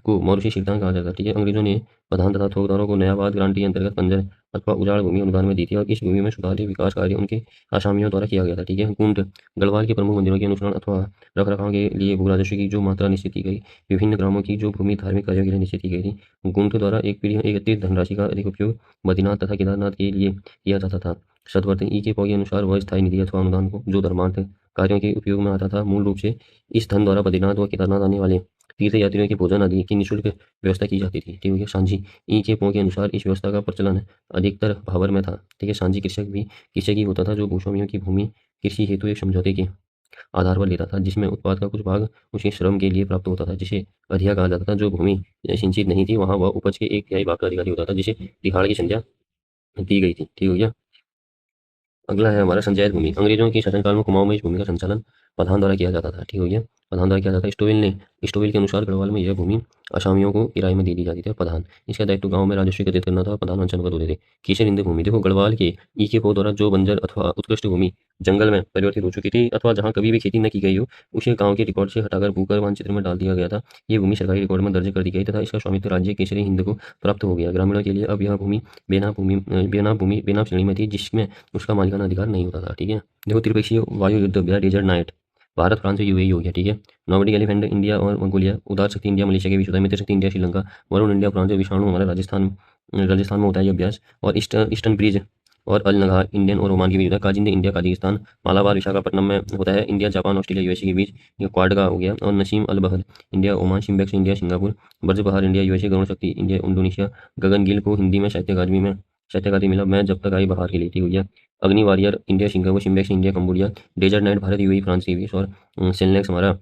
को मौरूसी सिकतान कहा जाता है। ठीक है, अंग्रेजों ने प्रधान तथा थोकदारों को नयाबाद ग्रांट के अंतर्गत बंजर अथवा उजाड़ भूमि अनुदान में दी थी और इस भूमि में सुधार विकास कार्य उनके आसामियों द्वारा किया गया था। ठीक है, गुंट गढ़वाल के प्रमुख मंदिरों के अनुसरण अथवा रखरखाव के लिए भू राजस्व की जो मात्रा निश्चित की गई, विभिन्न ग्रामों की जो भूमि धार्मिक कार्यों के लिए निश्चित की गई थी, गुंट द्वारा एक पीढ़ी में एकत्रित धनराशि का अधिक उपयोग बद्रीनाथ तथा केदारनाथ के लिए किया जाता था। सदवर्ती ई के पौ के अनुसार वह स्थायी निधि अथवा अनुदान को जो धर्मार्थ कार्यों के उपयोग में आता था, मूल रूप से इस धन द्वारा बद्रीनाथ व केदारनाथ आने वाले तीर्थ यात्रियों के भोजन आदि की निःशुल्क व्यवस्था की जाती थी। ठीक है, सांझी ई के पौ के अनुसार इस व्यवस्था का प्रचलन अधिकतर भावर में था। ठीक है, सांझी कृषक ही होता था जो भूस्वामियों की भूमि कृषि हेतु एक समझौते के आधार पर लेता था जिसमें उत्पाद का कुछ भाग उसके श्रम के लिए प्राप्त होता था जिसे अधिया कहा जाता था। जो भूमि सिंचित नहीं थी वहां वह उपज के एक तिहाई भाग का अधिकारी होता था जिसे दिहाड़ की संज्ञा दी गई थी। ठीक हो गया, अगला है हमारा संचयित भूमि। अंग्रेजों के शासनकाल में कुमाऊं में इस भूमि का संचालन प्रधान द्वारा किया जाता था। ठीक हो गया, प्रधान द्वारा किया जाता है। स्टोविल के अनुसार गढ़वाल में यह भूमि असामियों को किराए में दे दी जाती थी। प्रधान इसका दायित्व गांव में राजस्व एकत्रित करना था। प्रधान अंचल होते थे। कीसर हिंद भूमि देखो गढ़वाल के ई के पो द्वारा जो बंजर अथवा उत्कृष्ट भूमि जंगल में परिवर्तित हो चुकी थी अथवा जहाँ कभी भी खेती न की गई हो उसे गाँव के रिकॉर्ड से हटाकर भूकर मानचित्र में डाल दिया गया था। ये भूमि सरकारी रिकॉर्ड में दर्ज कर दी गई तथा इसका स्वामित्व राज्य केसरी हिंद को प्राप्त हो गया। ग्रामीणों के लिए अब यह भूमि बेनाम श्रेणी में थी जिसमें उसका मालिकाना अधिकार नहीं होता था। ठीक है, देखो त्रिपक्षीय वायु युद्ध डेजर्ट नाइट भारत फ्रांस से यूएई हो गया, ठीक है। नॉर्डिक एलिफेंट इंडिया और मंगोलिया, उदार शक्ति इंडिया मलेशिया के बीच होता है, मित्र शक्ति India Sri Lanka, Varun India France, विषाणु हमारा राजस्थान, राजस्थान में होता है ये अभ्यास। और ईस्टर्न ब्रिज और अल नगार इंडियन और ओमान के बीच होता है, काजिंद इंडिया काजाकिस्तान, मालाबार विशाखापट्टनम में होता है इंडिया जापान ऑस्ट्रेलिया यूएसए के बीच, ये क्वाड का हो गया। और नसीम अल बहर इंडिया ओमान, शिम्बेक्स इंडिया सिंगापुर, बर्ज बहार इंडिया यूएसए, गगन शक्ति इंडिया इंडोनेशिया, गगन गिल को हिंदी में साहित्य अकादमी मिला, मैं जब तक आई बहार के लिए, ठीक हो गया। Agni warrior India Singapore, SIMBEX India Cambodia, Desert Knight Bharat UAE France के बीच। और सेलनेक्स हमारा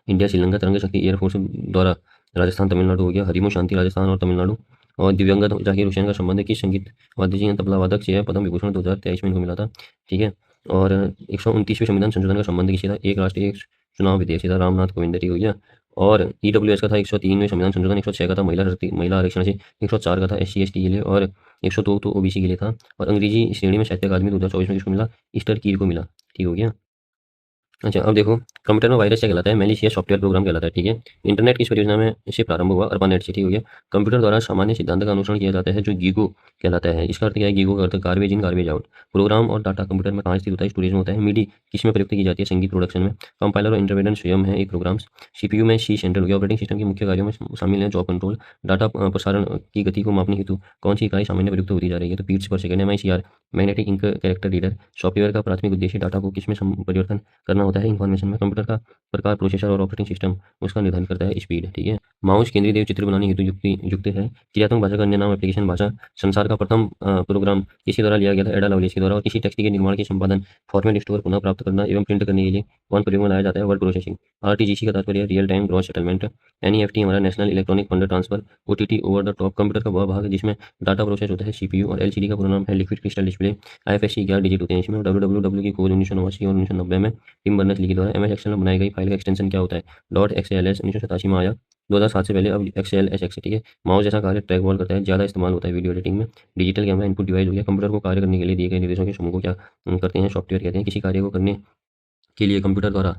इंडिया श्रीलंका, तरंग शक्ति एयरफोर्स द्वारा राजस्थान तमिलनाडु हो गया, हरिमो शांति राजस्थान और तमिलनाडु। और दिव्यांगत जाकिर हुसैन का संबंध है किस संगीत वाद्य यंत्र तबला वादक से है, पद्म विभूषण 2023 में इनको मिला था, ठीक है। और 129वें संविधान संशोधन का संबंध किसी था, एक राष्ट्र एक चुनाव विधेयक से था, रामनाथ कोविंद, ठीक हो गया। और ईडब्ल्यूएस का था 103वें संविधान संशोधन, 106 का था महिला आरक्षण से, 104 का था SC ST के लिए, और 102 तो OBC के लिए था। और अंग्रेजी श्रेणी में साहित्य अकादमी 2024 में किसको मिला, ईस्टर कीर को मिला, ठीक हो गया। अच्छा, अब देखो कंप्यूटर में वायरस क्या कहलाता है, मैलिशियस सॉफ्टवेयर प्रोग्राम कहलाता है, ठीक है। इंटरनेट किस परियोजना में से प्रारंभ हुआ, अर्पानेट से, ठीक हो गया। कंप्यूटर द्वारा सामान्य सिद्धांत का अनुसरण किया जाता है जो गीगो कहलाता है, इसका अर्थ क्या है, गीगो का अर्थ garbage in garbage out. Program और डाटा कंप्यूटर में कहाँ स्थित होता है, स्टोरेज में होता है। मिडी किस में प्रयुक्त की जाती है, संगीत प्रोडक्शन में। कंपाइलर और इंटरमीडिएट स्वयं है एक प्रोग्राम्स। CPU में सी सेंट्रल हो गया। ऑपरेटिंग सिस्टम के मुख्य कार्यों में शामिल है जॉब कंट्रोल, डाटा प्रसारण की गति को मापने हेतु कौन सी इकाई सामान्य प्रयुक्त होती जा रही है, तो bits per second, MICR magnetic ink character reader. Software का प्राथमिक उद्देश्य डाटा को किसमें परिवर्तन करना होता है, इन्फॉर्मेशन में। कंप्यूटर का प्रकार, प्रोसेसर और ऑपरेटिंग सिस्टम उसका निर्धारण करता है स्पीड, ठीक है। माउस केंद्रीय देव चित्र बनाने हेतु युक्त है। क्रियात्मक भाषा का अन्य नाम एप्लीकेशन भाषा। संसार का प्रथम प्रोग्राम किसके द्वारा लिया गया था, एडा लवलेस के द्वारा। और किसी टेक्स्ट के निर्माण के संपादन, फॉर्मेट, स्टोर, पुनः प्राप्त करना एवं प्रिंट करने के लिए कौन प्रयोग में लाया जाता है, वर्ड प्रोसेसिंग। RTGC का तात्पर्य real time gross settlement. NEFT हमारा national electronic fund transfer. OTT over the top computer का वह भाग है जिसमें डाटा प्रोसेस होता है, CPU। और LCD का पूरा नाम है liquid crystal display. IFSC 11 digit होते हैं इसमें। WWW की खोज 1989 और 1990 में टिम बर्नर्स ली के द्वारा। MS एक्सेल में बनाई गई फाइल का एक्सटेंशन क्या होता है, .xls 1987 में आया, 2007 से पहले, अब XLSX, ठीक है। माउस जैसा कार्य ट्रैक बॉल करता है, ज़्यादा इस्तेमाल होता है वीडियो एडिटिंग में। डिजिटल कैमरा इनपुट डिवाइस हो गया। कंप्यूटर को कार्य करने के लिए दिए गए निर्देशों के समूह को क्या करते हैं, सॉफ्टवेयर कहते हैं। किसी कार्य को करने के लिए कंप्यूटर द्वारा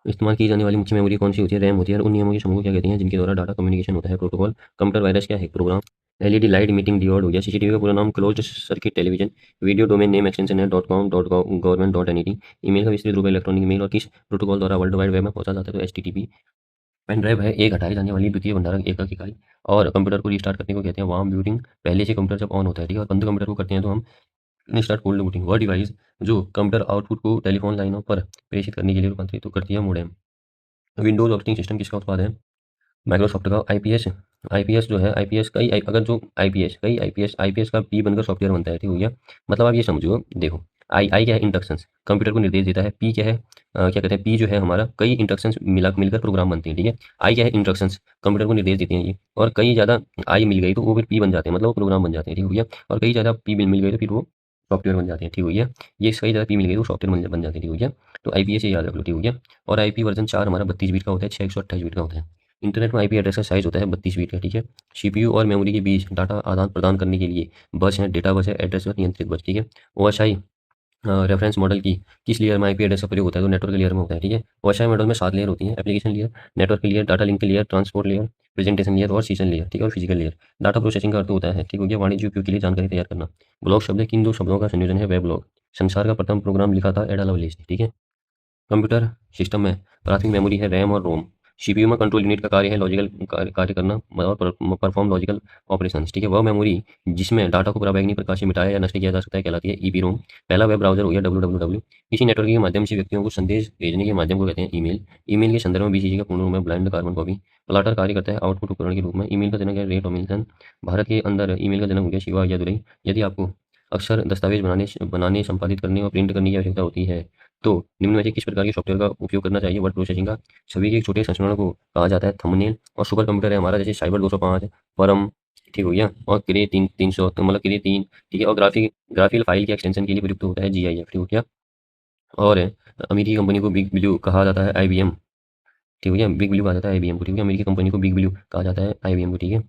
इस्तेमाल की जाने वाली मुख्य मेमोरी कौन सी होती है, रैम होती है। और उन नियमों के समूह को क्या कहते हैं जिनके द्वारा डाटा कम्युनिकेशन होता है, प्रोटोकॉल। कंप्यूटर वायरस क्या है, programme. LED light meeting diode हो गया। CCTV का पूरा नाम closed circuit television. Video domain name extension है .com .gov.gov.net। ईमेल का विस्तृत रूप है इलेक्ट्रॉनिक ईमेल। और किस प्रोटोकॉल द्वारा वर्ल्ड वाइड वेब में पहुंचा जाता है, तो HTTP। पेन ड्राइव है एक हटाई जाने वाली द्वितीय भंडारण एकक इकाई। और कंप्यूटर को रिस्टार्ट करने को कहते हैं वार्म बूटिंग, पहले से कंप्यूटर जब ऑन होता है, ठीक है। और बंद कंप्यूटर को करते हैं तो हम स्टार्ट कोल्ड बूटिंग। वह डिवाइस जो कंप्यूटर आउटपुट को टेलीफोन लाइनों पर प्रेषित करने के लिए रूपांतरित तो करती है, मोडेम। विंडोज ऑपरेटिंग सिस्टम किसका उत्पाद है, माइक्रोसॉफ्ट का। आईपीएस जो है, आईपीएस कई अगर जो आईपीएस का पी बनकर सॉफ्टवेयर बनता है, ठीक हो गया। मतलब आप ये समझो, देखो आई आई क्या है, इंस्ट्रक्शंस, कंप्यूटर को निर्देश देता है। पी क्या है, क्या कहते हैं, पी जो है हमारा कई इंस्ट्रक्शंस मिलकर प्रोग्राम बनते हैं, ठीक है। आई क्या है, इंस्ट्रक्शंस, कंप्यूटर को निर्देश देते हैं ये। और कई ज़्यादा आई मिल गई तो वो फिर पी बन जाते हैं, मतलब वो प्रोग्राम बन जाते हैं, ठीक हो गया। और कई ज़्यादा पी मिल गई तो फिर वो सॉफ्टवेयर बन जाते हैं, ठीक हो गया। ये कई ज़्यादा पी मिल गई तो सॉफ्टवेयर बन जाते हैं, ठीक हो गया। तो आईपीएस ये याद रख लो, ठीक हो गया। और आईपी वर्जन 4 हमारा 32 बीट का होता है, 6 128 बीट का होता है। इंटरनेट में आईपी एड्रेस का साइज होता है 32 बीट का, ठीक है। सीपीयू और मेमोरी के बीच डाटा आदान प्रदान करने के लिए बस है, डेटा बस है, एड्रेस बस, नियंत्रित बस, ठीक है। ओएसआई रेफरेंस मॉडल की किस लेयर में आईपी एड्रेस का प्रयोग होता है, तो नेटवर्क लेयर में होता है, ठीक है। ओएसआई मॉडल में 7 लेयर होती हैं, application layer, network layer, data link layer, transport layer, presentation layer और सीजन लेयर, ठीक है। और फिजिकल लेयर। डाटा प्रोसेसिंग का अर्थ होता है, ठीक हो गया, वाणिज्य उपयोग के लिए जानकारी तैयार करना। ब्लॉग शब्द किन दो शब्दों का संयोजन है, वेब ब्लॉग। संसार का प्रथम प्रोग्राम लिखा था एडा लवलेस, ठीक है। कंप्यूटर सिस्टम में प्राथमिक मेमोरी है रैम और रोम। सीपीयू में कंट्रोल यूनिट का कार्य है लॉजिकल कार्य करना और परफॉर्म लॉजिकल ऑपरेशंस, ठीक है। वह मेमोरी जिसमें डाटा को पराबैंगनी प्रकाश से मिटाया या नष्ट किया जा सकता है कहलाती है ईपी रोम। पहला वेब ब्राउजर हो गया www। किसी नेटवर्क के माध्यम से व्यक्तियों को संदेश भेजने के माध्यम को कहते हैं ईमेल। ईमेल के संदर्भ में BCG का पूर्ण रूप में ब्लाइंड कार्बन कॉपी। प्लाटर कार्य करता है आउटपुट उपकरण के रूप में। ईमेल का जनक है रे टॉमिल्सन। भारत के अंदर ईमेल का जनक हो गया शिवा अय्यादुरई। यदि आपको अक्सर दस्तावेज बनाने संपादित करने और प्रिंट करने की आवश्यकता होती है तो निम्न में से किस प्रकार के सॉफ्टवेयर का उपयोग करना चाहिए, वर्ड प्रोसेसिंग का। छवि के एक छोटे संस्करण को कहा जाता है थंबनेल। और सुपर कंप्यूटर है हमारा, जैसे साइबर 205, परम, ठीक हो गया। और क्रे 300 तो मतलब क्रे 3, ठीक है। और ग्राफिकल फाइल के एक्सटेंशन के लिए प्रयुक्त होता है GIF, ठीक हो गया। और अमेरिकी कंपनी को बिग ब्लू कहा जाता है IBM, ठीक हो गया। बिग ब्लू कहा जाता है IBM को, ठीक है। अमेरिकी कंपनी को बिग ब्लू कहा जाता है IBM को, ठीक है।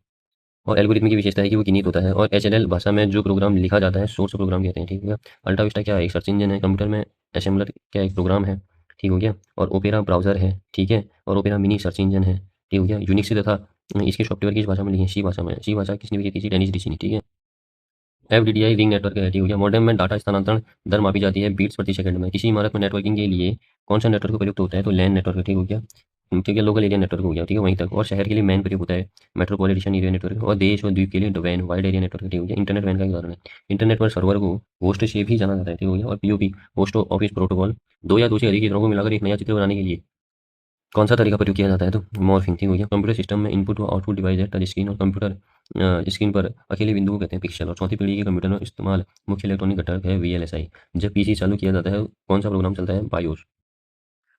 और एल्गोरिथम की विशेषता है कि वो किनित होता है। और HLL भाषा में जो प्रोग्राम लिखा जाता है सोर्स प्रोग्राम कहते हैं, ठीक है। अल्टा विस्टा क्या है, एक सर्च इंजन है। कंप्यूटर में असेंबलर क्या एक प्रोग्राम है, ठीक हो गया। और ओपेरा ब्राउजर है, ठीक है। और ओपेरा मिनी सर्च इंजन है, ठीक हो गया। यूनिक्स तथा इसके सॉफ्टवेयर किस भाषा में लिखे हैं, सी भाषा में। सी भाषा किसने लिखी थी, डेनिस ऋषि ने, ठीक है। एफडीडीआई रिंग नेटवर्क है, ठीक हो गया। मॉडेम में डाटा स्थानांतरण दर मापी जाती है बीट्स प्रति सेकंड में। किसी इमारत में नेटवर्किंग के लिए कौन सा नेटवर्क प्रयुक्त होता है? तो लैन नेटवर्क, ठीक हो गया। ठीक है, लोकल एरिया नेटवर्क हो गया, ठीक है, वहीं तक। और शहर के लिए मैन प्रयोग होता है मेट्रोपॉलिटन एरिया नेटवर्क। और देश और द्वीप के लिए वैन वाइड एरिया नेटवर्क, ठीक हो गया। इंटरनेट वैन का उदाहरण है। इंटरनेट पर सर्वर को होस्ट से भी जाना जाता है, ठीक हो गया। और पीओपी होस्ट ऑफिस प्रोटोकॉल, दो या दो से अधिक चित्रों को मिलाकर एक नया चित्र बनाने के लिए कौन सा तरीका प्रयोग किया जाता है? तो मॉर्फिंग, ठीक हो गया। कंप्यूटर सिस्टम में इनपुट और आउटपुट डिवाइस है टच स्क्रीन। और कंप्यूटर स्क्रीन पर अकेले बिंदु को कहते हैं पिक्सल। और चौथी पीढ़ी के कंप्यूटर में इस्तेमाल मुख्य इलेक्ट्रॉनिक घटक है वीएलएसआई। जब पीसी चालू किया जाता है कौन सा प्रोग्राम चलता है? बायोस।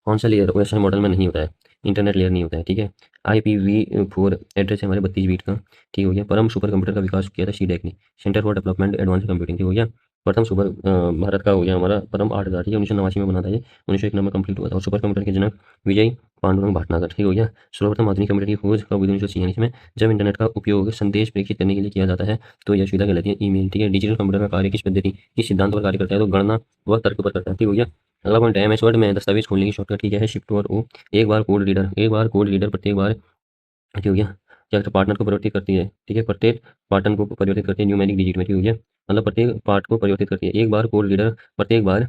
कौन सा लेयर ओएस मॉडल में नहीं होता है? इंटरनेट लेयर नहीं होता है, ठीक है। IPv4 एड्रेस है हमारे 32 बीट का, ठीक हो गया। परम सुपर कंप्यूटर का विकास किया था सीडेक ने, centre for development advance computing, ठीक हो गया। प्रथम सुपर भारत का हो गया हमारा परम 8,000, ठीक है, 1989 में बना था ये, 1901 में कंप्लीट हुआ था। और सुपर कंप्यूटर के जनक विजय पांडुरंग भटनागर, ठीक हो गया। सर्वप्रथम आधुनिक कंप्यूटर की खोज कब हुई? 1946 में। जब इंटरनेट का उपयोग संदेश प्रेषित करने के लिए किया जाता है तो यह सुविधा कहलाती है ईमेल, ठीक है। डिजिटल कंप्यूटर का कार्य किस पद्धति, किस सिद्धांत पर कार्य करता है? तो गणना व तर्क पर करता है, ठीक हो गया। अगला पॉइंट है एमएस वर्ड में दस्तावेज खोलने की शॉर्टकट की क्या है? शिफ्ट और ओ। एक बार कोड रीडर प्रत्येक बार, ठीक हो गया, क्या करता है? पार्टनर को परिवर्तित करती है, ठीक है। प्रत्येक पार्टन को परिवर्तित करती है न्यूमेरिक डिजिट में, ठीक हो गया। मतलब प्रत्येक पार्ट को परिवर्तित करती है। एक बार कोड रीडर प्रत्येक बार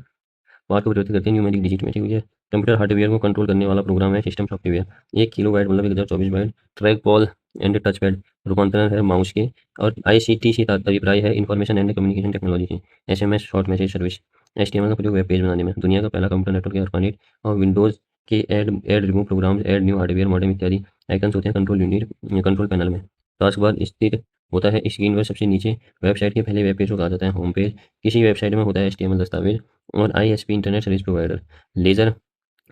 पार्ट को परिवर्तित करती है न्यूमेरिक डिजिट में, ठीक हो गया। कंप्यूटर हार्डवेयर को कंट्रोल करने वाला प्रोग्राम है सिस्टम सॉफ्टवेयर। 1 किलोबाइट मतलब 1024 byte. Track ball and touch pad रूपांतरण है माउस के। और आईसीटी से अभिप्राय है इंफॉर्मेशन एंड कम्युनिकेशन टेक्नोलॉजी से। SMS short message service. HTML का प्रयोग वेब पेज बनाने में। दुनिया का पहला कंप्यूटर नेटवर्क है ARPANET। और विंडोज के add remove programs, add new hardware modem इत्यादि आइकन्स होते हैं कंट्रोल यूनिट कंट्रोल पैनल में। टास्क बार स्थित होता है स्क्रीन पर सबसे नीचे। वेबसाइट के पहले वेब पेज को कहा जाता है होम पेज। किसी वेबसाइट में होता है HTML दस्तावेज। और ISP internet service provider. Laser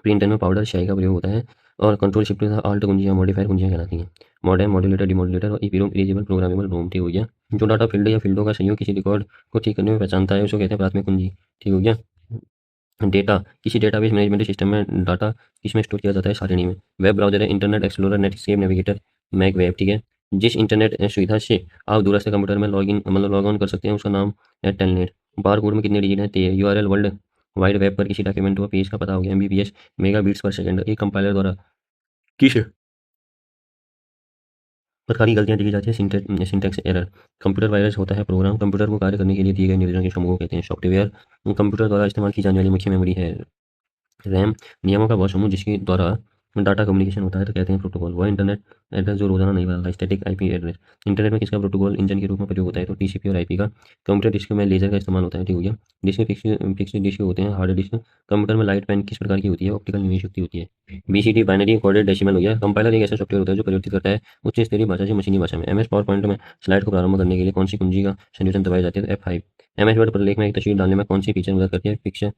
printer में पाउडर स्याही का प्रयोग होता है। और कंट्रोल शिफ्ट तथा आल्ट कुंजियाँ मॉडिफायर कुंजियाँ कहलाती हैं। मॉडेम, मॉड्यूलेटर, डिमॉड्यूलेटर और ईपीरोम इरेजेबल प्रोग्रामेबल रोम, ठीक हो गया। जो डाटा फील्ड या फील्डों का संयोग किसी रिकॉर्ड को ठीक करने में पहचानता है उसको कहते हैं प्राथमिक कुंजी, ठीक हो गया। डेटा, किसी डेटाबेस मैनेजमेंट सिस्टम में डाटा किसमें स्टोर किया जाता है? सारणी में। वेब ब्राउजर है internet explorer, Netscape, navigator, Mac web, ठीक है। जिस इंटरनेट सुविधा से आप दूरस्थ कंप्यूटर में लॉग इन मतलब लॉग ऑन कर सकते हैं उसका नाम है टेलनेट। बार कोड में कितने डिजिट हैं? 13। यूआरएल वर्ल्ड वाइड वेब पर किसी डॉक्यूमेंट व पेज का पता हो गया MBPS mega beats per second. एक कंपाइलर द्वारा किस प्रकार की गलतियां देखी जाती है? Syntax error. कंप्यूटर वायरस होता है प्रोग्राम कंप्यूटर को कार्य करने के लिए दिए गए निर्देशों के समूह को कहते हैं सॉफ्टवेयर। कंप्यूटर द्वारा इस्तेमाल की जाने वाली मुख्य मेमोरी है रैम। नियमों का वह समूह जिसके द्वारा डाटा कम्युनिकेशन होता है तो कहते हैं प्रोटोकॉल। वह इंटरनेट एड्रेस जो रोजाना नहीं बदलता स्टैटिक आईपी एड्रेस। इंटरनेट में किसका प्रोटोकॉल इंजन के रूप में प्रयोग होता है? तो टीसीपी और आईपी का। कंप्यूटर डिस्क में लेजर का इस्तेमाल होता है, ठीक हो गया। डिस्क में फिक्स डिस्क होते हैं हार्ड डिस्क। कंप्यूटर में लाइट पेन किस प्रकार की होती है? ऑप्टिकल निवेश युक्ति होती है। बीसीडी बाइनरी कोडेड डेसिमल हो गया। कंपाइलर एक ऐसा सॉफ्टवेयर होता है जो परिवर्तित करता है उच्च स्तरीय भाषा से मशीनी भाषा में। एमएस पावर पॉइंट में स्लाइड को प्रारंभ करने के लिए कौन सी कुंजी का संयोजन दबाई जाती है? तो F5। एमएस वर्ड प्रलेख में एक तस्वीर डालने में कौन सी फीचर मदद करती है? Picture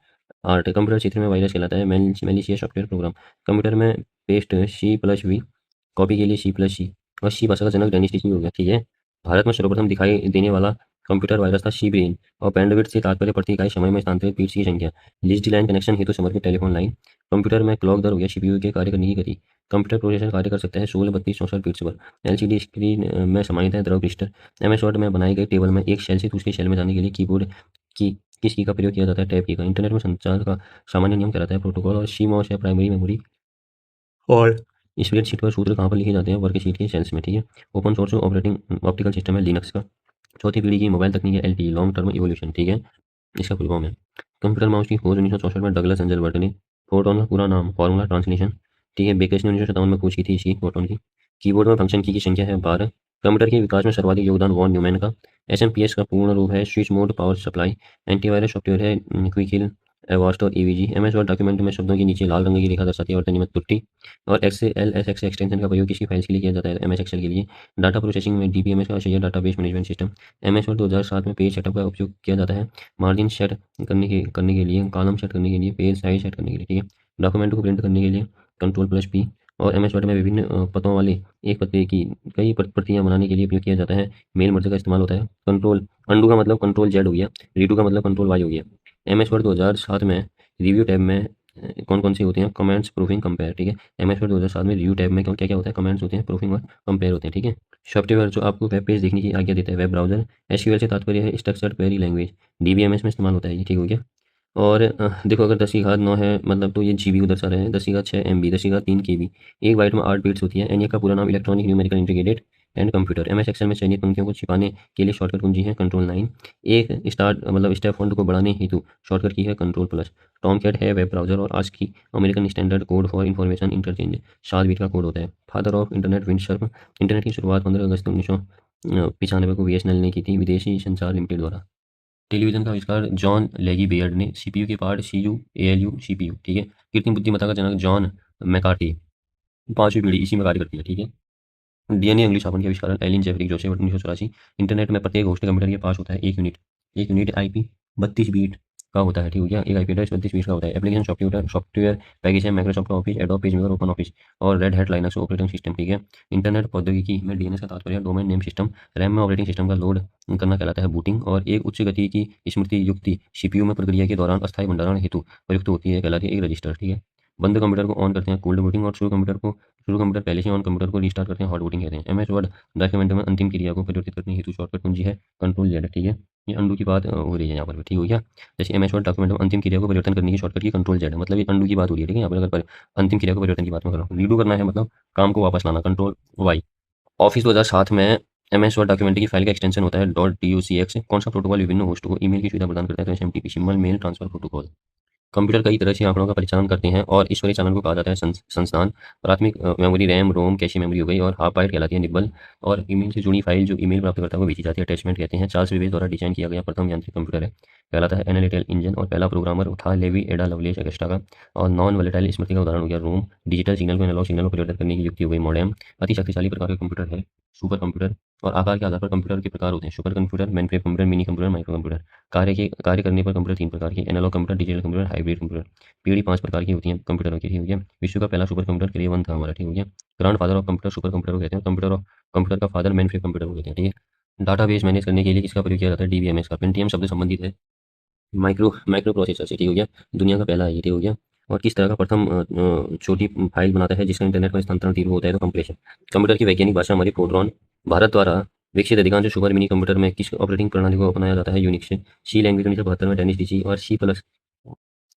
art. कंप्यूटर क्षेत्र में वायरस कहलाता है मेलिशियस सॉफ्टवेयर प्रोग्राम। कंप्यूटर में पेस्ट C+V, कॉपी के लिए C+C। और सी भाषा का जनक डेनिस टीसी हो गया, ठीक है। भारत में सर्वप्रथम दिखाई देने वाला कंप्यूटर वायरस था सी ब्रेन। और बैंडविड्थ से तात्पर्य प्रति इकाई समय में स्थानांतरित बिट्स की संख्या। लीज्ड लाइन कनेक्शन हेतु समर्पित टेलीफोन लाइन। कंप्यूटर में क्लॉक दर हो गया सीपीयू के कार्य करने की गति। कंप्यूटर प्रोसेसर कार्य कर सकता है 16, 32, 64 बिट्स पर। एलसीडी स्क्रीन में समाहित है द्रव क्रिस्टल। एमएस वर्ड में बनाई गई टेबल में एक सेल से दूसरी सेल में जाने के लिए कीबोर्ड की किस की का प्रयोग किया जाता है? टैब की का। इंटरनेट में संचार का सामान्य नियम कहलाता है प्रोटोकॉल। और सीमॉस है प्राइमरी मेमोरी। और स्प्रेडशीट पर सूत्र कहाँ पर लिखे जाते हैं? वर्कशीट के सेल्स में, ठीक है। Open source operating optical system है लिनक्स का। चौथी पीढ़ी की मोबाइल तकनीक है LTE लॉन्ग टर्म इवोल्यूशन, ठीक है, इसका फुल फॉर्म है। कंप्यूटर माउस की खोज 1964 में डगलस एंजल बर्ट ने। फोटोन का पूरा नाम फॉर्मूला ट्रांसलेशन, ठीक है, बेकर्स ने 1957 में खोज की थी इसी फोटोन की। कीबोर्ड में फंक्शन की संख्या है 12। कंप्यूटर के विकास में सर्वाधिक योगदान वॉन न्यूमैन का। SMPS का पूर्ण रूप है switch mode power supply. Antivirus software है क्विकिल, एवास्ट और EVG। MS वर्ड डॉक्यूमेंट में शब्दों के नीचे लाल रंग की रेखा दर्शाती है और तनिमत त्रुटि। और XLSX एक्सटेंशन का प्रयोग किसी फाइल्स के लिए किया जाता है? MS एक्सेल के लिए। डाटा प्रोसेसिंग में DBMS का share database management system. MS word 2007 में पेज सेटअप का उपयोग किया जाता है मार्जिन सेट करने के लिए, कॉलम सेट करने के लिए, पेज साइज सेट करने के लिए, ठीक है। डॉक्यूमेंट को प्रिंट करने के लिए Ctrl+P। और MS वर्ड में विभिन्न पतों वाले एक पते की कई प्रतियां बनाने के लिए उपयोग किया जाता है मेल मर्ज का इस्तेमाल होता है। कंट्रोल अंडू का मतलब Ctrl+Z हो गया। रीडू का मतलब Ctrl+Y हो गया। MS वर्ड 2007 में रिव्यू टैब में कौन कौन से होते हैं? कमेंट्स, प्रूफिंग, कंपेयर, ठीक है। MS वर्ड 2007 में रिव्यू टैब में क्या क्या होता है? कमेंट्स होते हैं, प्रूफिंग और कंपेयर होते हैं, ठीक है। सॉफ्टवेयर जो आपको वेब पेज देखने की आज्ञा देता है वेब ब्राउजर। SQL से तात्पर्य है स्ट्रक्चर्ड क्वेरी लैंग्वेज। DBMS में इस्तेमाल होता है ये, ठीक हो गया। और देखो अगर 10 की घात 9 है मतलब तो ये GB को दर्शा रहे हैं। 10 की घात 6 MB, 10 की घात 3 KB। एक बाइट में 8 बिट्स होती है। ENIAC का पूरा नाम electronic numerical integrated and computer. MS Excel में चयनित पंक्तियों को छिपाने के लिए शॉर्टकट कुंजी है कंट्रोल 9। एक स्टार्ट मतलब स्टेप फॉन्ट को बढ़ाने हेतु शॉर्टकट की है कंट्रोल+। टॉमकैट है वेब ब्राउज़र और आज की American standard code for information interchange. 7 bit का कोड होता है। Father of internet Vint Cerf. Internet की शुरुआत 15 अगस्त 1995 को बीएसएनएल ने की थी, विदेशी संचार लिमिटेड द्वारा। टेलीविजन का आविष्कार जॉन लेगी बेयर्ड ने। सीपीयू के पार्ट सीयू एएलयू सीपीयू, ठीक है। कृत्रिम बुद्धिमत्ता का जनक जॉन मैकार्टी। 5वीं पीढ़ी इसी में कार्य करती है, ठीक है। डीएनए अंगुली छापन के आविष्कार एलिन जेफरिक जोसेफ 1984। इंटरनेट में प्रत्येक होस्ट कंप्यूटर के पास होता है 1 यूनिट। 1 यूनिट आईपी 32 बीट का होता है, ठीक हो गया। एक आईपी एड्रेस 32 बीट का होता है। एप्लीकेशन सॉफ्टवेयर पैकेज है Microsoft Office, Adobe PageMaker, OpenOffice और Red Hat Linux operating system, ठीक है। इंटरनेट प्रौद्योगिकी में डीएनएस का तात्पर्य डोमेन नेम सिस्टम। रैम में ऑपरेटिंग सिस्टम का लोड करना कहलाता है बूटिंग। और एक उच्च गति की स्मृति युक्ति सीपीयू में प्रक्रिया के दौरान अस्थायी भंडारण हेतु प्रयुक्त होती है, कहलाती है एक रजिस्टर, ठीक है। बंद कंप्यूटर को ऑन करते हैं कोल्ड बूटिंग और शुरू कंप्यूटर पहले से ऑन कंप्यूटर को रिस्टार्ट करते हैं हॉट बूटिंग कहते हैं। एमएस वर्ड डॉक्यूमेंट में अंतिम क्रिया को परिवर्तित करने हेतु शॉर्टकट कुंजी है कंट्रोल Z, ठीक है। ये अंडू की बात हो रही है यहाँ पर, ठीक हो गया। जैसे एमएस वर्ड डॉक्यूमेंट में अंतिम क्रिया को परिवर्तन करने की शॉर्टकट की कंट्रोल Z है, मतलब ये अंडू की बात हो रही है, ठीक है। यहाँ पर अगर अंतिम क्रिया को परिवर्तन की बात मैं कर रहा हूँ, रीडू करना है मतलब काम को वापस लाना, कंट्रोल Y। ऑफिस 2007 में एमएस वर्ड डॉक्यूमेंट की फाइल का एक्सटेंशन होता है .docx। कौन सा प्रोटोकॉल विभिन्न होस्ट को ईमेल की सुविधा प्रदान करता है, तो SMTP, simple mail transfer protocol. Computer कई तरह से आंकड़ों का परिचालन करते हैं और इस परिचालन को कहा जाता है संस्थान। प्राथमिक memory RAM ROM cache memory हो गई और हाफ बाइट कहलाती है निब्बल। और ईमेल से जुड़ी फाइल जो ईमेल प्राप्त करता है वो भेजी जाती है, अटैचमेंट कहते हैं। चार्ल्स बेबेज द्वारा डिजाइन किया गया प्रथम यांत्रिक कंप्यूटर है, कहलाता है एनालिटिकल इंजन। और पहला प्रोग्रामर था लेवी एडा लवलेस अगस्टा का। और नॉन वोलेटाइल स्मृति का उदाहरण हो गया रोम। डिजिटल सिग्नल को एनालॉग सिग्नल में परिवर्तित करने की युक्ति हो गई मॉडेम। अति शक्तिशाली प्रकार का कंप्यूटर है सुपर कंप्यूटर। और आकार के आधार पर कंप्यूटर के प्रकार होते हैं super computer, mainframe computer, mini computer, micro computer. कार्य करने पर कंप्यूटर 3 प्रकार के, analog computer, digital computer, hybrid computer. पीढ़ी 5 प्रकार की होती है कंप्यूटरों की, ठीक हो गया। विश्व का पहला सुपर कंप्यूटर क्रे 1 था हमारा, ठीक हो गया। Grand father of computer super computer को कहते हैं। कंप्यूटर का फादर मेन फ्रेम कंप्यूटर को कहते हैं, ठीक है। डाटाबेस मैनेज करने के लिए किसका प्रयोग किया जाता है, डीबीएमएस का। पेंटियम शब्द संबंधित है माइक्रो माइक्रो प्रोसेसर से, ठीक हो गया। दुनिया का पहला ये, ठीक हो गया। और किस तरह का प्रथम छोटी फाइल बनाता है जिसका इंटरनेट पर स्थानांतरण तीव्र होता है, तो कंप्रेशन। कंप्यूटर की वैज्ञानिक भाषा हमारी फोर्ट्रॉन। भारत द्वारा विकसित अधिकांश सुपर मिनी कंप्यूटर में किस ऑपरेटिंग प्रणाली को अपनाया जाता है, यूनिक्स। सी लैंग्वेज 1972 में टेनिस डीसी। और सी प्लस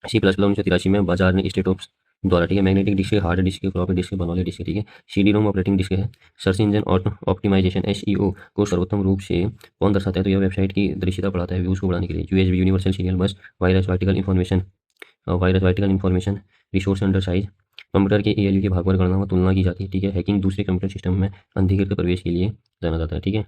प्लस 1983 में बाजार ने स्टेट ऑफ द्वारा, ठीक है। Magnetic disk, hard disk, floppy disk, Bernoulli disk, ठीक है। सीडी रोम ऑपरेटिंग डिस्क है। सर्च इंजन ऑप्टिमाइजेशन एसईओ को सर्वोत्तम रूप से कौन दर्शाता है, तो यह वेबसाइट की दृश्यता बढ़ाता है व्यूज को बढ़ाने के लिए। यूएसबी यूनिवर्सल सीरियल बस। Virus vertical information resource under size. Computer के एएलयू के भाग पर गणना व तुलना की जाती है, ठीक है। हैकिंग दूसरे कंप्यूटर सिस्टम में अनधिकृत प्रवेश के लिए जाना जाता है, ठीक है।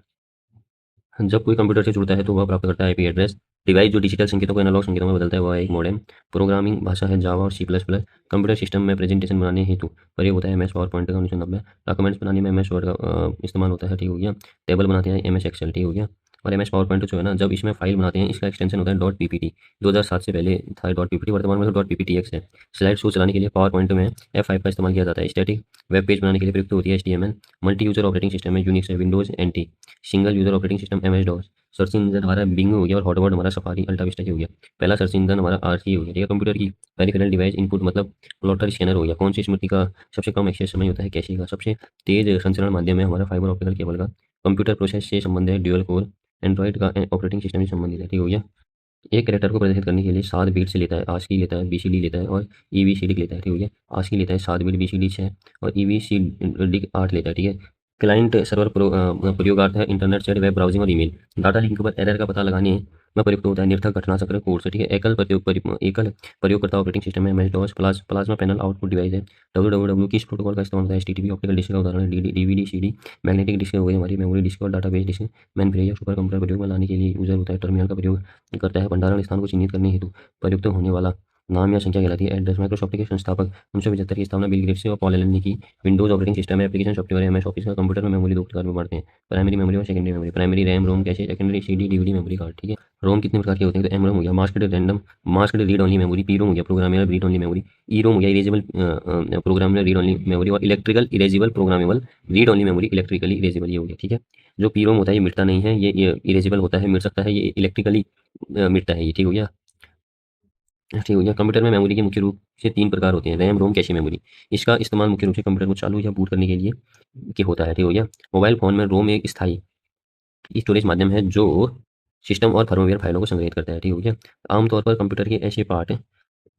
जब कोई कंप्यूटर से जुड़ता है तो वह प्राप्त करता है आईपी एड्रेस। डिवाइस जो डिजिटल संकेतों को एनालॉग संकेतों में बदलता है वह एक मॉडेम। प्रोग्रामिंग भाषा है जावा और C++। कंप्यूटर सिस्टम में प्रेजेंटेशन बनाने हेतु प्रयोग होता है एमएस पावर पॉइंट का 1990। डॉक्यूमेंट्स बनाने में एमएस वर्ड का इस्तेमाल होता है, ठीक हो गया। टेबल बनाते हैं एमएस एक्सेल, ठीक हो गया। और एमएस पावर पॉइंट जो है ना, जब इसमें फाइल बनाते हैं इसका एक्सटेंशन होता है .ppt। 2007 से पहले था .ppt, वर्तमान में तो .pptx है। स्लाइड शो चलाने के लिए पावर पॉइंट में F5 का इस्तेमाल किया जाता है। स्टैटिक वेब पेज बनाने के लिए प्रयुक्त होती है HTML। Multi user operating system में यूनिक्स है, Windows NT। Single user operating system MS DOS। Search engine हमारा बिंग हो गया और हॉटवर्ड हमारा सफारी अल्टा विस्टा हो गया। पहला सर्च इंजन हमारा आरसी हो गया, ठीक है। कंप्यूटर की पेरिफेरल डिवाइस इनपुट मतलब प्लॉटर स्कैनर हो गया। कौन सी स्मृति का सबसे कम एक्सेस समय होता है, कैशे का। सबसे तेज संचरण माध्यम है हमारा फाइबर ऑप्टिकल केबल का। कंप्यूटर प्रोसेस से संबंध है ड्यूअल कोर। एंड्रॉइड का ऑपरेटिंग सिस्टम से संबंधित है, ठीक हो गया। एक कैरेक्टर को प्रदर्शित करने के लिए 7 बीट से लेता है, ASCII लेता है, BCD लेता है और EBCD लेता है, ठीक हो गया। ASCII लेता है 7 बीट, BCD 6 और EBCD 8 लेता है, ठीक है। क्लाइंट सर्वर प्रयोगार्थ है इंटरनेट चैट, वेब ब्राउजिंग और ईमेल। डाटा लिंक पर एरर का पता लगाने में प्रयुक्त होता है निरर्थक घटना चक्र कोड से, ठीक है। एकल प्रयोगकर्ता ऑपरेटिंग सिस्टम है MS DOS। Plasma panel output device है। WWW किस प्रोटोकॉल का इस्तेमाल होता है, HTTP। ऑप्टिकल डिस्क का उदाहरण है DVD CD। मैग्नेटिक डिस्क हो गई हमारी मेमोरी डिस्क और डाटाबेस डिस्क। मैन या सुपर कंप्यूटर प्रयोग में लाने के लिए यूजर होता है टर्मिनल का प्रयोग करता है। भंडारण स्थान को चिह्नित करने हेतु प्रयुक्त होने वाला नाम या संख्या कहलाती है एड्रेस। माइक्रोसॉफ्ट के संस्थापक 1975 की स्थापना बिल गेट्स और पॉल एलन ने की। विंडोज ऑपरेटिंग सिस्टम है, एप्लीकेशन सॉफ्टवेयर है। MS ऑफिस का कंप्यूटर में मेमोरी 2 प्रकार में बांटते हैं, प्राइमरी मेमोरी और secondary memory. Primary RAM ROM cache, secondary CD DVD memory card, ठीक है। रोम कितने प्रकार के होते हैं, तो M रोम हो गया masked read only memory. P ROM हो गया programmable read only memory. E ROM हो गया erasable programmable read only memory. और electrical erasable programmable read only memory, electrically erasable ये हो गया, ठीक है। जो P रोम होता है ये मिटता नहीं है, ये इरेजेबल होता है, मिट सकता है, ये इलेक्ट्रिकली मिटता है ये, ठीक हो गया। ठीक हो गया। कंप्यूटर में मेमोरी के मुख्य रूप से 3 प्रकार होते हैं, रैम रोम कैशे मेमोरी। इसका इस्तेमाल मुख्य रूप से कंप्यूटर को चालू या बूट करने के लिए होता है, ठीक हो गया। मोबाइल फोन में रोम एक स्थायी स्टोरेज माध्यम है जो सिस्टम और फर्मवेयर फाइलों को संग्रहित करता है, ठीक हो गया। आमतौर पर कंप्यूटर के ऐसे पार्ट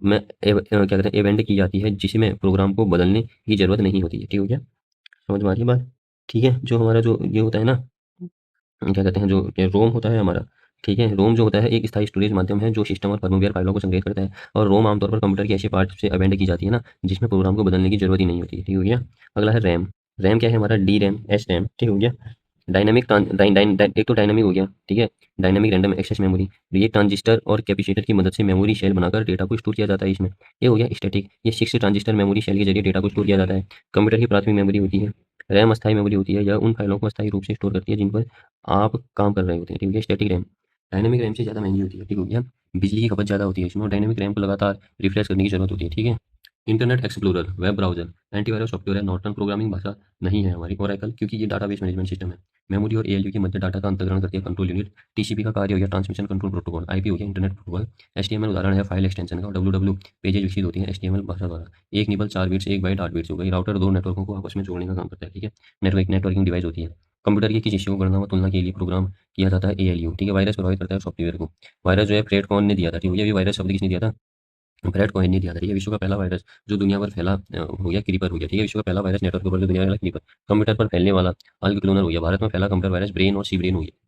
में क्या कहते हैं एवेंट की जाती है जिसमें प्रोग्राम को बदलने की जरूरत नहीं होती है, ठीक हो गया। समझ में आ रही है बात। ठीक है। जो हमारा जो ये होता है ना, क्या कहते हैं, जो ये रोम होता है हमारा, ठीक है। रोम जो होता है एक स्थायी स्टोरेज माध्यम है जो सिस्टम और फर्मवेयर फाइलों को संग्रहित करता है। और रोम आमतौर पर कंप्यूटर के ऐसे पार्ट से अबेंड की जाती है ना, जिसमें प्रोग्राम को बदलने की जरूरत ही नहीं होती है, ठीक हो गया। अगला है रैम। रैम क्या है हमारा, डी रैम, एस रैम, ठीक हो गया। डायनामिक एक तो डायनामिक हो गया, ठीक है। डायनामिक रैंडम एक्सेस मेमोरी, ये ट्रांजिस्टर और कैपेसिटर की मदद से मेमोरी शेल बनाकर डेटा को स्टोर किया जाता है इसमें। ये हो गया स्टैटिक, ये 6 ट्रांजिस्टर मेमोरी शेल के जरिए डेटा को स्टोर किया जाता है। कंप्यूटर की प्राथमिक मेमोरी होती है। रैम अस्थायी मेमोरी होती है, यह उन फाइलों को अस्थायी रूप से स्टोर करती है जिन पर आप काम कर रहे होते हैं, ठीक है। स्टैटिक रैम डायनामिक रैम से ज़्यादा महंगी होती है, ठीक हो गया। बिजली की खपत ज़्यादा होती है इसमें, और डायनामिक रैम को लगातार रिफ्रेश करने की जरूरत होती है, ठीक है। Internet explorer, web browser, antivirus software है, नॉर्टन प्रोग्रामिंग भाषा नहीं है हमारी। ओरेकल, क्योंकि ये डाटाबेस मैनेजमेंट सिस्टम है। मेमोरी और एएलयू के मध्य डाटा का अंतर्ग्रहण करती है कंट्रोल यूनिट। टीसीपी का कार्य हो गया ट्रांसमिशन कंट्रोल प्रोटोकॉल। आईपी हो गया इंटरनेट प्रोटोकॉल। एचटीएमएल उदाहरण है फाइल एक्सटेंशन का। और डब्ल्यू पेजेज विकसित होती है एचटीएमएल भाषा द्वारा। एक निबल 4 बिट्स, एक बाइट 8 बिट्स हो गई। राउटर दो नेटवर्कों को आपस में जोड़ने का काम करता है, ठीक है। नेटवर्किंग डिवाइस होती है। कंप्यूटर की किसी हिस्से को गणना व तुलना के लिए प्रोग्राम किया जाता है एएलयू, ठीक है। वायरस प्रभावित करता है सॉफ्टवेयर को। वायरस जो है फ्रेड कौन ने दिया था, ठीक है। ये वायरस शब्द किसने दिया था, ब्रैड कॉहेन ने दिया था, ठीक है। विश्व का पहला वायरस जो दुनिया भर फैला हो गया क्रीपर हो गया, ठीक है। विश्व का पहला वायरस नेटवर्क पर जो दुनिया भर क्रीपर। कंप्यूटर पर फैलने वाला अल्ग क्लोनर हो गया। भारत में फैला कंप्यूटर वायरस ब्रेन और सी ब्रेन हो गया।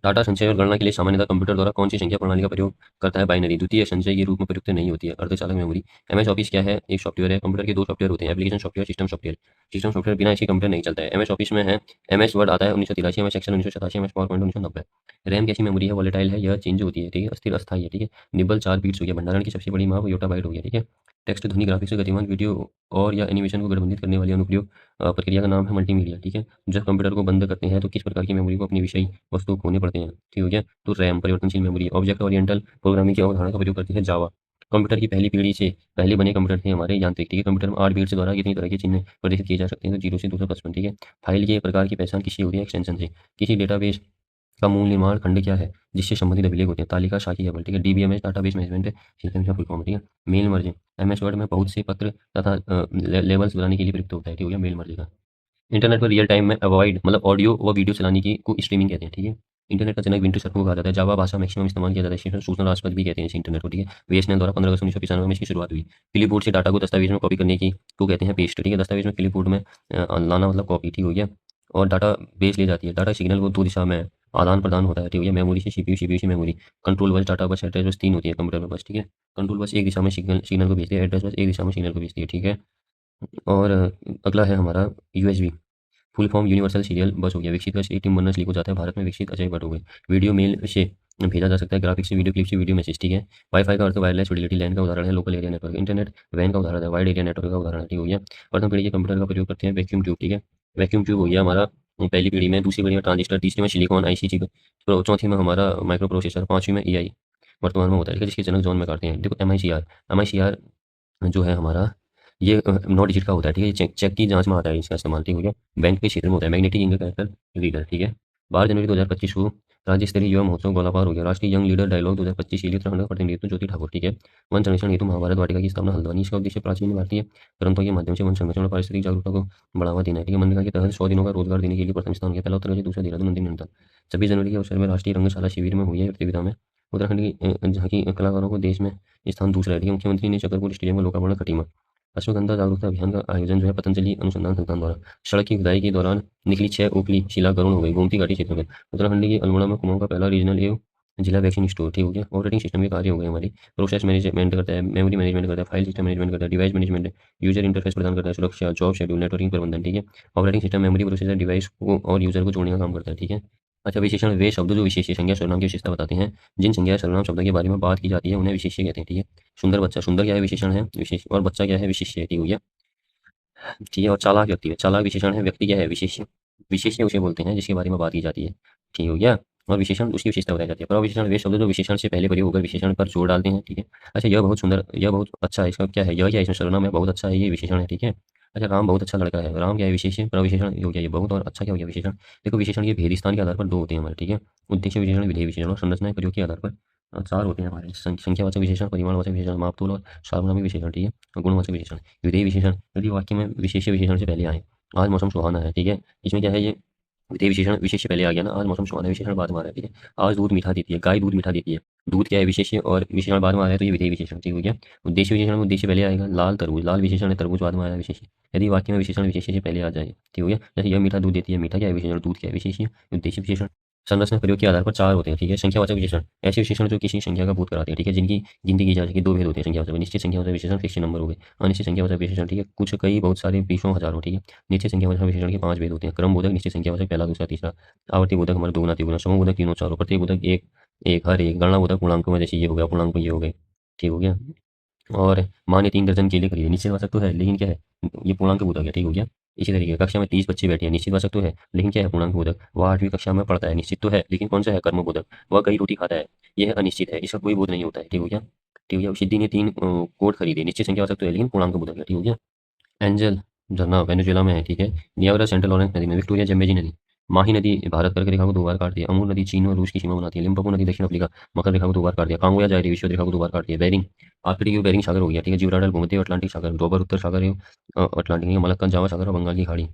डाटा संचय और गणना के लिए सामान्यतः कंप्यूटर द्वारा कौन सी संख्या प्रणाली का प्रयोग करता है, बाइनरी। द्वितीय संचय के रूप में प्रयुक्त नहीं होती है, अर्धचालक मेमोरी। एमएस ऑफिस क्या है, एक सॉफ्टवेयर है। कंप्यूटर के दो सॉफ्टवेयर होते हैं, application software, system software. System software बिना इसके कंप्यूटर नहीं चलता है। एमएस ऑफिस में है, एमएस वर्ड आता है 1983, MS Excel 1987, MS PowerPoint 1990। RAM कैसी मेमोरी है, वॉलेटाइल है, यह चेंज होती है, ठीक है। अस्थिर अस्थायी है, ठीक है। निबल 4 बीट्स हो गया। भंडारण की सबसे बड़ी माप योटाबाइट हो गया, ठीक है। टेक्स्ट, ध्वनि, ग्राफिक्स, गतिमान वीडियो और या एनिमेशन को गठबंधित करने वाली अनुप्रयोग प्रक्रिया का नाम है मल्टीमीडिया, ठीक है। जब कंप्यूटर को बंद करते हैं तो किस प्रकार की मेमोरी को अपनी विषय वस्तु खोने पड़ते हैं, ठीक हो गया। तो रैम परिवर्तनशील मेमोरी। ऑब्जेक्ट ओरिएंटल प्रोग्रामिंग की अवधारणा का प्रयोग करती है जावा। कंप्यूटर की पहली पीढ़ी से पहले बने कंप्यूटर थे हमारे यांत्रिक, ठीक है। कंप्यूटर में 8 बिट्स द्वारा कितनी तरह के चिन्ह प्रदर्शित किए जा सकते हैं, तो 0 से 255, ठीक है। फाइल के प्रकार की पहचान किससे होती है, एक्सटेंशन से। किसी डेटाबेस का मूल निर्माण खंड क्या है, जिससे संबंधित अभिलेख होते हैं, तालिका, शाखी, टेबल, ठीक है। डीबीएमएस डाटाबेस मैनेजमेंट सिस्टम का फुल फॉर्म, ठीक है। मेल मर्ज, एमएस वर्ड में बहुत से पत्र तथा लेबल्स बनाने के लिए प्रयुक्त होता है, ठीक हो गया मेल मर्ज का। इंटरनेट पर रियल टाइम में अवॉइड मतलब ऑडियो व वीडियो चलाने की को स्ट्रीमिंग कहते हैं, ठीक है। इंटरनेट का जनक विंटर सर्फ को कहा जाता है। जावा भाषा मैक्सिमम इस्तेमाल किया जाता है, सूचना राष्ट्रपति भी कहते हैं इस इंटरनेट को, ठीक है। बीएसएनएल द्वारा 15 अगस्त 1995 में इसकी शुरुआत हुई। क्लिपबोर्ड से डाटा को दस्तावेज में कॉपी करने की को कहते हैं पेस्ट, ठीक है। दस्तावेज में क्लिपबोर्ड में लाना मतलब कॉपी, ठीक हो गया। और डाटा बेस ले जाती है। डाटा सिग्नल को दो दिशा में आदान प्रदान होता है, ठीक है। मेमोरी से सीपीयू, सीपीयू से मेमोरी। कंट्रोल बस, डाटा बस, एड्रेस बस 3 होती है कंप्यूटर में बस, ठीक है। कंट्रोल बस एक दिशा में सिग्नल को भेजती है, एड्रेस बस एक दिशा में सिग्नल को भेजती है, ठीक है। और अगला है हमारा USB, full form universal serial बस हो गया। विकसित का टीम बर्नर्स लीक हो जाता है, भारत में विकसित अजय भट्ट हो गए। वीडियो मेल से भेजा जा सकता है, ग्राफिक्स से वीडियो, क्लिप से वीडियो मैसेज, ठीक है। वाईफाई का अर्थ वायरलेस फिडिलिटी, लैन का उदाहरण है लोकल एरिया नेटवर्क। इंटरनेट वैन का उदाहरण है, वाइड एरिया नेटवर्क का उदाहरण है, ठीक हो गया। प्रथम पीढ़ी के कंप्यूटर का प्रयोग करते हैं वैक्यूम ट्यूब, ठीक है। वैक्यूम ट्यूब हो गया हमारा पहली पीढ़ी में। दूसरी पीढ़ी में ट्रांजिस्टर, तीसरी में सिलिकॉन आईसी चिप, चौथी में हमारा माइक्रो प्रोसेसर, पांचवी में एआई वर्तमान में होता है, ठीक है। जिसके जनक जॉन में काटते हैं। देखो एमआईसीआर जो है हमारा, ये 9 डिजिट का होता है, ठीक है। ये चेक चेक की जांच में आता है इसका इस्तेमाल, ठीक हो गया। बैंक के क्षेत्र में होता है, मैग्नेटिक इंक कैरेक्टर रीडर, ठीक है। 12 जनवरी 2025 को राज्य स्तरीय युवा महोत्सव गोलापार हो गया। राष्ट्रीय यंग लीडर डायलॉग 2025 के लिए उत्तराखंड का प्रतिनिधित्व ज्योति ठाकुर, ठीक है। वन संरक्षण हेतु महाभारत वाटिका की स्थापना हल्द्वानी। इसका उद्देश्य प्राचीन भारतीय ग्रंथों के माध्यम से वन संरक्षण और पारिस्थितिक जागरूकता को बढ़ावा देना है, ठीक है। मनरेगा के तहत 100 दिनों का रोजगार देने के लिए प्रथम स्थान किया। पहला उत्तर प्रदेश, दूसरा देहरादून, अंतिम जनता। 26 जनवरी के अवसर में राष्ट्रीय रंगशाला शिविर में हुई है प्रतियोगिता में उत्तराखंड की झांकी कलाकारों को देश में स्थान दूसरा है, ठीक है। मुख्यमंत्री ने चक्रपुर स्टेडियम का लोकार्पण खटीमा। अश्वगंधा जागरूकता अभियान का आयोजन जो है पतंजलि अनुसंधान संस्थान द्वारा। सड़क की खुदाई के दौरान निकली 6 ओखली शिला गरुण हो गई, गोमती घाटी क्षेत्र में। उत्तराखंड के अल्मोड़ा में कुमाऊं का पहला रीजनल एवं जिला वैक्सीन स्टोर, ठीक हो गया। ऑपरेटिंग सिस्टम के कार्य हो गए हमारी। प्रोसेस मैनेजमेंट करता है, मेमोरी मैनेजमेंट करता है, फाइल सिस्टम मैनेजमेंट करता है, डिवाइस मैनेजमेंट, यूजर इंटरफेस प्रदान करता है, सुरक्षा, जॉब शेड्यूल, नेटवर्किंग प्रबंधन, ठीक है। Operating system memory, processor, device को और यूजर को जोड़ने का काम करता है, ठीक है। अच्छा, विशेषण वे शब्द जो विशेष संज्ञा सर्वनाम की विशेषता बताते हैं। जिन संज्ञा सर्वनाम शब्द के बारे में बात की जाती है उन्हें विशेष्य कहते हैं, ठीक है। सुंदर बच्चा, सुंदर क्या है, विशेषण है विशेष, और बच्चा क्या है, विशेष्य है, ठीक हो गया। ठीक है। और चालाक व्यक्ति है, चालाक विशेषण है, व्यक्ति क्या है, विशेष्य। विशेष्य उसे बोलते हैं जिसके बारे में बात की जाती है, ठीक हो गया। और विशेषण उसकी विशेषता बताई जाती है। प्रविशेषण वे शब्द जो विशेषण से पहले प्रयोग होकर विशेषण पर जोर डालते हैं, ठीक है। अच्छा, यह बहुत सुंदर, यह बहुत अच्छा है, इसका क्या है, यह क्या है, इसमें सर्वनाम है, बहुत अच्छा है, ये विशेषण है, ठीक है। अच्छा, राम बहुत अच्छा लड़का है, राम क्या है, विशेषण। प्रविशेषण हो गया ये बहुत, और अच्छा क्या हो गया, विशेषण। देखो विशेषण ये भेद स्थान के आधार पर 2 होते हैं हमारे, ठीक है। उद्देश्य विशेषण, विधेय विशेषण, और संरचना के प्रयोग के आधार पर 4 होते हैं हमारे। संख्यावाचक विशेषण, परिमाणवाचक विशेषण, मापतोल और सार्वनामिक विशेषण, ठीक है। और गुणवाचक विशेषण, विधेय विशेषण यदि वाक्य में विशेष्य विशेषण से पहले आए। आज मौसम सुहाना है, ठीक है। इसमें क्या है, ये विधेय विशेषण विशेष्य पहले आ गया ना, आज मौसम सुहाना है, विशेषण बाद में आ रहा है, ठीक है। आज दूध मीठा देती है, गाय दूध मीठा देती है। दूध क्या है? विशेष्य, और विशेषण बाद में आ रहा है तो ये विधेय विशेषण, ठीक हो गया। उद्देश्य विशेषण में उद्देश्य पहले आएगा। लाल तरबूज, लाल विशेषण है, तरबूज बाद में आया विशेष्य। यदि वाक्य में विशेषण विशेष्य से पहले आ जाए, ठीक हो गया। जैसे यह मीठा दूध देती है, मीठा क्या है? विशेषण, दूध क्या है? विशेष्य। उद्देश्य विशेषण। संरचना प्रयोग के आधार पर चार होते हैं, ठीक है। संख्यावाचक विशेषण, ऐसे विशेषण जो किसी संख्या का बोध कराते हैं, ठीक है, जिनकी गिनती की जा सके। दो भेद होते हैं संख्यावाचक, निश्चित संख्यावाचक विशेषण, फिक्स नंबर हो गए। अनिश्चित संख्यावाचक विशेषण, ठीक है, कुछ, कई, बहुत सारे, बीसों, हजारों, ठीक है। निश्चित संख्यावाचक विशेषण के पांच भेद होते हैं। क्रम बोधक, निश्चित संख्यावाचक, पहला, दूसरा, तीसरा। आवर्ती बोधक हमारा दोगुना, तिगुना। समूह बोधक तीनों, चारों। प्रत्येक बोधक एक, एक, हर एक। गणना बोधक पूर्णांकों में, जैसे ये हो गया, पूर्णांक में ये हो गए, ठीक हो गया। और माँ ने 3 दर्जन केले खरीदे, निश्चित वाचक तो है लेकिन क्या है? ये पूर्णांक बोधक है, ठीक हो गया। इसी तरीके कक्षा में 30 बच्चे बैठे हैं, निश्चित वाचक तो है लेकिन क्या है? पूर्णांक बोधक। वह 8वीं कक्षा में पढ़ता है, निश्चित तो है लेकिन कौन सा है? कर्म बोधक। वह कई रोटी खाता है, यह अनिश्चित है, इसका कोई बोध नहीं होता है, ठीक हो गया। ठीक हो गया। सिद्धि ने 3 कोट खरीदे, निश्चित संख्या वाचक तो है लेकिन पूर्णांक बोधक है, ठीक हो गया। एंजल झरना वेनेजुएला में है, ठीक है। नियाग्रा सेंट लॉरेंस नदी में। विक्टोरिया जम्बेजी नदी। माही नदी भारत कर्क रेखा को 2 बार काट दिया। अमूर नदी चीन और रूस की सीमा बनाती है। लिम्पोपो नदी दक्षिण अफ्रीका मकर रेखा को 2 बार काट दिया। कांगो या जायरी विश्व रेखा को 2 बार काट दिया। बेरिंग, आर्कटिक बेरिंग सागर हो गया, ठीक है। जिब्राल्टर भूमध्य अटलांटिक सागर। डोबर उत्तर सागर है, अटलांटिक। मलक्का जावा सागर और बंगाल की खाड़ी।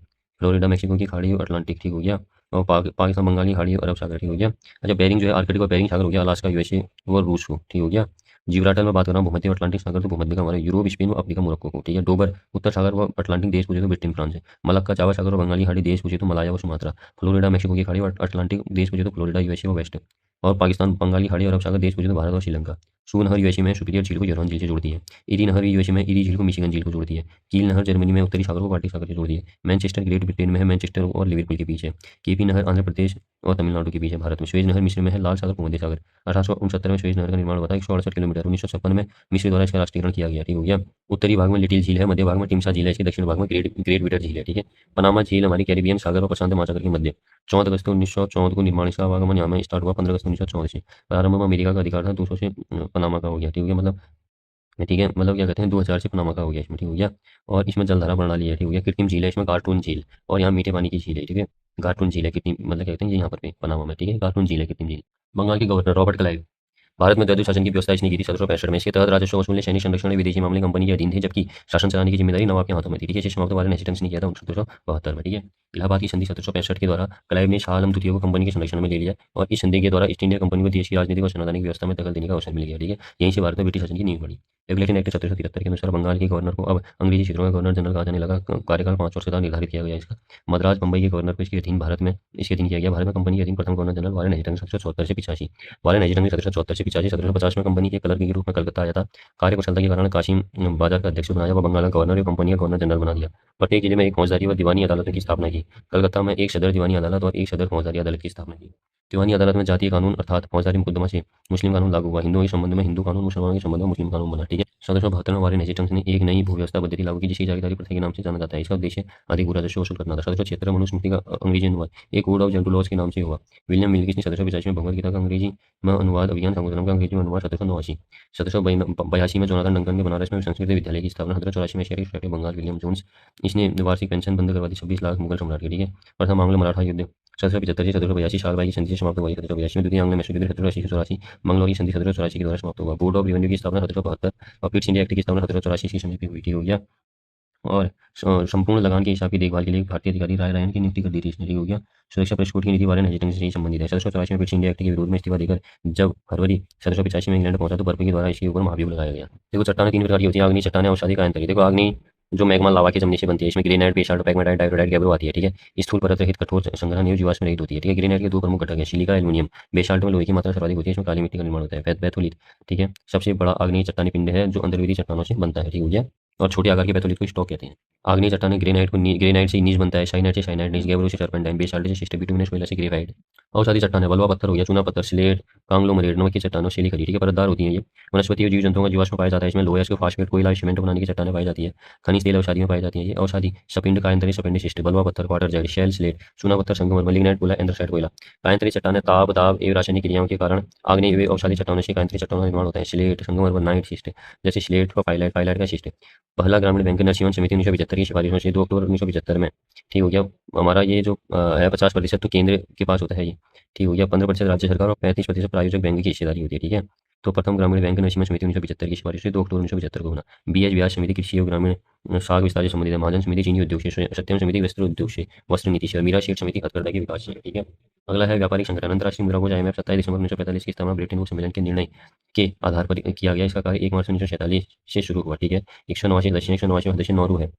फ्लोरिडा मैक्सिको की खाड़ी और अटलांटिक, ठीक हो गया। और पाकिस्तान बंगाल की खाड़ी और अरब सागर, ठीक हो गया। अच्छा, बेरिंग जो है आर्कटिक और बेरिंग सागर हो गया, अलास्का यूएसए और रूस को, ठीक हो गया। जिब्राल्टर में बात कर रहा हूँ भूमध्य अटलांटिक सागर, तो भूमध्य का हमारा यूरोप, स्पेन और अफ्रीका, मोरक्को को, ठीक है। डोबर उत्तर सागर व अटलांटिक देश पूछे तो ब्रिटेन, फ्रांस है। मलक्का जावा सागर और बंगाली खाड़ी देश पूछे तो मलाया व सुमात्रा। फ्लोरिडा मैक्सिको की खाड़ी और अटलांटिक देश पूछे तो फ्लोरिडा यूएसए व वेस्ट। और पाकिस्तान बंगाली खाड़ी और अरब सागर देश पूछे तो भारत और श्रीलंका। सू नहर यूएसए में सुपीरियर झील को यॉर्डन झील से जोड़ती है। इरी नहर यूएसए में इरी झील को मिशिगन झील को जोड़ती है। कील नहर जर्मनी में उत्तरी सागर को बाल्टिक सागर से जोड़ती है। मैनचेस्टर ग्रेट ब्रिटेन में है, मैनचेस्टर और लिवरपूल के बीच है। केपी नहर आंध्र प्रदेश और तमिलनाडु के बीच है भारत में। स्वेज नहर मिस्र में है, लाल सागर भूमध्य सागर। 1869 में स्वेज नहर का निर्माण हुआ था, 168 किलोमीटर। 1956 में मिस्र द्वारा इसका राष्ट्रीयकरण किया गया, ठीक हो गया। उत्तरी भाग में लिटिल झील है, मध्य भाग में टिम्सा झील है, इसके दक्षिण भाग में ग्रेट ग्रेट विटर झील है, ठीक है। पनामा झील हमारी कैरिबियन सागर और प्रशांत महासागर के मध्य। 14 अगस्त 1914 को निर्माण इसका आवागमन यहाँ में स्टार्ट हुआ। 15 अगस्त 1914 से। प्रारंभ में अमेरिका का अधिकार था, 200 से पनामा का हो गया, ठीक हो गया। मतलब, ठीक है, मतलब क्या कहते हैं, 2000 से पनामा का हो गया इसमें, ठीक हो गया। और इसमें जलधारा प्रणाली है, ठीक हो गया। कृत्रिम झील है इसमें, कार्टून झील। और यहाँ मीठे पानी की झील है, ठीक है। कार्टून झील है कृत्रिम, मतलब क्या कहते हैं ये यहाँ पर पे पनामा में, ठीक है। कार्टून झील है, कृत्रिम झील। बंगाल के गवर्नर रॉबर्ट क्लाइव। भारत में द्वैध शासन की व्यवस्था इसने की थी 1765 में। इसके तहत राजस्व वसूलने, सैनिक संरक्षण और विदेशी मामले कंपनी के अधीन थे, जबकि शासन चलाने की जिम्मेदारी नवाब के हाथों में थी, ठीक है। इसे समाप्त वाले ने किया था 1772 में, ठीक है। इलाहाबाद की संधि 1765 के द्वारा क्लाइव ने शाह आलम द्वितीय को कंपनी के संरक्षण में ले लिया और इस संधि के द्वारा ईस्ट इंडिया कंपनी को देश की राजनीतिक और संवैधानिक व्यवस्था में दखल देने का अवसर मिल गया, ठीक है। यहीं से भारत में ब्रिटिश शासन की नींव पड़ी। रेगुलेशन एक्ट 1773 के अनुसार बंगाल के गवर्नर को अब अंग्रेजी क्षेत्रों में गवर्नर जनरल कहा जाने लगा। कार्यकाल 5 वर्ष का निर्धारित किया गया इसका। मद्रास बंबई के गवर्नर को इसके अधीन किया गया। भारत में कंपनी के अधीन प्रथम गवर्नर जनरल वारेन हेस्टिंग्स 1774 से 85। वारेन हेस्टिंग्स 1774 से 85। 1750 में कंपनी के क्लर्क के रूप में कलकत्ता आया था। कार्यकुशलता के कारण कासिम बाजार का अध्यक्ष बनाया व बंगाल का गवर्नर और कंपनी का गवर्नर जनरल बना दिया। प्रत्येक जिले में एक फौजदारी व दीवानी अदालत की स्थापना की। कलकत्ता में एक सदर दीवानी अदालत और एक सदर फौजदारी अदालत की स्थापना की। दीवानी अदालत में जातीय कानून अर्थात फौजदारी मुकदमा से मुस्लिम कानून लागू हुआ। हिंदुओं के संबंध में हिंदू कानून, मुसलमानों के संबंध में मुस्लिम कानून बना, ठीक है। 1772 में वारेन हेस्टिंग्स ने एक नई भू व्यवस्था पद्धति लागू की, जिसे जागीरदारी प्रथा के नाम से जाना जाता है। इसका उद्देश्य अधिक भू राजस्व वसूल करना था। 1776 मनुस्मृति का अंग्रेजी अनुवाद एक कोड ऑफ जेंटल लॉज के नाम से हुआ। विलियम मिल्किस ने 1785 में भगवद गीता का अंग्रेजी में अनुवाद, अभिज्ञान संगोधन का अंग्रेजी में अनुवाद 1789। 1782 में जोनाथन डंकन ने बनारस में संस्कृत विद्यालय की स्थापना। 1784 में Asiatic Society Bengal William Jones इसने वार्षिक पेंशन बंद करवा दी। 26 लाख मुगल सम्राट के, ठीक है। प्रथम आंग्ल मराठा युद्ध 1775 से 1782 साल की संधि से समाप्त हुआ। 1782 में द्वितीय आंग्ल मैसूर युद्ध 1780 से 84 मंगलौर की संधि 1784 के द्वारा समाप्त हुआ। बोर्ड ऑफ रेवेन्यू की स्थापना 1772 और पिट्स इंडिया एक्ट की स्थापना 1784 की समय पे हुई, ठीक हो गया। और संपूर्ण लगान के हिसाब की देखभाल के लिए एक भारतीय अधिकारी राय रायन की नियुक्ति कर दी थी इसने, ठीक हो गया। सुरक्षा परिषद की नीति वाले हेजिटेंग से ही संबंधित है। 1784 में पिट्स इंडिया एक्ट के विरोध में इस्तीफा देकर जब फरवरी 1785 में इंग्लैंड पहुंचा तो बर्फ के द्वारा इसके ऊपर महाभियोग लगाया गया। देखो, चट्टानें 3 प्रकार की होती है, आग्नेय चट्टानें, अवसादी, कायांतरी। देखो, आग्नेय जो मैग्मा लावा के जमने से बनती है, इसमें ग्रेनाइट, बेसाल्ट, पैगमेटाइट, डाइटोडाइट, गैब्रो आती है, ठीक है। स्थूल परत रहित कठोर संग्रहण एवं जीवाश्म रहित होती है, ठीक है। ग्रेनाइट के 2 प्रमुख घटक है, सिलिका, एल्यूमिनियम। बेसाल्ट में लोहे की मात्रा सर्वाधिक होती है, इसमें काली मिट्टी का निर्माण होता है। बैथोलिट, ठीक है, सबसे बड़ा आग्नेय चट्टानी पिंड है जो अंतर्वेदी चट्टानों से बनता है, ठीक हो गया। और छोटे आकार के बैथोलिट को स्टॉक कहते हैं। आग्नेय चट्टानें ग्रेनाइट से नीज बनता है, साइनाइट से साइनाइट नीज, गैब्रो से टर्पेंटाइन, बेसाल्ट से शिस्ट, बिटुमिनस कोयला से ग्रेफाइट। और सारी चट्टानें बलुआ पत्थर हो गया, चूना पत्थर, स्लेट, कांगलोमरेट, नमक की चट्टानों से खड़ी, ठीक है, परतदार होती है ये। वनस्पति और जीव जंतुओं का जीवाश्म पाया जाता है इसमें। लोहा, फास्फेट, कोयला, सीमेंट बनाने की चट्टानें पाई जाती है। खनिज तेल औषधि में पाई जाती है ये। औषधि सपिंड, कायंतरी, सपिंड शिष्ट, बलुआ पत्थर, क्वार्टर जेड, शेल, स्लेट, चूना पत्थर, संगमरमर, लिग्नाइट, कोयला, एंथ्रासाइट, कोयला। कायंतरी चट्टानें ताप, दाब एवं रासायनिक क्रियाओं के कारण आग्नेय एवं औषधि चट्टानों से कायंतरी चट्टानों का निर्माण होता है। स्लेट, संगमरमर, नाइट शिष्ट, जैसे स्लेट और पाइलाइट, पाइलाइट का शिष्ट। पहला ग्रामीण बैंक नरसिंहन समिति 1975 की सिफारिशों से 2 अक्टूबर 1975 में, ठीक हो गया। हमारा ये जो है 50% तो केंद्र के पास होता है ये, ठीक हो गया। 15% राज्य सरकार और 35% प्रायोजक बैंक की हिस्सेदारी होती है, ठीक है। तो प्रथम ग्रामीण बैंक नशीमत समिति 1975 की सिफारिश हुई 2 अक्टूबर 1975 को होना। बीएच ब्याज समिति कृषि और ग्रामीण साख विस्तार से संबंधित है। महाजन समिति चीनी उद्योग से, सत्यम समिति वस्त्र उद्योग से, वस्त्र नीति से, और मीरा शेठ समिति हथकरघा के विकास से। ठीक है। अगला है व्यापारिक संगठन। अंतर्राष्ट्रीय मुद्रा कोष IMF 27 दिसंबर 1945 की स्थापना ब्रिटेन वुड्स सम्मेलन के निर्णय के आधार पर किया गया। इसका कार्य 1 मार्च 1947 से शुरू हुआ। ठीक है। 189 सदस्य, 189 सदस्य नौरू है।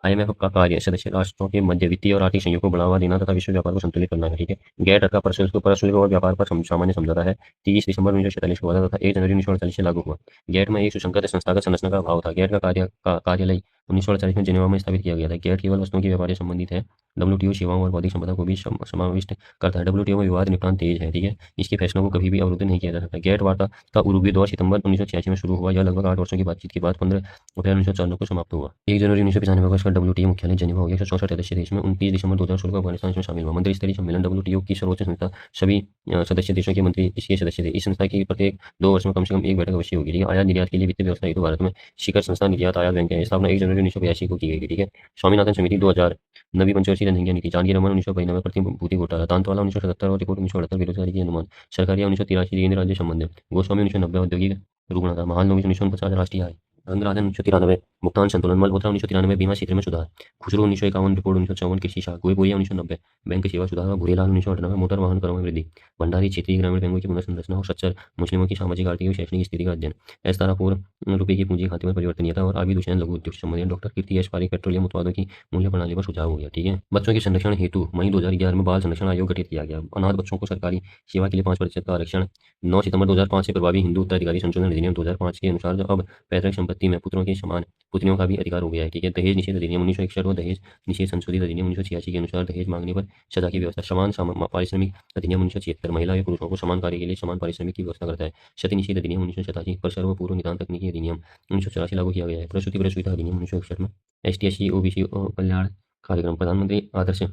IMF का कार्य सदस्य राष्ट्रों के मध्य वित्तीय और आर्थिक सहयोग को बढ़ावा देना तथा विश्व व्यापार को संतुलित करना है। ठीक है। गैट का परशुल्क और व्यापार पर सामान्य समझौता है। 30 दिसंबर 1947 को हुआ था तथा 1 जनवरी 1948 से लागू हुआ। गैट में एक सुसंगत संस्थागत संरचना का अभाव था। गैट का कार्यालय 1948 में जिनेवा में स्थापित किया गया था। गैट केवल वस्तुओं के व्यापार से संबंधित है। WTO सेवाओं और बौद्धिक संपदा को भी समाविष्ट करता है। WTO में विवाद निपटान तेज है। ठीक है। इसके फैसलों को कभी भी अवरुद्ध नहीं किया जा सकता। गैट वार्ता का उरुग्वे दौर सितंबर 1986 में शुरू हुआ। यह लगभग 8 वर्षों की बातचीत के बाद 15 अप्रैल 1994 को समाप्त हुआ। 1 जनवरी 1995 को इसका WTO मुख्यालय जिनेवा हो गया। 164 सदस्य देश में 29 दिसंबर 2016 को अफगानिस्तान इसमें शामिल हुआ। मंत्री स्तरीय सम्मेलन WTO की सर्वोच्च संस्था, सभी सदस्य देशों के मंत्री इसके सदस्य थे। इस संस्था की प्रत्येक 2 वर्ष में कम से कम एक बैठक अवश्य होगी। ठीक है। आयात निर्यात के लिए वित्तीय व्यवस्था हेतु भारत में शिखर संस्था निर्यात आयात बैंक है। स्थापना 1 जनवरी 1982 को की गई थी। ठीक है। स्वामीनाथन समिति 2000, नवी पंचवर्षीय जनसंख्या नीति, जानकी रमन 1992, प्रतिभूति घोटाला, दांतवाला 1977 और रिपोर्ट 1978, बेरोजगारी की अनुमान, सरकारिया 1983, केंद्र राज्य संबंध, गोस्वामी 1990, औद्योगिक रुग्णता, महालनोबिस 1949, राष्ट्रीय आय, रंगराजन 1993, भुगतान संतुलन, मलहोत्रा 1993, बीमा क्षेत्र में सुधार, खुसरो 1951, रिपोर्ट 1954, कृषि शाख, गोईपुरिया 1990, बैंक सेवा सुधार, भूरेलाल 1998, मोटर वाहन करों में वृद्धि, भंडारी क्षेत्रीय ग्रामीण बैंकों की पुनर्संरचना और सच्चर मुस्लिमों की सामाजिक आर्थिक और शैक्षणिक स्थिति का अध्ययन, एस तारापुर रुपये की पूंजी खाते में परिवर्तनीयता और आबिद हुसैन लघु उद्योग से संबंधित, डॉक्टर कीर्ति एस पारिक पेट्रोलियम उत्पादों की मूल्य प्रणाली पर सुझाव हो गया। ठीक है। बच्चों के संरक्षण हेतु मई 2011 में बाल संरक्षण आयोग गठित किया गया। अनाथ बच्चों को सरकारी सेवा के लिए 5% का आरक्षण। 9 सितंबर 2005 से प्रभावी हिंदू उत्तराधिकारी संशोधन अधिनियम 2005 के अनुसार अब पैतृक संपत्ति में पुत्रों के समान पुत्रियों का भी अधिकार हो गया है। ठीक है। दहेज निषेध अधिनियम 1961 और दहेज निषेध संशोधित अधिनियम 1986 के अनुसार दहेज मांगने पर सजा की व्यवस्था। समान पारिश्रमिक अधिनियम 1976 महिला और पुरुषों को समान कार्य के लिए समान पारिश्रमिक की व्यवस्था करता है। सती निषेध अधिनियम 1987 पर सर्वपूर्व निदान तकनीकी अधिनियम 1984 लागू किया गया है। प्रसूति पर सुविधा अधिनियम 1961 में ST SC OBC कल्याण कार्यक्रम, प्रधानमंत्री आदर्श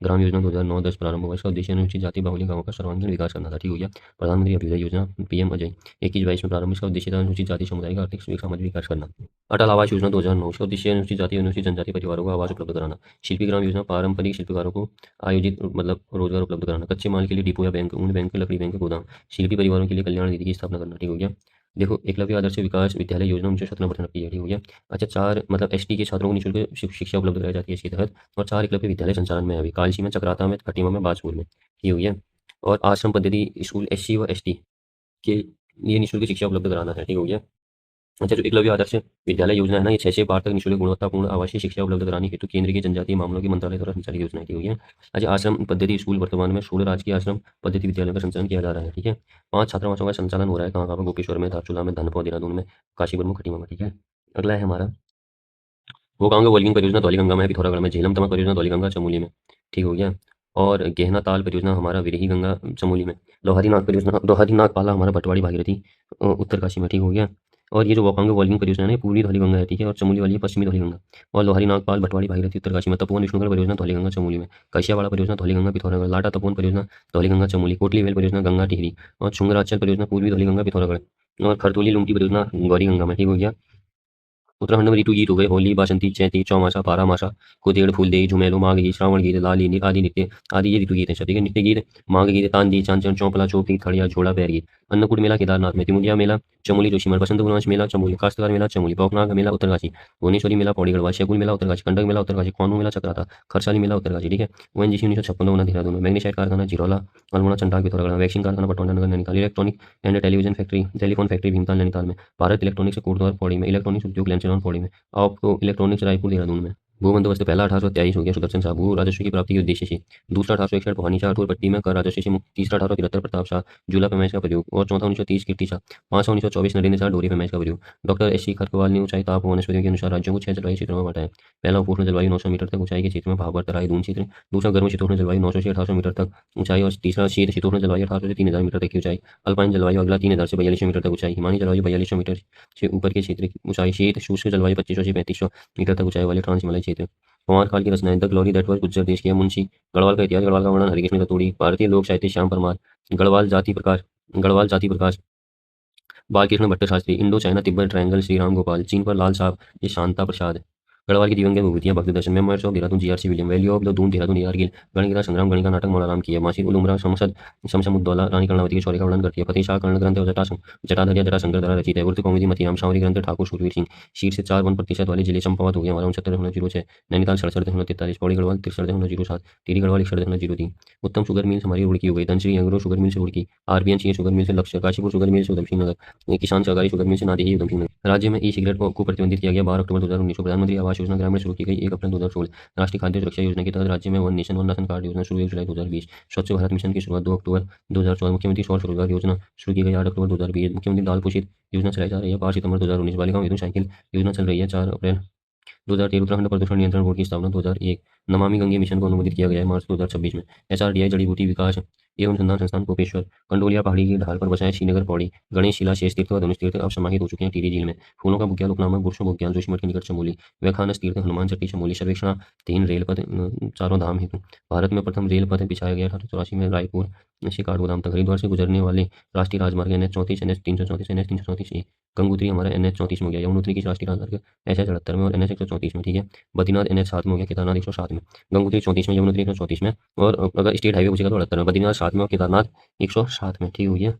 ग्राम योजना 2009-10 प्रारंभ हुआ। इसका उद्देश्य अनुसूचित जाति बाहुल्य गांवों का सर्वांगीण विकास करना था। ठीक हो गया। प्रधानमंत्री अभ्युदय योजना PM अजय 21-22 में प्रारंभ। इसका उद्देश्य था अनुसूचित जाति समुदाय का आर्थिक सामाजिक विकास करना। अटल आवास योजना 2009, इसका उद्देश्य अनुसूचित जाति और अनुसूचित जनजाति परिवारों को आवास उपलब्ध कराना। शिल्पी ग्राम योजना पारंपरिक शिल्पकारों को आयोजित रोजगार उपलब्ध कराना। कच्चे माल के लिए डिपो या बैंक, ऊन बैंक, लकड़ी बैंक, गोदाम, शिल्पी परिवारों के लिए कल्याण निधि की स्थापना करना। ठीक हो गया। देखो, एकलव्य आदर्श विकास विद्यालय योजना 1917 में की है। ठीक हो गया। अच्छा, 4 ST के छात्रों को निःशुल्क शिक्षा उपलब्ध कराई जाती है इसके तहत। और 4 एकलव्य विद्यालय संचालन में है अभी, कालसी में, चक्राता में, खटीमा में, बाजपुर में। ठीक हो गया। और आश्रम पद्धति स्कूल SC व ST के लिए निःशुल्क शिक्षा उपलब्ध कराना है। ठीक हो गया। अच्छा, जो एकलव्य आदर्श विद्यालय योजना है ना, ये 6 से 12 तक निःशुल्क गुणवत्तापूर्ण आवासीय शिक्षा उपलब्ध कराने हेतु केंद्र के जनजातीय मामलों के मंत्रालय द्वारा संचालित योजना है। ठीक हो गया। अच्छा, आश्रम पद्धति स्कूल वर्तमान में 16 राजकीय आश्रम पद्धति विद्यालयों का संचालन किया जा रहा है। ठीक है। 5 छात्रावासों का संचालन हो रहा है। कहाँ कहाँ पर? गोपेश्वर में, धारचूला में, धनपौर, देहरादून में, काशीपुर में, खटीमा में। ठीक है। अगला है हमारा गोकांग वॉल्गिंग परियोजना धौलीगंगा में है, पिथौरागढ़ में। झेलम तमा परियोजना धौलीगंगा चमोली में। ठीक हो गया। और गहना ताल परियोजना हमारा विरही गंगा चमोली में। लोहारी नाग परियोजना, लोहारी नाग पाला हमारा भटवाड़ी भागीरथी उत्तरकाशी में। ठीक हो गया। और ये जो वोकांग वॉल्गिंग परियोजना है ये पूर्वी धौलीगंगा है। ठीक है। और चमोली वाली है पश्चिमी धौलीगंगा। और लोहारी नागपाल भटवाड़ी भागीरथी उत्तरकाशी में। तपोवन विष्णुगढ़ परियोजना धौलीगंगा चमोली में। कैशियावाड़ा परियोजना धौलीगंगा पिथौरागढ़। लाटा तपोवन परियोजना धौलीगंगा चमोली। कोटली वेल परियोजना गंगा टिहरी। और छुंगराचल परियोजना पूर्वी धौलीगंगा पिथौरागढ़। और खरतोली लुमटी परियोजना गौरीगंगा में। ठीक हो गया। उत्तराखंड में ऋतु गीत हो गए होली, बासंती, चैती, चौमासा, बारहमासा, कुदेड़, फूलदेई, झुमेलो, माघ गीत, श्रावण गीत, लाली नी आदि नृत्य आदि ये ऋतु गीत है। ठीक है। नृत्य गीत माघ गीत, तांदी, चांचन, चौपला, चौकी, खड़िया, झोड़ा, बैर गीत। अन्नकूट मेला केदारनाथ में। तिमुलिया मेला चमोली जोशीमठ। बसंत गुनाश मेला चमोली। काश्तकार मेला चमोली। पौकनाग मेला उत्तरकाशी। भुवनेश्वरी मेला पौड़ी गढ़वाल। शैकुल मेला उत्तरकाशी। कंडक मेला उत्तरकाशी। खोनू मेला चक्राता। खरसाली मेला उत्तरकाशी। ठीक है। ONGC 1956 होना देहरादून में। मैग्नीसाइट कारखाना जिरौला अल्मोड़ा चंडाल पिथौरागढ़ में। वैक्सीन कारखाना पटौंडा नगर Nainital. Electronic and television factory telephone factory Bhimtal Nainital में। भारत इलेक्ट्रॉनिक्स कोटद्वार पौड़ी में। इलेक्ट्रॉनिक्स उद्योग लैंसडौन पौड़ी में। आपको इलेक्ट्रॉनिक्स रायपुर देहरादून में। भू बंदोबस्त पहला 1823 हो गया सुदर्शन शाह भू राजस्व की प्राप्ति के उद्देश्य से। दूसरा 1861 भवानी शाह राठौर पट्टी में कर राजस्व से मुक्त। तीसरा 1873 प्रताप शाह झूला पैमाइश का प्रयोग। और चौथा 1930 कीर्ति शाह। 1924 नरेंद्र शाह डोरी पैमाइश का प्रयोग। डॉक्टर SC खरकवाल ने ऊंचाई ताप वनस्पतियों के अनुसार राज्यों को 6 जलवायु क्षेत्रों में बांटा है। पहला उपोष्ण जलवायु 900 मीटर तक ऊंचाई के क्षेत्र में भाबर तराई दून क्षेत्र। दूसरा गर्म शीतोष्ण जलवायु 900 से 1800 मीटर तक ऊंचाई। और तीसरा शीत शीतोष्ण जलवायु 1800 से 3000 मीटर तक की ऊंचाई। अल्पाइन जलवायु अगला 3000 से 4200 मीटर तक ऊंचाई। हिमानी जलवायु 4200 मीटर से ऊपर के क्षेत्र की ऊंचाई। शीत शुष्क जलवायु 2500 से 3500 मीटर तक ऊंचाई वाले ट्रांस हिमालय क्षेत्र। कुमार काल की रचनाएं the glory that was Gujjar देश किया मुंशी। गढ़वाल का इतिहास, गढ़वाल का वर्णन हरिकृष्ण दतोड़ी। भारतीय लोक साहित्य श्याम परमार। गढ़वाल जाति प्रकाश, गढ़वाल जाति प्रकाश Balkrishna Bhatt Shastri. Indo China Tibet triangle Shri Ram Gopal. चीन पर लाल साहब ये शांता प्रसाद। गढ़वाल की जीवन की विभूतियां Bhakt Darshan memoirs of Dehradun GRC William valley of the Doon Dehradun A R Gill गणिका संग्राम गणिका नाटक मौलाराम की है मासिक उल उमरा शमसद शमशमुद्दौला रानी कर्णावती के शौर्य का वर्णन करती है फतेह शाह कर्ण ग्रंथ और जटाधरिया जटाशंकर द्वारा रचित है उर्दू कॉमेडी मथियाम शावरी ग्रंथ ठाकुर शूरवीर सिंह शीट से 4-1% वाले जिले चंपावत हो गया हमारा 69.06 नैनीताल 67.43 पौड़ी गढ़वाल 63.07 टिहरी गढ़वाल 61.03 उत्तम शुगर मिल्स हमारी रुड़की हो गई धनश्री एग्रो शुगर मिल से रुड़की आरबीएन सी शुगर मिल से लक्ष्य काशीपुर शुगर मिल से उधमसिंह नगर किसान सहकारी शुगर मिल से नादेही उधमसिंह नगर राज्य में ई सिगरेट को प्रतिबंधित किया गया 12 अक्टूबर 2019 को प्रधानमंत्री आवास योजना ग्रामीण शुरू की गई 1 अप्रैल 2016 राष्ट्रीय खाद्य सुरक्षा योजना के तहत राज्य में one nation one ration card योजना शुरू 1 जुलाई 2020 स्वच्छ भारत मिशन की शुरुआत 2 अक्टूबर 2014 मुख्यमंत्री सौर रोजगार योजना शुरू की गई 8 अक्टूबर 2020 मुख्यमंत्री दाल पोषित योजना चलाई जा रही है 5 सितंबर 2019 बालिकाओं हेतु साइकिल योजना चल रही है 4 अप्रैल 2013 उत्तराखंड प्रदूषण नियंत्रण बोर्ड की स्थापना 2001 नमामि गंगे मिशन को अनुमोदित किया गया है मार्च 2026 में एसआरडीआई जड़ी बूटी विकास एवं अनुसंधान संस्थान कोपेश्वर कंडोलिया पहाड़ी की ढाल पर बसा है श्रीनगर पौड़ी गणेश शिला शेष तीर्थ और धनुष तीर्थ अब समाहित हो चुके हैं टिहरी झील में फूलों का बुग्या लोकनामक बुरशों बुग्याल जोशीमठ के निकट चमोली वैखानस तीर्थ हनुमान चट्टी चमोली सर्वेक्षणा 3 रेल पथ चारों धाम हेतु भारत में प्रथम रेल पथ बिछाया गया 1884 में रायपुर से काठगोदाम तक हरिद्वार से गुजरने वाले राष्ट्रीय राजमार्ग NH 34 NH 334 NH 334 गंगोत्री हमारा NH 34 में हो गया यमुनोत्री की राष्ट्रीय राजमार्ग SH 78 में और NH 134 में ठीक है बद्रीनाथ NH 7 में हो गया केदारनाथ 107 में गंगोत्री 34 में यमुनोत्री 134 में और अगर स्टेट हाईवे पूछेगा तो 78 में बद्रीनाथ 7 में और केदारनाथ 107 में ठीक हो गया।